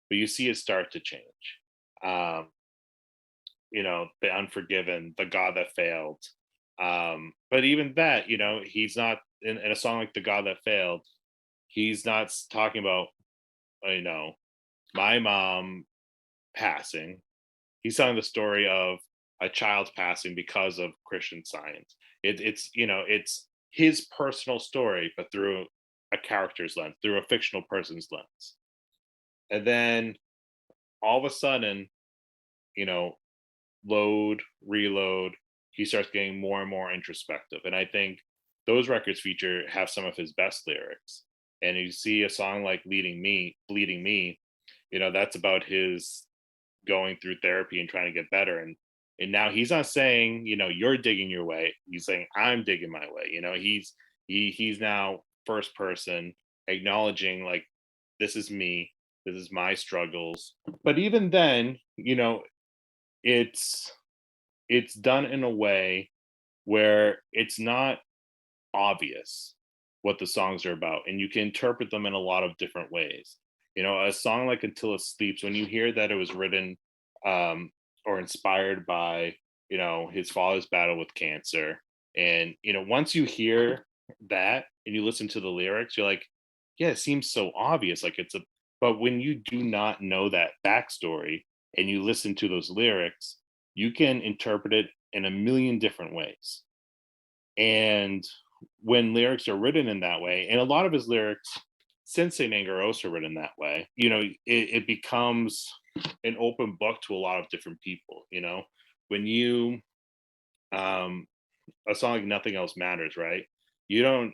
but you see it start to change. You know, The Unforgiven, The God That Failed. But even that, you know, he's not in a song like The God That Failed, he's not talking about, you know, my mom passing. He's telling the story of a child passing because of Christian Science. It's, you know, it's his personal story, but through a character's lens, through a fictional person's lens. And then all of a sudden, you know, load, reload, he starts getting more and more introspective. And I think those records have some of his best lyrics. And you see a song like Bleeding Me, you know, that's about his going through therapy and trying to get better. And now he's not saying, you know, you're digging your way. He's saying, I'm digging my way. You know, he's now first person acknowledging, like, this is me, this is my struggles. But even then, you know, it's done in a way where it's not obvious what the songs are about, and you can interpret them in a lot of different ways. You know, a song like Until It Sleeps, when you hear that it was written or inspired by, you know, his father's battle with cancer, and, you know, once you hear that and you listen to the lyrics, you're like, yeah, it seems so obvious, like it's a, but when you do not know that backstory and you listen to those lyrics, you can interpret it in a million different ways. And when lyrics are written in that way, and a lot of his lyrics since St. Anger are also written that way, you know, it becomes an open book to a lot of different people. You know, when you a song like Nothing Else Matters, right? You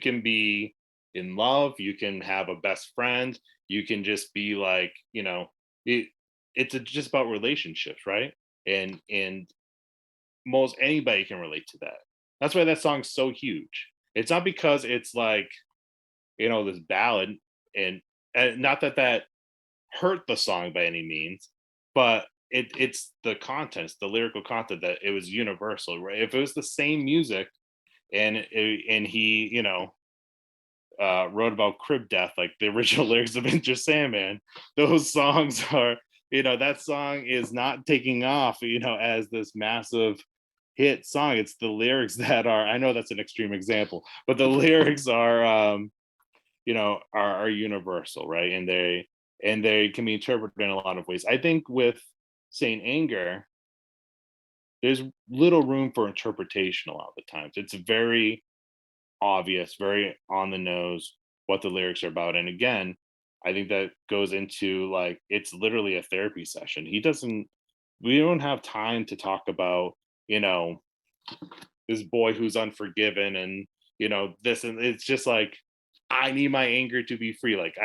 can be in love, you can have a best friend, you can just be like, you know, it's just about relationships, right? And most anybody can relate to that. That's why that song's so huge. It's not because it's like, you know, this ballad, and not that that hurt the song by any means, but it's the content, it's the lyrical content, that it was universal, right? If it was the same music and he, you know, wrote about crib death like the original lyrics of Enter Sandman, those songs are, you know, that song is not taking off, you know, as this massive hit song. It's the lyrics that are, I know that's an extreme example, but the lyrics are you know, are universal, right? And they can be interpreted in a lot of ways. I think with Saint Anger, there's little room for interpretation a lot of the times. It's very obvious, very on the nose what the lyrics are about. And again, I think that goes into like it's literally a therapy session. We don't have time to talk about, this boy who's unforgiven and this, and it's just like I need my anger to be free. Like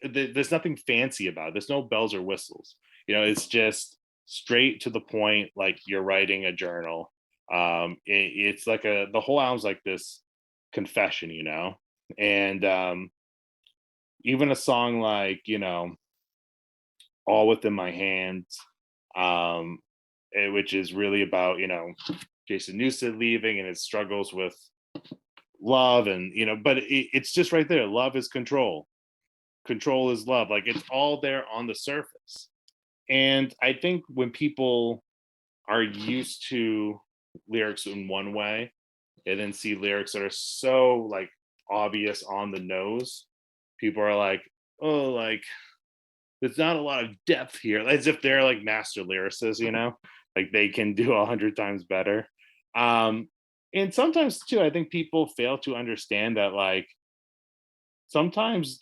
there's nothing fancy about it. There's no bells or whistles. It's just straight to the point, like you're writing a journal. It's like the whole album's like this confession, and even a song like All Within My Hands, which is really about Jason Newsted leaving and his struggles with love, and but it's just right there. Love is control is love. Like it's all there on the surface. And I think when people are used to lyrics in one way and then see lyrics that are so like obvious on the nose, people are like, oh, like there's not a lot of depth here, as if they're like master lyricists, like they can do 100 times better. And sometimes too, I think people fail to understand that like sometimes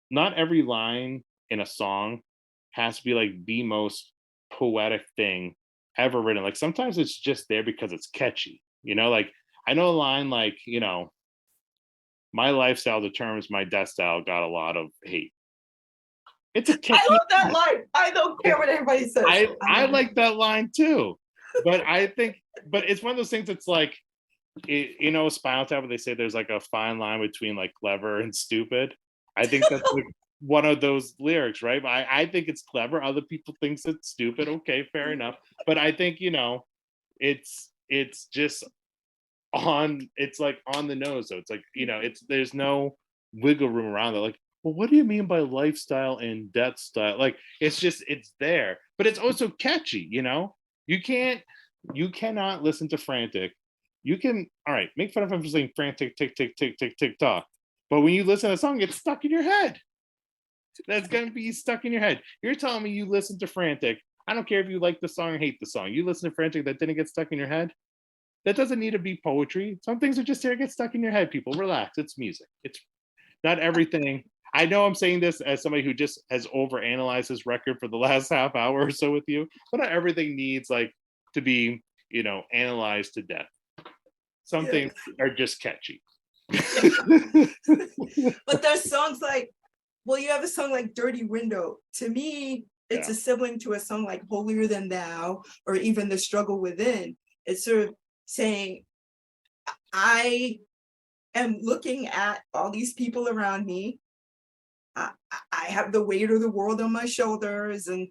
not every line in a song has to be like the most poetic thing ever written. Like sometimes it's just there because it's catchy, like I know a line like, my lifestyle determines my death style got a lot of hate. It's a catchy. I love that line. I don't care what everybody says. I like that line too. But it's one of those things that's like, Spinal Tap, where they say there's like a fine line between like clever and stupid. I think that's like one of those lyrics, right? I think it's clever. Other people think it's stupid. Okay, fair enough. But I think, it's just it's like on the nose though. It's like, there's no wiggle room around it. Like, well, what do you mean by lifestyle and death style? Like, it's there, but it's also catchy, you cannot listen to Frantic. You can, all right, make fun of him for saying frantic, tick, tick, tick, tick, tick, tock. But when you listen to the song, it's stuck in your head. That's going to be stuck in your head. You're telling me you listen to Frantic. I don't care if you like the song or hate the song. You listen to Frantic, that didn't get stuck in your head. That doesn't need to be poetry. Some things are just there, get stuck in your head, people. Relax. It's music. It's not everything. I know I'm saying this as somebody who just has overanalyzed this record for the last half hour or so with you, but not everything needs like to be, analyzed to death. Some things are just catchy. But there's songs like, well, you have a song like Dirty Window. To me, it's a sibling to a song like Holier Than Thou, or even The Struggle Within. It's sort of saying, I am looking at all these people around me. I have the weight of the world on my shoulders, and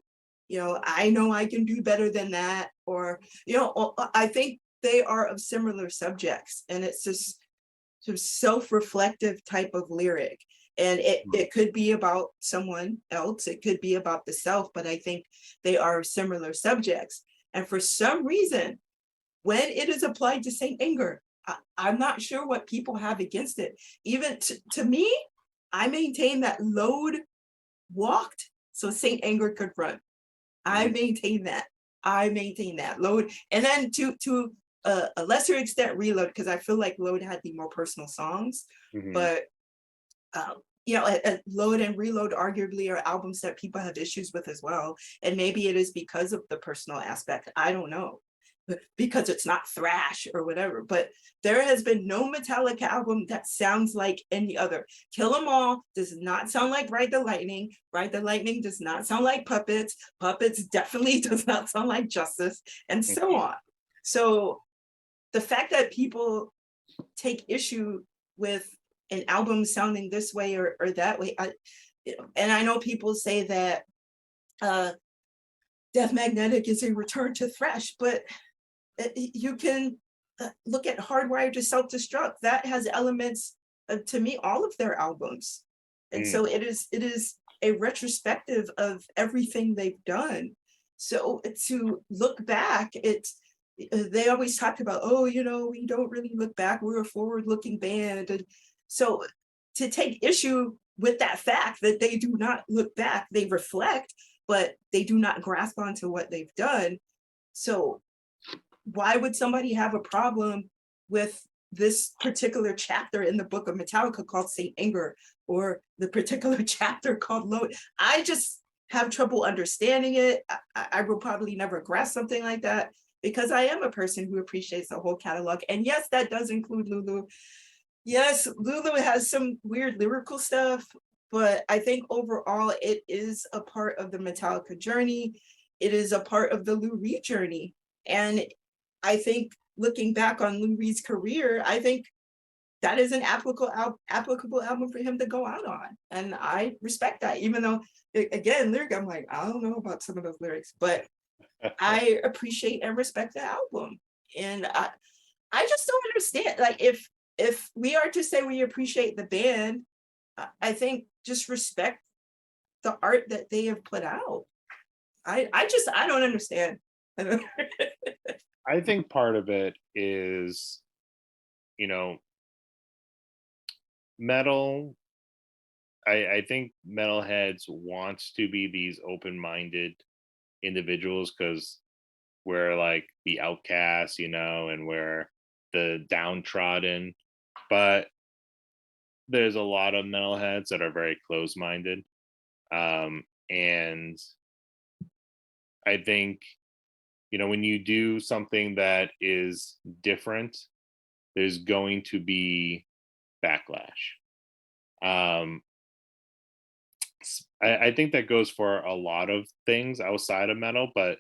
I know I can do better than that. Or I think they are of similar subjects, and it's just some self-reflective type of lyric. And it could be about someone else, it could be about the self, but I think they are similar subjects. And for some reason, when it is applied to Saint Anger, I'm not sure what people have against it. Even to me, I maintain that Load walked so Saint Anger could run. I maintain that. Load, and then to a lesser extent Reload, because I feel like Load had the more personal songs. But Load and Reload arguably are albums that people have issues with as well, and maybe it is because of the personal aspect. I don't know, because it's not thrash or whatever. But there has been no Metallica album that sounds like any other. Kill 'Em All does not sound like Ride the Lightning. Ride the Lightning does not sound like Puppets. Puppets definitely does not sound like Justice, and so on. So the fact that people take issue with an album sounding this way or that way, and I know people say that Death Magnetic is a return to thrash, but you can look at Hardwired to Self-Destruct. That has elements of, to me, all of their albums. And so it is a retrospective of everything they've done. So to look back, they always talk about, we don't really look back, we're a forward-looking band. And so to take issue with that fact that they do not look back, they reflect, but they do not grasp onto what they've done, So why would somebody have a problem with this particular chapter in the book of Metallica called Saint Anger, or the particular chapter called Low? I just have trouble understanding it. I will probably never grasp something like that, because I am a person who appreciates the whole catalog. And yes, that does include Lulu. Yes, Lulu has some weird lyrical stuff, but I think overall it is a part of the Metallica journey. It is a part of the Lou Reed journey. And I think looking back on Lou Reed's career, I think that is an applicable album for him to go out on. And I respect that, even though, again, I'm like, I don't know about some of those lyrics, but I appreciate and respect the album. And I just don't understand. Like, if we are to say we appreciate the band, I think just respect the art that they have put out. I don't understand. I think part of it is, metal. I think metalheads wants to be these open-minded individuals because we're like the outcasts, and we're the downtrodden. But there's a lot of metalheads that are very close-minded. And I think, when you do something that is different, there's going to be backlash. I think that goes for a lot of things outside of metal, but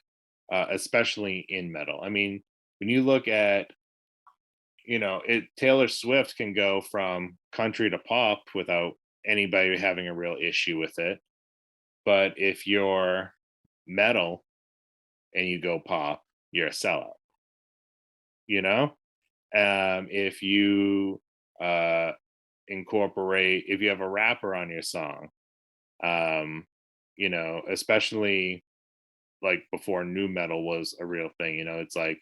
especially in metal. I mean, when you look at, Taylor Swift can go from country to pop without anybody having a real issue with it. But if you're metal and you go pop, you're a sellout. If you if you have a rapper on your song, especially like before nu metal was a real thing, it's like,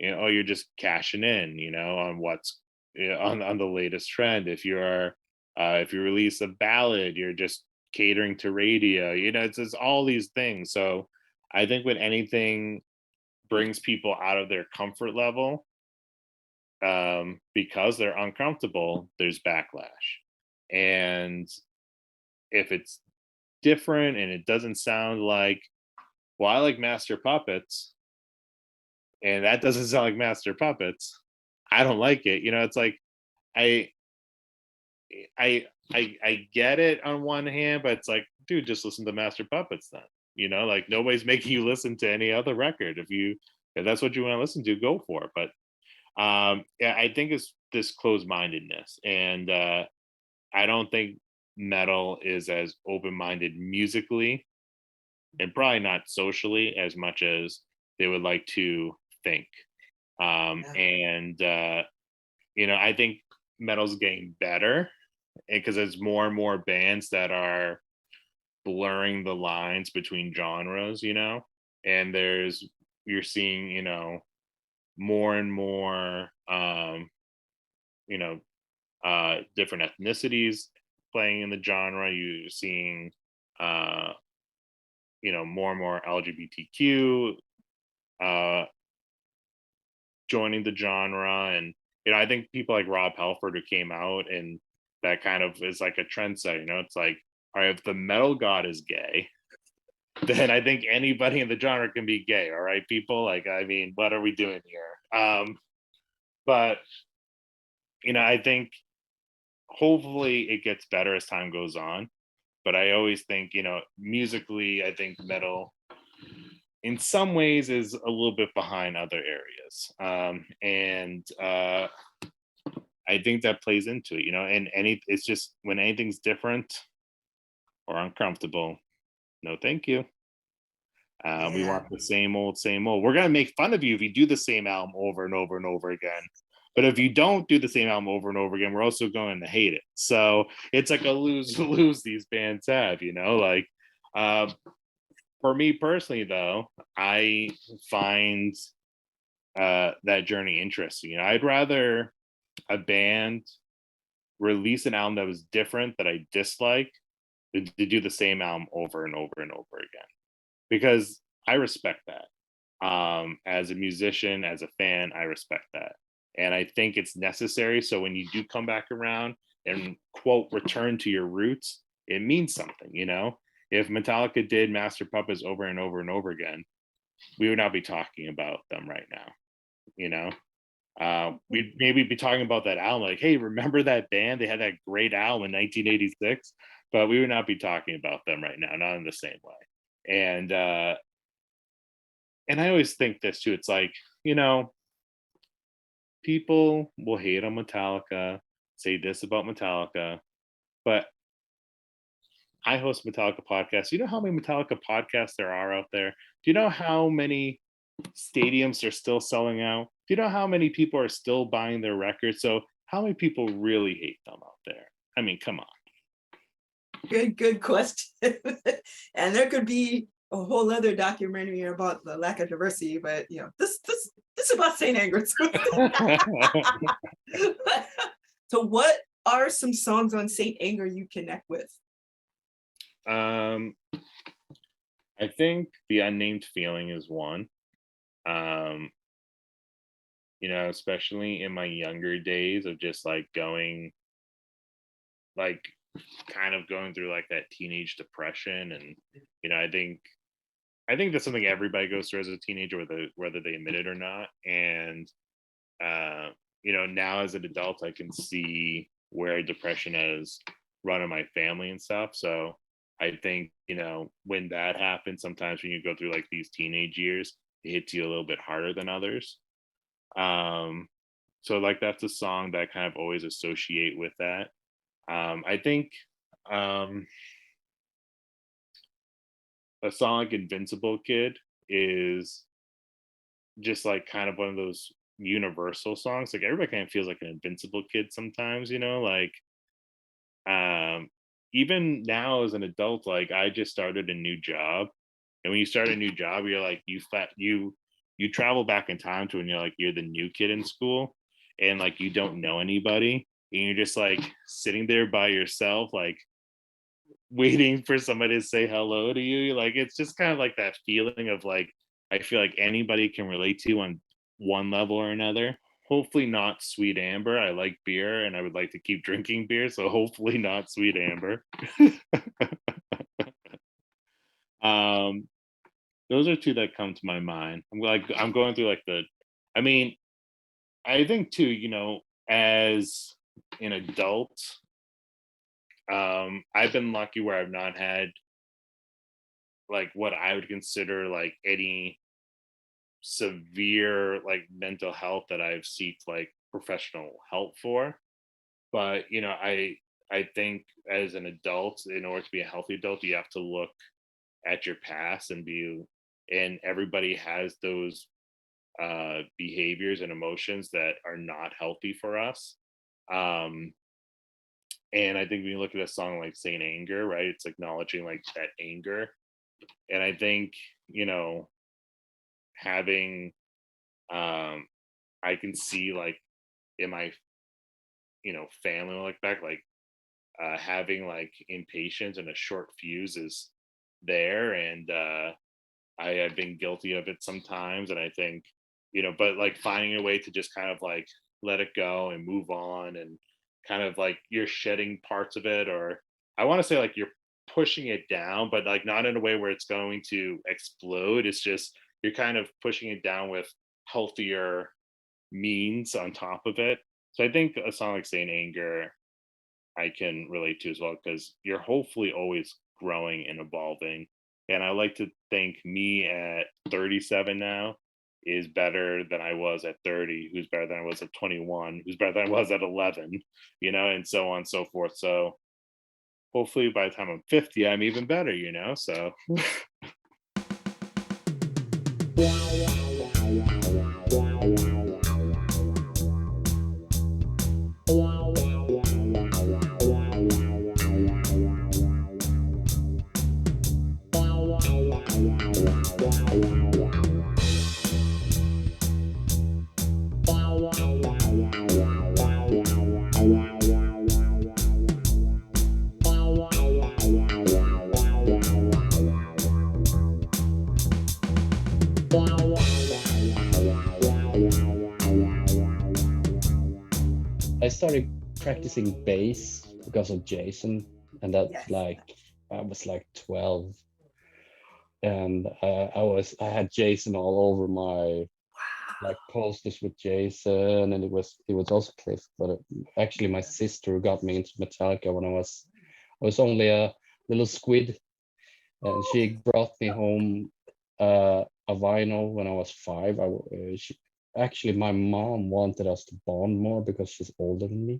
oh, you're just cashing in, on what's on the latest trend. If you release a ballad, you're just catering to radio, it's all these things. So I think when anything brings people out of their comfort level, because they're uncomfortable, there's backlash. And if it's different and it doesn't sound like, well, I like Master Puppets, and that doesn't sound like Master Puppets, I don't like it. It's like I get it on one hand, but it's like, dude, just listen to Master Puppets then. Like nobody's making you listen to any other record. If that's what you want to listen to, go for it. But yeah, I think it's this closed-mindedness, and I don't think metal is as open-minded musically, and probably not socially as much as they would like to think. And I think metal's getting better because there's more and more bands that are blurring the lines between genres, and you're seeing, more and more different ethnicities playing in the genre. You're seeing more and more LGBTQ joining the genre. And I think people like Rob Halford, who came out, and that kind of is like a trendsetter. It's like, all right, if the metal god is gay, then I think anybody in the genre can be gay. All right, people, like, I mean, what are we doing here? But I think hopefully it gets better as time goes on. But I always think, musically, I think metal in some ways is a little bit behind other areas. And I think that plays into it, and it's just when anything's different or uncomfortable, no thank you. We want the same old. We're going to make fun of you if you do the same album over and over and over again. But if you don't do the same album over and over again, we're also going to hate it. So it's like a lose-lose these bands have, like, for me personally, though, I find that journey interesting. I'd rather a band release an album that was different that I dislike than to do the same album over and over and over again, because I respect that. As a musician, as a fan, I respect that. And I think it's necessary. So when you do come back around and quote, return to your roots, it means something, you know? If Metallica did Master Puppets over and over and over again, we would not be talking about them right now, you know? We'd maybe be talking about that album, like, hey, remember that band? They had that great album in 1986, but we would not be talking about them right now, not in the same way. And I always think this too. It's like, you know, people will hate on Metallica, say this about Metallica, but I host Metallica podcasts. You know how many Metallica podcasts there are out there? Do you know how many stadiums are still selling out? Do you know how many people are still buying their records? So how many people really hate them out there? I mean, come on. Good question. And there could be a whole other documentary about the lack of diversity, but you know, this is about St. Anger too. So what are some songs on St. Anger you connect with? I think The Unnamed Feeling is one. You know, especially in my younger days of just like going, like kind of going through like that teenage depression. And, you know, I think that's something everybody goes through as a teenager, whether they admit it or not. And, you know, now as an adult, I can see where depression has run in my family and stuff. So I think, you know, when that happens, sometimes when you go through like these teenage years, it hits you a little bit harder than others. So like that's a song that I kind of always associate with that. I think a song like Invincible Kid is just like kind of one of those universal songs. Like everybody kind of feels like an invincible kid sometimes, you know, like even now as an adult, like I just started a new job. And when you start a new job, you're like you travel back in time to when you're the new kid in school and like you don't know anybody and you're just like sitting there by yourself, like waiting for somebody to say hello to you. Like it's just kind of like that feeling of like I feel like anybody can relate to on one level or another. Hopefully not Sweet Amber. I like beer and I would like to keep drinking beer, so hopefully not Sweet Amber. Those are two that come to my mind. I'm going through like I mean, I think too, you know, as an adult, I've been lucky where I've not had like what I would consider like any severe like mental health that I've sought like professional help for. But you know, I think as an adult, in order to be a healthy adult, you have to look at your past and everybody has those behaviors and emotions that are not healthy for us. And I think when you look at a song like Saint Anger, right, it's acknowledging like that anger. And I think, you know, having I can see like in my, you know, family like back, like having like impatience and a short fuse is there. And I have been guilty of it sometimes. And I think, you know, but like finding a way to just kind of like let it go and move on and kind of like you're shedding parts of it, or I want to say like you're pushing it down, but like not in a way where it's going to explode. It's just you're kind of pushing it down with healthier means on top of it. So I think a song like Saint Anger I can relate to as well, because you're hopefully always growing and evolving. And I like to think me at 37 now is better than I was at 30, who's better than I was at 21, who's better than I was at 11, you know, and so on and so forth. So hopefully by the time I'm 50, I'm even better, you know, so. I started practicing bass because of Jason, and that's like I was like 12, and I had Jason all over my like posters with Jason, and it was also Cliff, but actually my sister got me into Metallica when I was only a little squid, and she brought me home a vinyl when I was 5. Actually, my mom wanted us to bond more because she's older than me.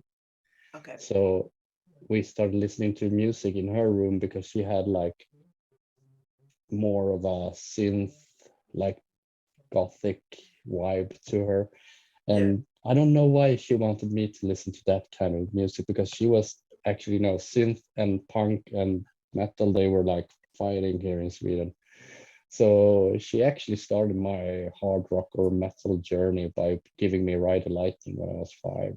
Okay. So we started listening to music in her room because she had like more of a synth, like gothic vibe to her. And I don't know why she wanted me to listen to that kind of music, because she was actually, you know, synth and punk and metal, they were like fighting here in Sweden. So she actually started my hard rock or metal journey by giving me Ride the Lightning when I was 5.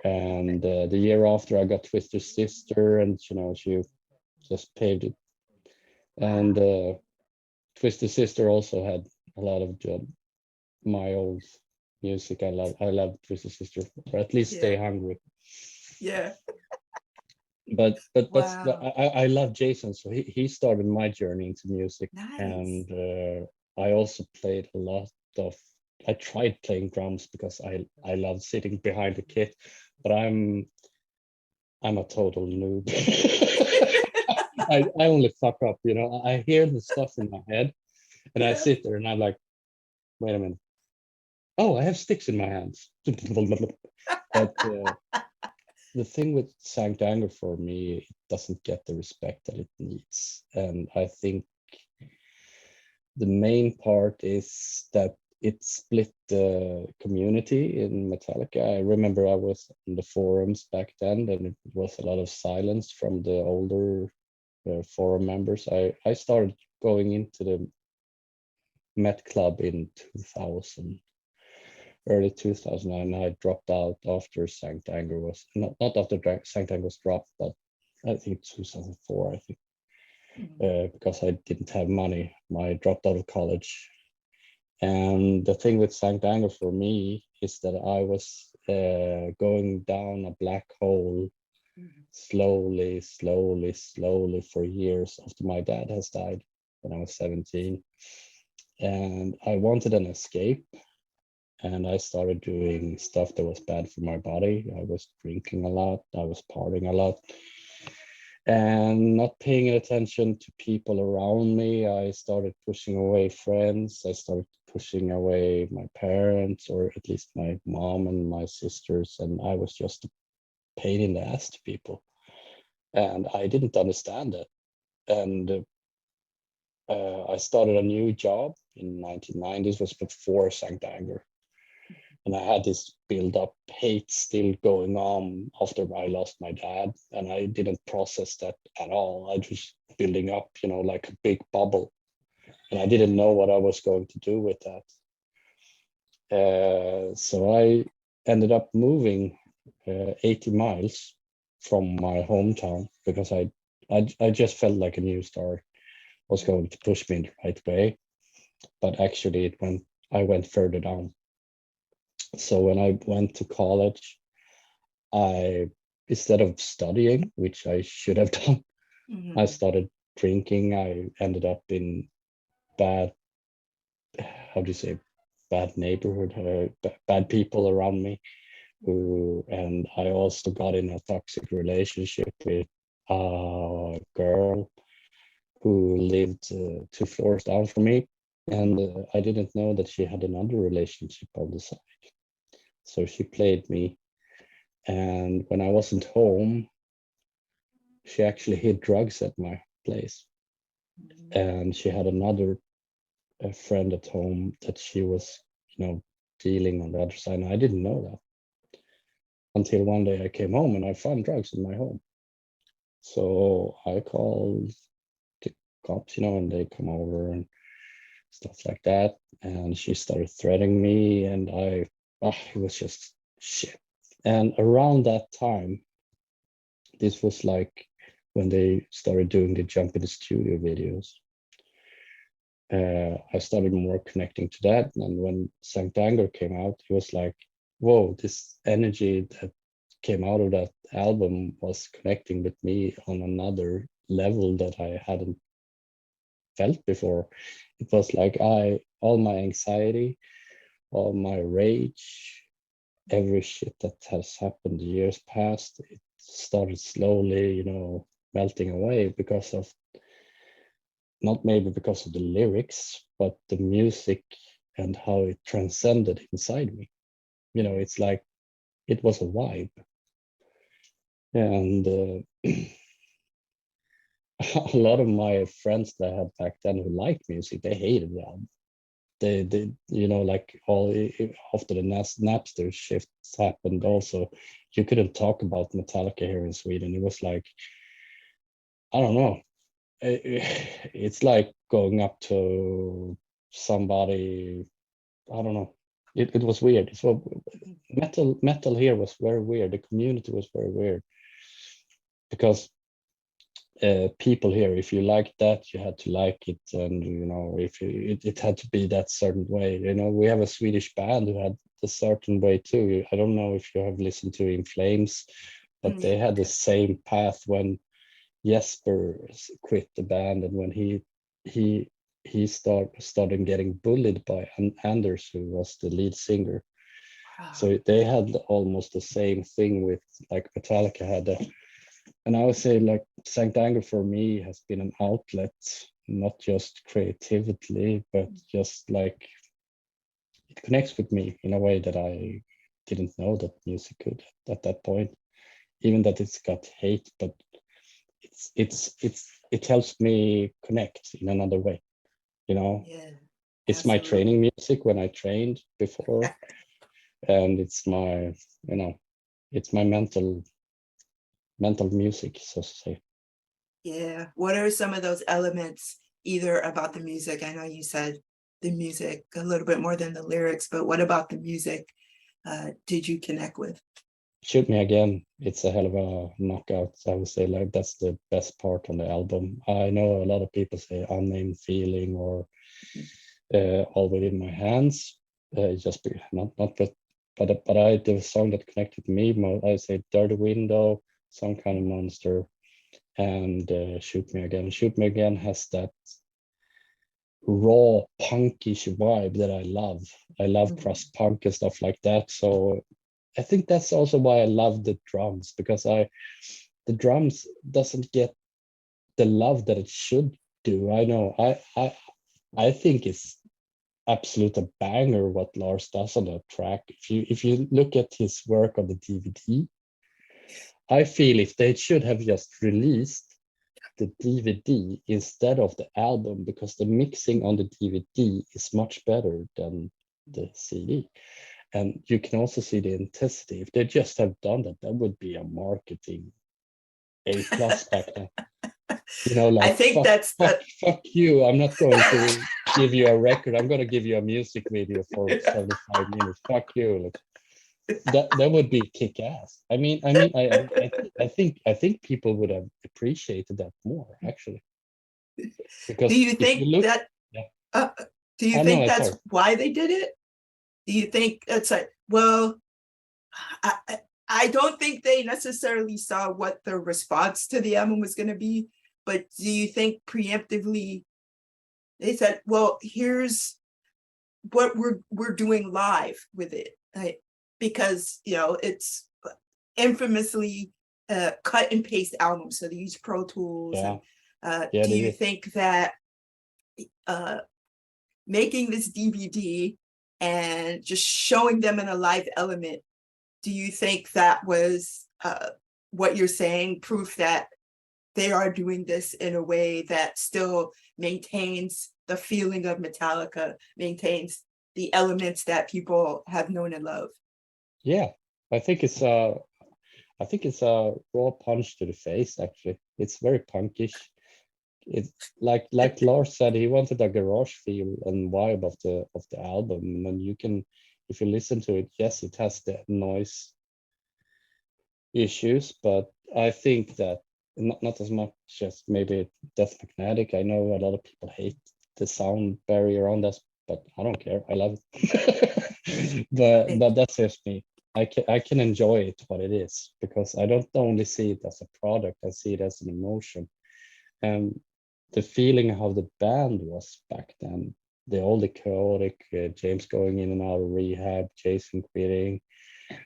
And the year after I got Twisted Sister, and you know, she just paved it. And Twisted Sister also had a lot of my old music. I love Twisted Sister, or at least Stay Hungry. Yeah. But Wow. I love Jason, so he started my journey into music. Nice. And I also played a lot of. I tried playing drums because I love sitting behind the kit, but I'm a total noob. I only fuck up, you know. I hear the stuff in my head, and I sit there and I'm like, wait a minute. Oh, I have sticks in my hands. But the thing with Sankt Anger for me, it doesn't get the respect that it needs. And I think the main part is that it split the community in Metallica. I remember I was in the forums back then, and it was a lot of silence from the older forum members. I started going into the Met Club in 2000. Early 2009, I dropped out after Sankt Anger was not after Sankt Anger was dropped, but I think 2004. I think because I didn't have money, I dropped out of college. And the thing with Sankt Anger for me is that I was going down a black hole slowly for years after my dad has died when I was 17. And I wanted an escape. And I started doing stuff that was bad for my body. I was drinking a lot. I was partying a lot. And not paying attention to people around me. I started pushing away friends. I started pushing away my parents, or at least my mom and my sisters. And I was just a pain in the ass to people. And I didn't understand it. And I started a new job in 1990s. It was before Sankt Anger. And I had this build-up hate still going on after I lost my dad, and I didn't process that at all. I was building up, you know, like a big bubble, and I didn't know what I was going to do with that. So I ended up moving 80 miles from my hometown because I just felt like a new start was going to push me in the right way, but actually I went further down. So when I went to college, instead of studying, which I should have done, I started drinking. I ended up in bad neighborhood, bad people around me, and I also got in a toxic relationship with a girl who lived 2 floors down from me, and I didn't know that she had another relationship on the side. So she played me, and when I wasn't home, she actually hid drugs at my place. And she had another friend at home that she was, you know, dealing on the other side. And I didn't know that until one day I came home and I found drugs in my home. So I called the cops, you know, and they come over and stuff like that. And she started threatening me, and it was just shit. And around that time, this was like when they started doing the Jump in the Studio videos. I started more connecting to that. And when Sankt Anger came out, it was like whoa, this energy that came out of that album was connecting with me on another level that I hadn't felt before. It was like all my anxiety, all my rage, every shit that has happened years past, it started slowly, melting away because of, not maybe because of the lyrics, but the music and how it transcended inside me. It's like it was a vibe. And a lot of my friends that I had back then who liked music, they hated the album. They like all after the Napster shifts happened also, you couldn't talk about Metallica here in Sweden. It was like, I don't know, it's like going up to somebody, I don't know, it was weird. So metal here was very weird. The community was very weird because people here, if you liked that, you had to like it, and if it had to be that certain way. We have a Swedish band who had a certain way too. I don't know if you have listened to In Flames, but they had the same path when Jesper quit the band, and when he started getting bullied by Anders, who was the lead singer. So they had almost the same thing with, like, Metallica had a. And I would say, like, Saint Anger for me has been an outlet, not just creatively, but just like it connects with me in a way that I didn't know that music could at that point. Even that it's got hate, but it helps me connect in another way. Yeah, it's my training music when I trained before, and it's my it's my mental music, so to say. Yeah. What are some of those elements, either about the music? I know you said the music a little bit more than the lyrics, but what about the music did you connect with? Shoot Me Again, it's a hell of a knockout. I would say, like, that's the best part on the album. I know a lot of people say Unnamed Feeling or All Within My Hands. Just be, not but I the song that connected me more, I say Dirty Window, Some Kind of Monster, and Shoot Me Again. Shoot Me Again has that raw punkish vibe that I love. I love crust punk and stuff like that. So I think that's also why I love the drums, because the drums doesn't get the love that it should do. I know I think it's absolute a banger what Lars does on that track. If you look at his work on the DVD, I feel if they should have just released the DVD instead of the album, because the mixing on the DVD is much better than the CD. And you can also see the intensity. If they just have done that, that would be a marketing A+ back then. Like, I think fuck you. I'm not going to give you a record. I'm going to give you a music video for 75 minutes. Fuck you. That would be kick ass. I think people would have appreciated that more, actually. Because do you think that's why they did it? Do you think it's like, well, I don't think they necessarily saw what the response to the album was going to be, but do you think preemptively they said, well, here's what we're doing live with it, right? Because it's infamously cut and paste album, so they use Pro Tools. And, do you think that making this DVD and just showing them in a live element, do you think that was what you're saying, proof that they are doing this in a way that still maintains the feeling of Metallica, maintains the elements that people have known and loved? Yeah, I think it's a raw punch to the face, actually. It's very punkish. It's like Lars said, he wanted a garage feel and vibe of the album. And then you can, if you listen to it, yes, it has the noise issues, but I think that not as much as maybe Death Magnetic. I know a lot of people hate the sound barrier on this, but I don't care. I love it. but that's just me. I can enjoy it what it is, because I don't only see it as a product, I see it as an emotion. And the feeling how the band was back then, all the chaotic, James going in and out of rehab, Jason quitting,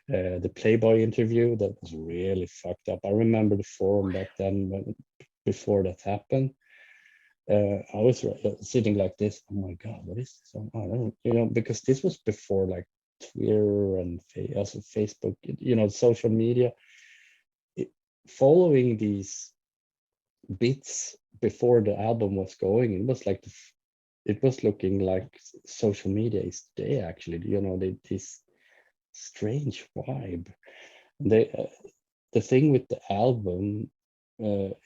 the Playboy interview that was really fucked up. I remember the forum back then before that happened. I was sitting like this. Oh my God, what is this? I don't, because this was before like Twitter and also Facebook, social media. Following these bits before the album was going, it was like it was looking like social media is today. Actually, this strange vibe. The thing with the album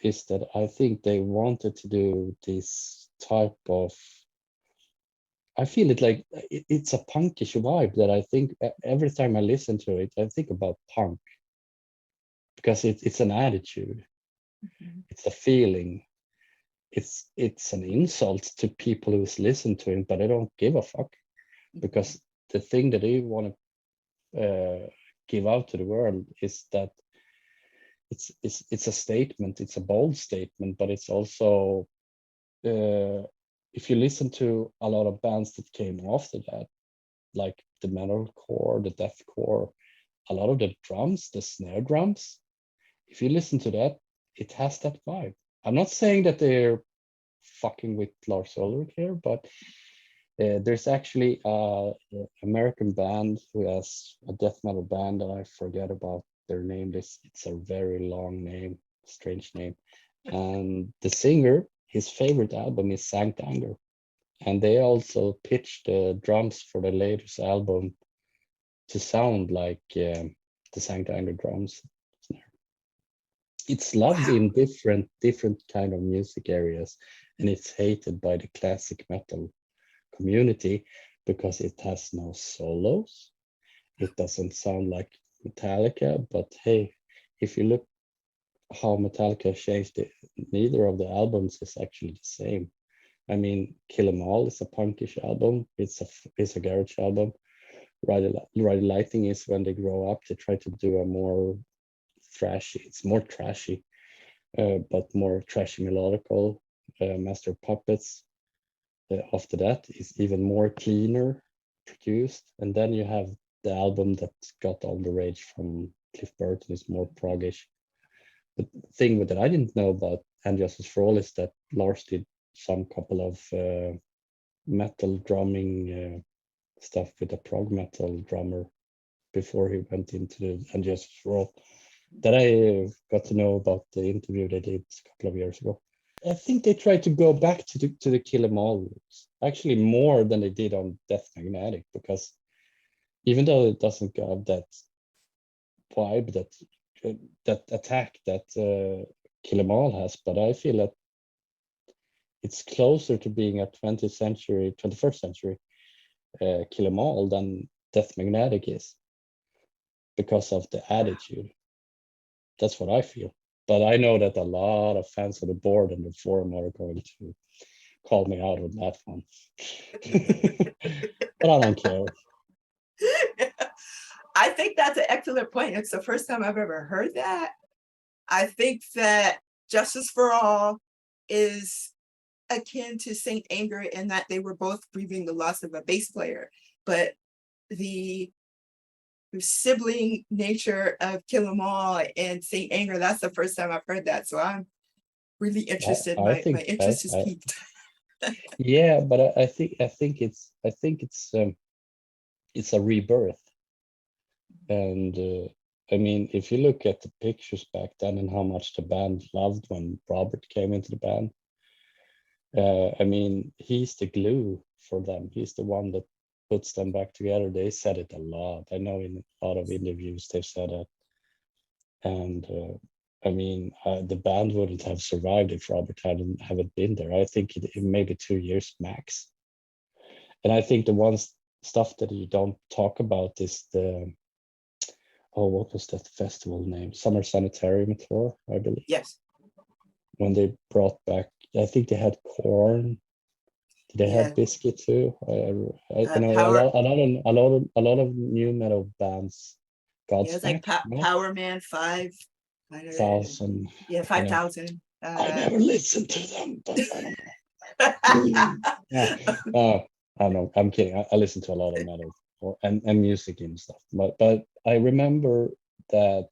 is that I think they wanted to do this type of, I feel it like it's a punkish vibe that I think every time I listen to it, I think about punk, because it's an attitude, it's a feeling, it's an insult to people who's listened to it, but I don't give a fuck, because the thing that they want to give out to the world is that it's a statement, it's a bold statement, but it's also if you listen to a lot of bands that came after that, like the metalcore, the deathcore, a lot of the drums, the snare drums, if you listen to that, it has that vibe. I'm not saying that they're fucking with Lars Ulrich here, but there's actually a American band who has a death metal band that I forget about their name. It's a very long name, strange name. And the singer, his favorite album is Sankt Anger. And they also pitched the drums for the latest album to sound like the Sankt Anger drums. It's loved in different kind of music areas, and it's hated by the classic metal community because it has no solos. It doesn't sound like Metallica, but hey, if you look how Metallica changed it, neither of the albums is actually the same. I mean, Kill 'Em All is a punkish album. It's a garage album. Ride Lightning is when they grow up, they try to do a more thrashy. It's more trashy, but more trashy melodical. Master of Puppets. After that is even more cleaner produced, and then you have the album that got all the rage from Cliff Burton, is more proggish. The thing that I didn't know about And Justice for All is that Lars did some couple of metal drumming stuff with a prog metal drummer before he went into the And Justice for All. That I got to know about the interview they did a couple of years ago. I think they tried to go back to the Kill 'Em All roots, actually more than they did on Death Magnetic, because even though it doesn't have that vibe, that attack that Kill 'Em All has, but I feel that it's closer to being a 21st century Kill 'Em All than Death Magnetic is, because of the attitude. That's what I feel. But I know that a lot of fans of the board and the forum are going to call me out on that one. But I don't care. I think that's an excellent point. It's the first time I've ever heard that. I think that Justice for All is akin to Saint Anger in that they were both grieving the loss of a bass player, but the sibling nature of Kill 'Em All and Saint Anger, that's the first time I've heard that. So I'm really interested. My interest is piqued. Yeah, but I think it's a rebirth. And I mean, if you look at the pictures back then and how much the band loved when Robert came into the band, I mean, he's the glue for them. He's the one that puts them back together. They said it a lot. I know in a lot of interviews they've said it. And I mean, the band wouldn't have survived if Robert haven't been there. I think it maybe 2 years max. And I think the one stuff that you don't talk about is what was that festival name? Summer Sanitarium Tour, I believe. Yes. When they brought back, I think they had Korn. They Yeah. had Biscuit too. You know, Power. a lot of new metal bands. Yeah, it's like Godsmack, no? Power Man 5. Thousand. Yeah, You know, 5,000. I never listened to them, but I don't know. Yeah. I don't know. I'm kidding. I listen to a lot of metal and music and stuff. But I remember that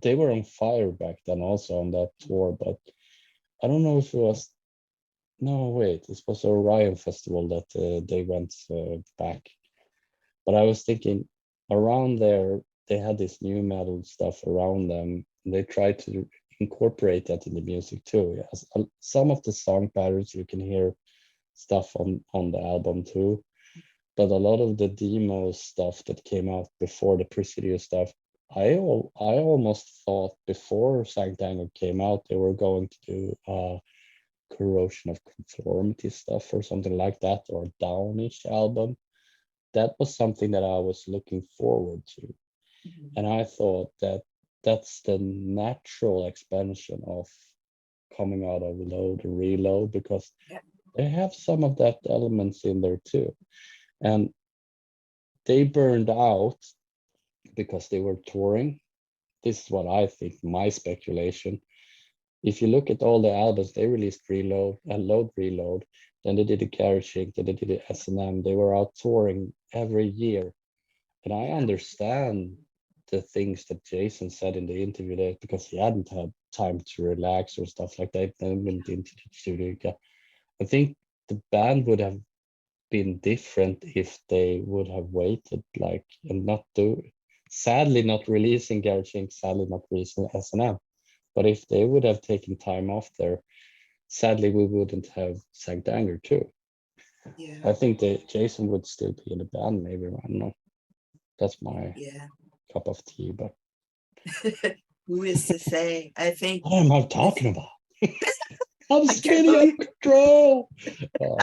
they were on fire back then also on that tour. But I don't know if it was. No, wait. It was a Orion festival that they went back. But I was thinking around there, they had this new metal stuff around them. And they tried to incorporate that in the music too. Yes. Some of the song patterns you can hear stuff on the album too. But a lot of the demo stuff that came out before the Presidio stuff, I almost thought before Sankt Anger came out, they were going to do Corrosion of Conformity stuff or something like that, or a Downish album. That was something that I was looking forward to. And I thought that that's the natural expansion of coming out of Load and Reload, because they have some of that elements in there too. And they burned out because they were touring. This is what I think, my speculation. If you look at all the albums, they released Reload and Load Reload, then they did a Garage Inc., then they did a S&M. They were out touring every year. And I understand the things that Jason said in the interview there, because he hadn't had time to relax or stuff like that. Then went into the studio. I think the band would have been different if they would have waited, like, and not do, sadly not releasing Garage Inc., sadly not releasing S&M. But if they would have taken time off there, sadly we wouldn't have Sankt Anger too. Yeah. I think that Jason would still be in the band, maybe. I don't know. That's my cup of tea, but who is to say? I think. What am I talking about? I'm spinning out of control. Oh,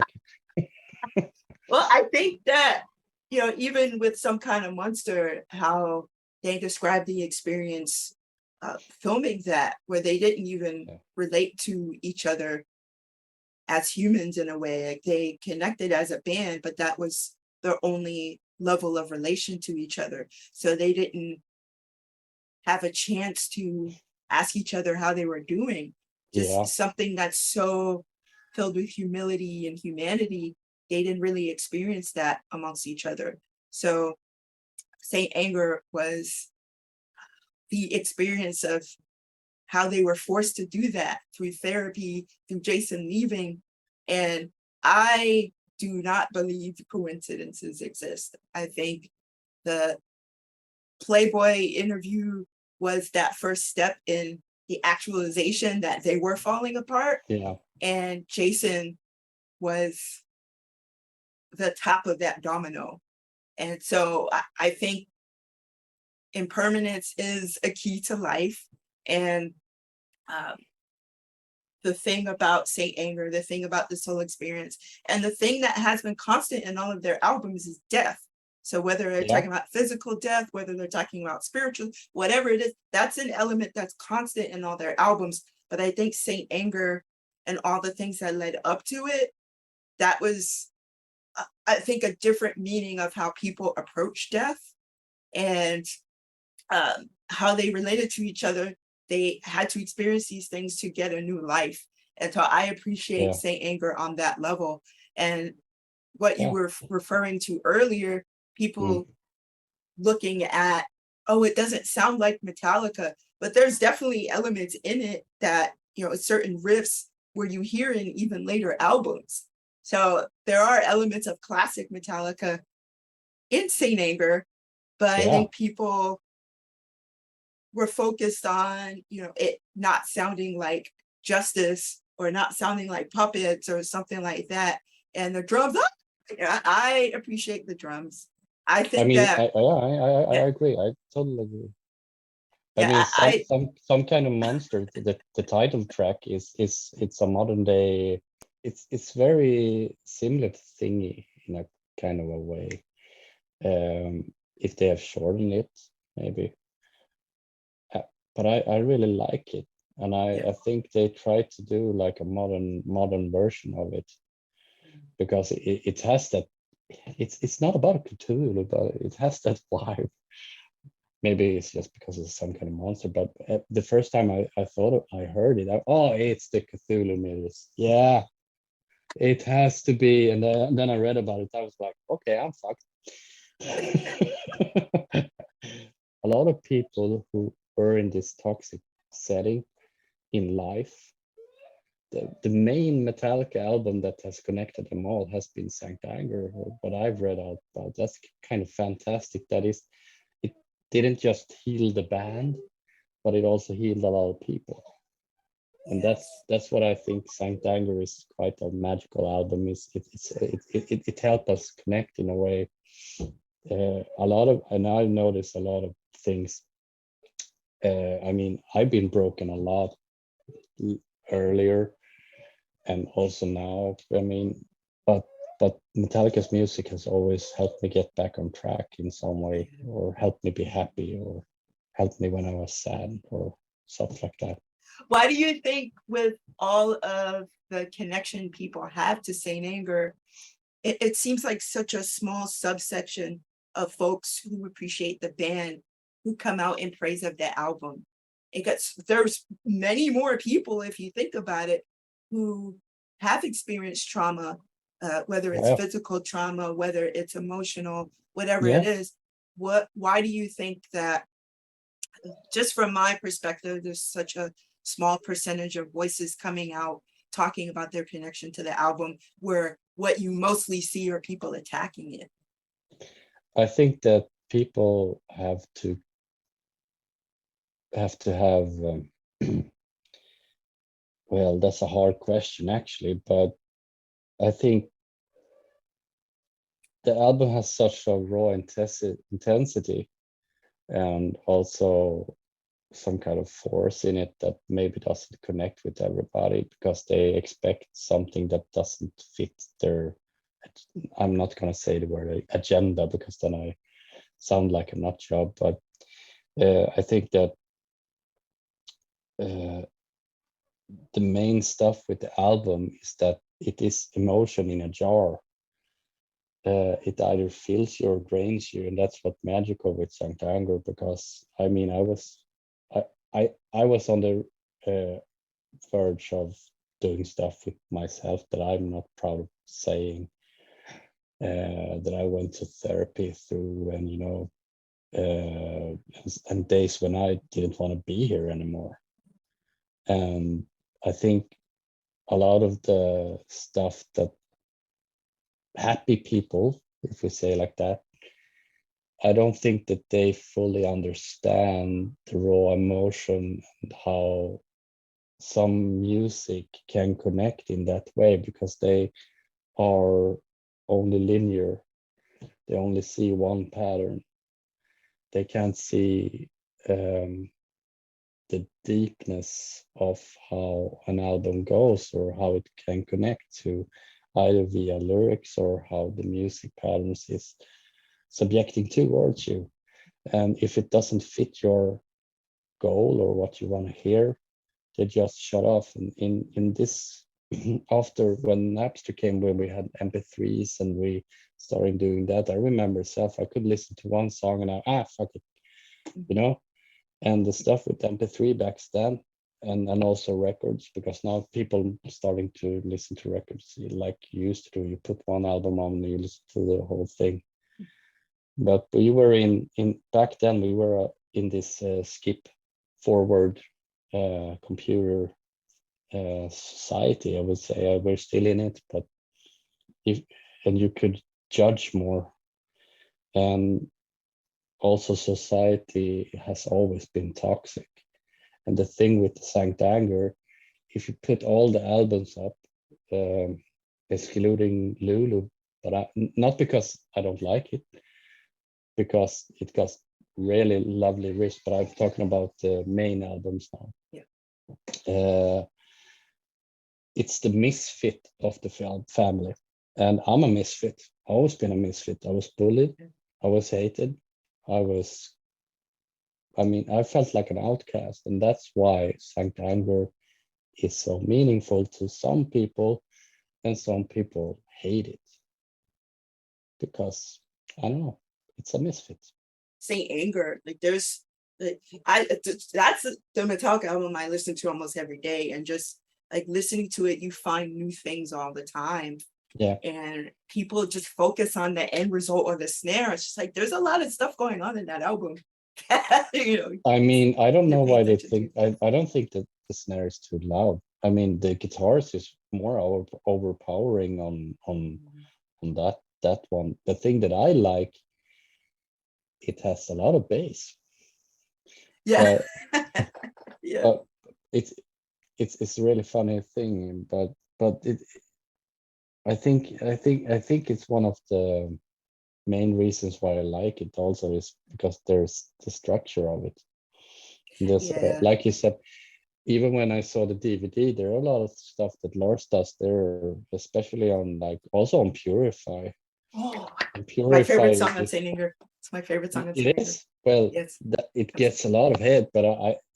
okay. Well, I think that, even with Some Kind of Monster, how they described the experience filming that, where they didn't even relate to each other as humans in a way. Like, they connected as a band, but that was their only level of relation to each other. So they didn't have a chance to ask each other how they were doing. Just something that's so filled with humility and humanity. They didn't really experience that amongst each other. So Saint Anger was the experience of how they were forced to do that through therapy, through Jason leaving. And I do not believe coincidences exist. I think the Playboy interview was that first step in the actualization that they were falling apart. Yeah. And Jason was the top of that domino. And so I think impermanence is a key to life. And the thing about Saint Anger, the thing about this whole experience, and the thing that has been constant in all of their albums is death. So whether they're talking about physical death, whether they're talking about spiritual, whatever it is, that's an element that's constant in all their albums. But I think Saint Anger and all the things that led up to it, that was, I think, a different meaning of how people approach death and how they related to each other. They had to experience these things to get a new life. And so I appreciate Saint Anger on that level. And what you were referring to earlier, people looking at, oh, it doesn't sound like Metallica, but there's definitely elements in it that, certain riffs where you hear in even later albums. So there are elements of classic Metallica in Saint Anger, but I think people were focused on, it not sounding like Justice or not sounding like Puppets or something like that. And the drums, I appreciate the drums. I think I agree. I totally agree. I mean, some kind of monster. The title track is it's a modern day. It's very similar to Thingy in a kind of a way. If they have shortened it, maybe. But I really like it, and I think they tried to do like a modern version of it. because it has that. It's not about Cthulhu, but it has that vibe. Maybe it's just because it's some kind of monster, but the first time I thought I heard it, it's the Cthulhu mythos. Yeah, it has to be. And then I read about it. I was like, okay, I'm fucked. A lot of people who were in this toxic setting in life, the main Metallica album that has connected them all has been Sankt Anger, or what I've read out about. That's kind of fantastic. That is, it didn't just heal the band, but it also healed a lot of people. And that's what I think Sankt Anger is quite a magical album. It helped us connect in a way. And I've noticed a lot of things. I mean, I've been broken a lot earlier and also now. I mean, but Metallica's music has always helped me get back on track in some way, or helped me be happy, or helped me when I was sad, or stuff like that. Why do you think, with all of the connection people have to Saint Anger, it seems like such a small subsection of folks who appreciate the band who come out in praise of the album? There's many more people, if you think about it, who have experienced trauma, whether it's physical trauma, whether it's emotional, whatever it is. Why do you think that, just from my perspective, there's such a small percentage of voices coming out talking about their connection to the album, where what you mostly see are people attacking it? I think that people have to have well, that's a hard question actually, but I think the album has such a raw intensity and also some kind of force in it that maybe doesn't connect with everybody because they expect something that doesn't fit their, I'm not going to say the word agenda because then I sound like a nut job, but I think that the main stuff with the album is that it is emotion in a jar. It either fills you or drains you, and that's what magical with Sankt Anger, because I mean I was on the verge of doing stuff with myself that I'm not proud of saying, that I went to therapy through, and you know, and days when I didn't want to be here anymore. And I think a lot of the stuff that happy people, if we say like that, I don't think that they fully understand the raw emotion and how some music can connect in that way, because they are only linear. They only see one pattern. They can't see the deepness of how an album goes, or how it can connect to either via lyrics or how the music patterns is subjecting towards you. And if it doesn't fit your goal or what you want to hear, they just shut off. And in this, after when Napster came, when we had MP3s and we started doing that, I remember myself, I could listen to one song and fuck it, you know. And the stuff with MP3 back then, and also records, because now people starting to listen to records like you used to do. You put one album on and you listen to the whole thing. But we were in back then, we were in this skip forward computer society, I would say. We're still in it, but and you could judge more. And also society has always been toxic. And the thing with the Sankt Anger, if you put all the albums up, excluding Lulu, but not because I don't like it, because it got really lovely riffs, but I'm talking about the main albums now. Yeah. It's the misfit of the family. And I'm a misfit. I've always been a misfit. I was bullied. I was hated. I felt like an outcast. And that's why Sankt Anger is so meaningful to some people, and some people hate it because I don't know, it's a misfit. Saint Anger, like there's that's the Metallica album I listen to almost every day, and just like listening to it, you find new things all the time. Yeah. And people just focus on the end result or the snare. It's just like there's a lot of stuff going on in that album. You know, I mean, I don't know why they think I don't think that the snare is too loud. I mean, the guitars is more overpowering on that one. The thing that I like, it has a lot of bass. Yeah. Yeah. But it's a really funny thing, but it I think it's one of the main reasons why I like it also is because there's the structure of it. There's like you said, even when I saw the DVD, there are a lot of stuff that Lars does there, especially on like also on Purify. Oh, Purify my favorite song on Saint Anger. It's my favorite song on Saint It Anger. is? Well, yes. It gets a lot of hate, but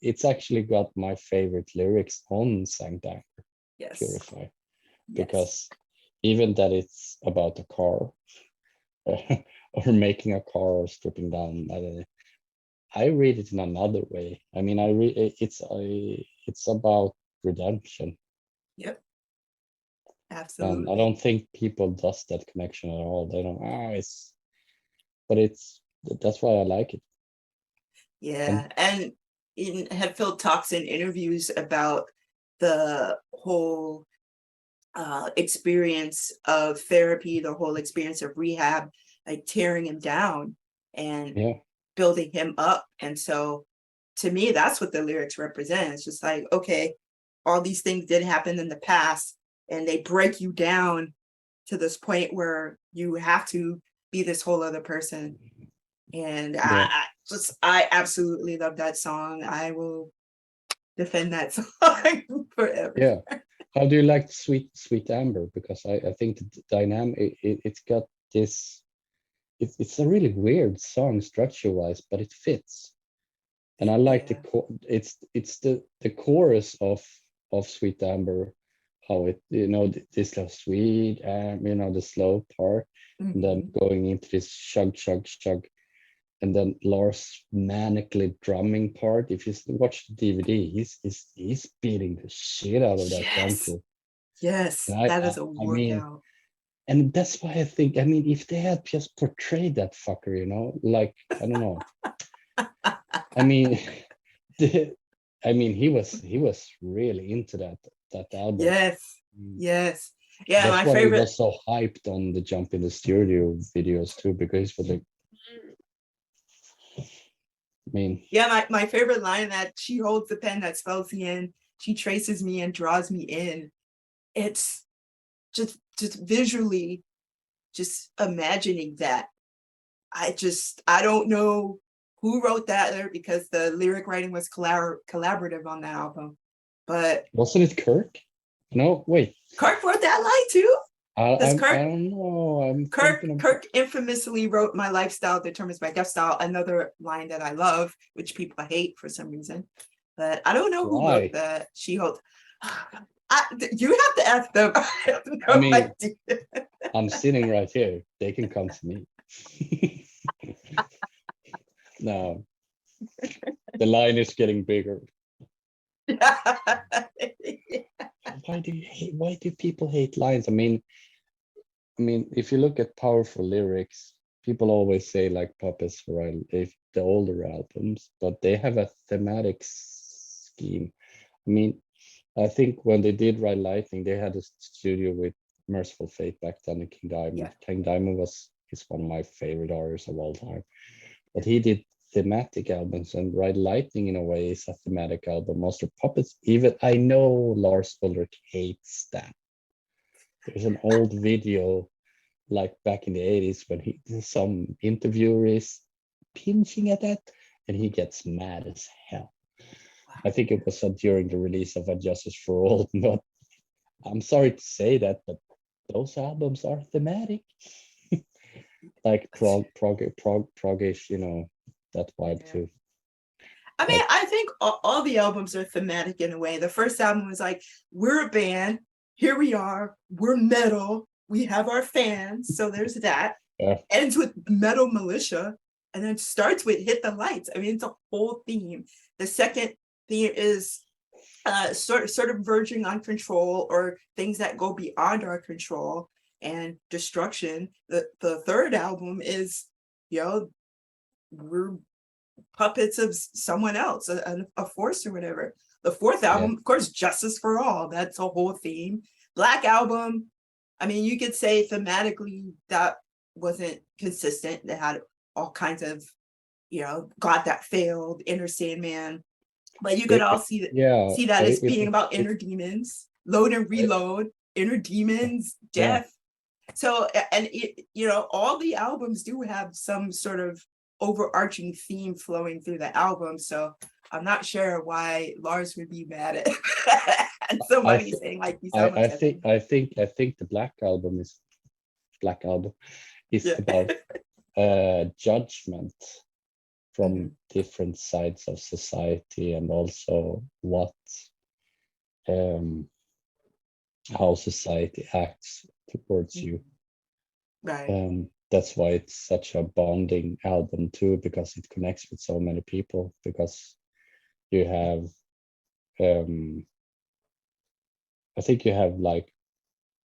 it's actually got my favorite lyrics on Saint Anger. Yes. Purify. Because even that it's about a car or making a car or stripping down, I read it in another way. I mean, it's about redemption. Yep. Absolutely. And I don't think people does that connection at all. They don't. That's why I like it. Yeah, and Hetfield talks in interviews about the whole experience of therapy, the whole experience of rehab, like tearing him down and building him up. And so to me, that's what the lyrics represent. It's just like, okay, all these things did happen in the past and they break you down to this point where you have to be this whole other person. And I absolutely love that song. I will defend that song forever. Yeah. How do you like Sweet Amber? Because I think the dynamic it's got this. It's a really weird song structure wise, but it fits. And I like it's the chorus of Sweet Amber, how it this little sweet the slow part, and then going into this chug chug chug. And then Lars manically drumming part. If you watch the DVD, he's beating the shit out of that drum kit. Yes, that is a workout. And that's why I think, I mean, if they had just portrayed that fucker, like I don't know. I mean, he was really into that album. Yes. Yeah, that's my why favorite. He was so hyped on the Jump in the Studio videos too, because for the. My favorite line that she holds the pen that spells the end, she traces me and draws me in. It's just visually just imagining that. I don't know who wrote that there because the lyric writing was collaborative on that album. But wasn't it Kirk? No, wait. Kirk wrote that line too? I don't know. Kirk infamously wrote "My lifestyle determines my death style," another line that I love, which people hate for some reason. But I don't know who wrote that. She wrote. You have to ask them. I have no idea. I'm sitting right here. They can come to me. No, the line is getting bigger. Why do people hate lines? I mean, if you look at powerful lyrics, people always say like Puppets for the older albums, but they have a thematic scheme. I mean, I think when they did Ride Lightning, they had a studio with Merciful Fate back then, and King Diamond. Yeah. King Diamond is one of my favorite artists of all time. But he did thematic albums, and Ride Lightning in a way is a thematic album. Master Puppets, even I know Lars Ulrich hates that. There's an old video like back in the 80s when some interviewer is pinching at that and he gets mad as hell. I think it was during the release of A Justice for All, but I'm sorry to say that, but those albums are thematic. Like prog-ish, that vibe too. I mean, I think all the albums are thematic in a way. The first album was like, we're a band, here we are, we're metal, we have our fans, so there's that. Yeah. Ends with Metal Militia, and then starts with Hit the Lights. I mean, it's a whole theme. The second theme is sort of verging on control, or things that go beyond our control and destruction. The third album is, we're puppets of someone else, a force or whatever. The fourth album, of course, Justice for All. That's a whole theme. Black Album, I mean, you could say thematically that wasn't consistent. They had all kinds of, God That Failed, Inner Sandman. But you could all see that as being about inner demons, load and reload, inner demons, death. So, and all the albums do have some sort of overarching theme flowing through the album. So I'm not sure why Lars would be mad at somebody saying like these albums. I think the Black Album is about judgment from different sides of society, and also what how society acts towards you. Right. That's why it's such a bonding album too, because it connects with so many people, because you have I think you have like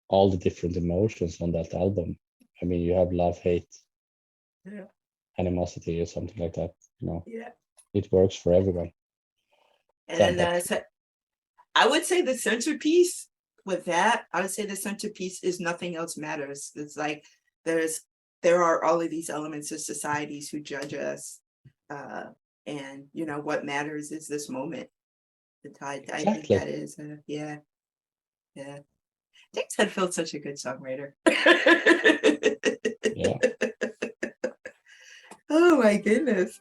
all the different emotions on that album. I mean, you have love, hate, animosity, or something like that. It works for everyone. And I would say the centerpiece with that, I would say the centerpiece is Nothing Else Matters. It's like there are all of these elements of societies who judge us, and what matters is this moment. I think that is yeah. James Hetfield's such a good songwriter. Yeah. Oh my goodness.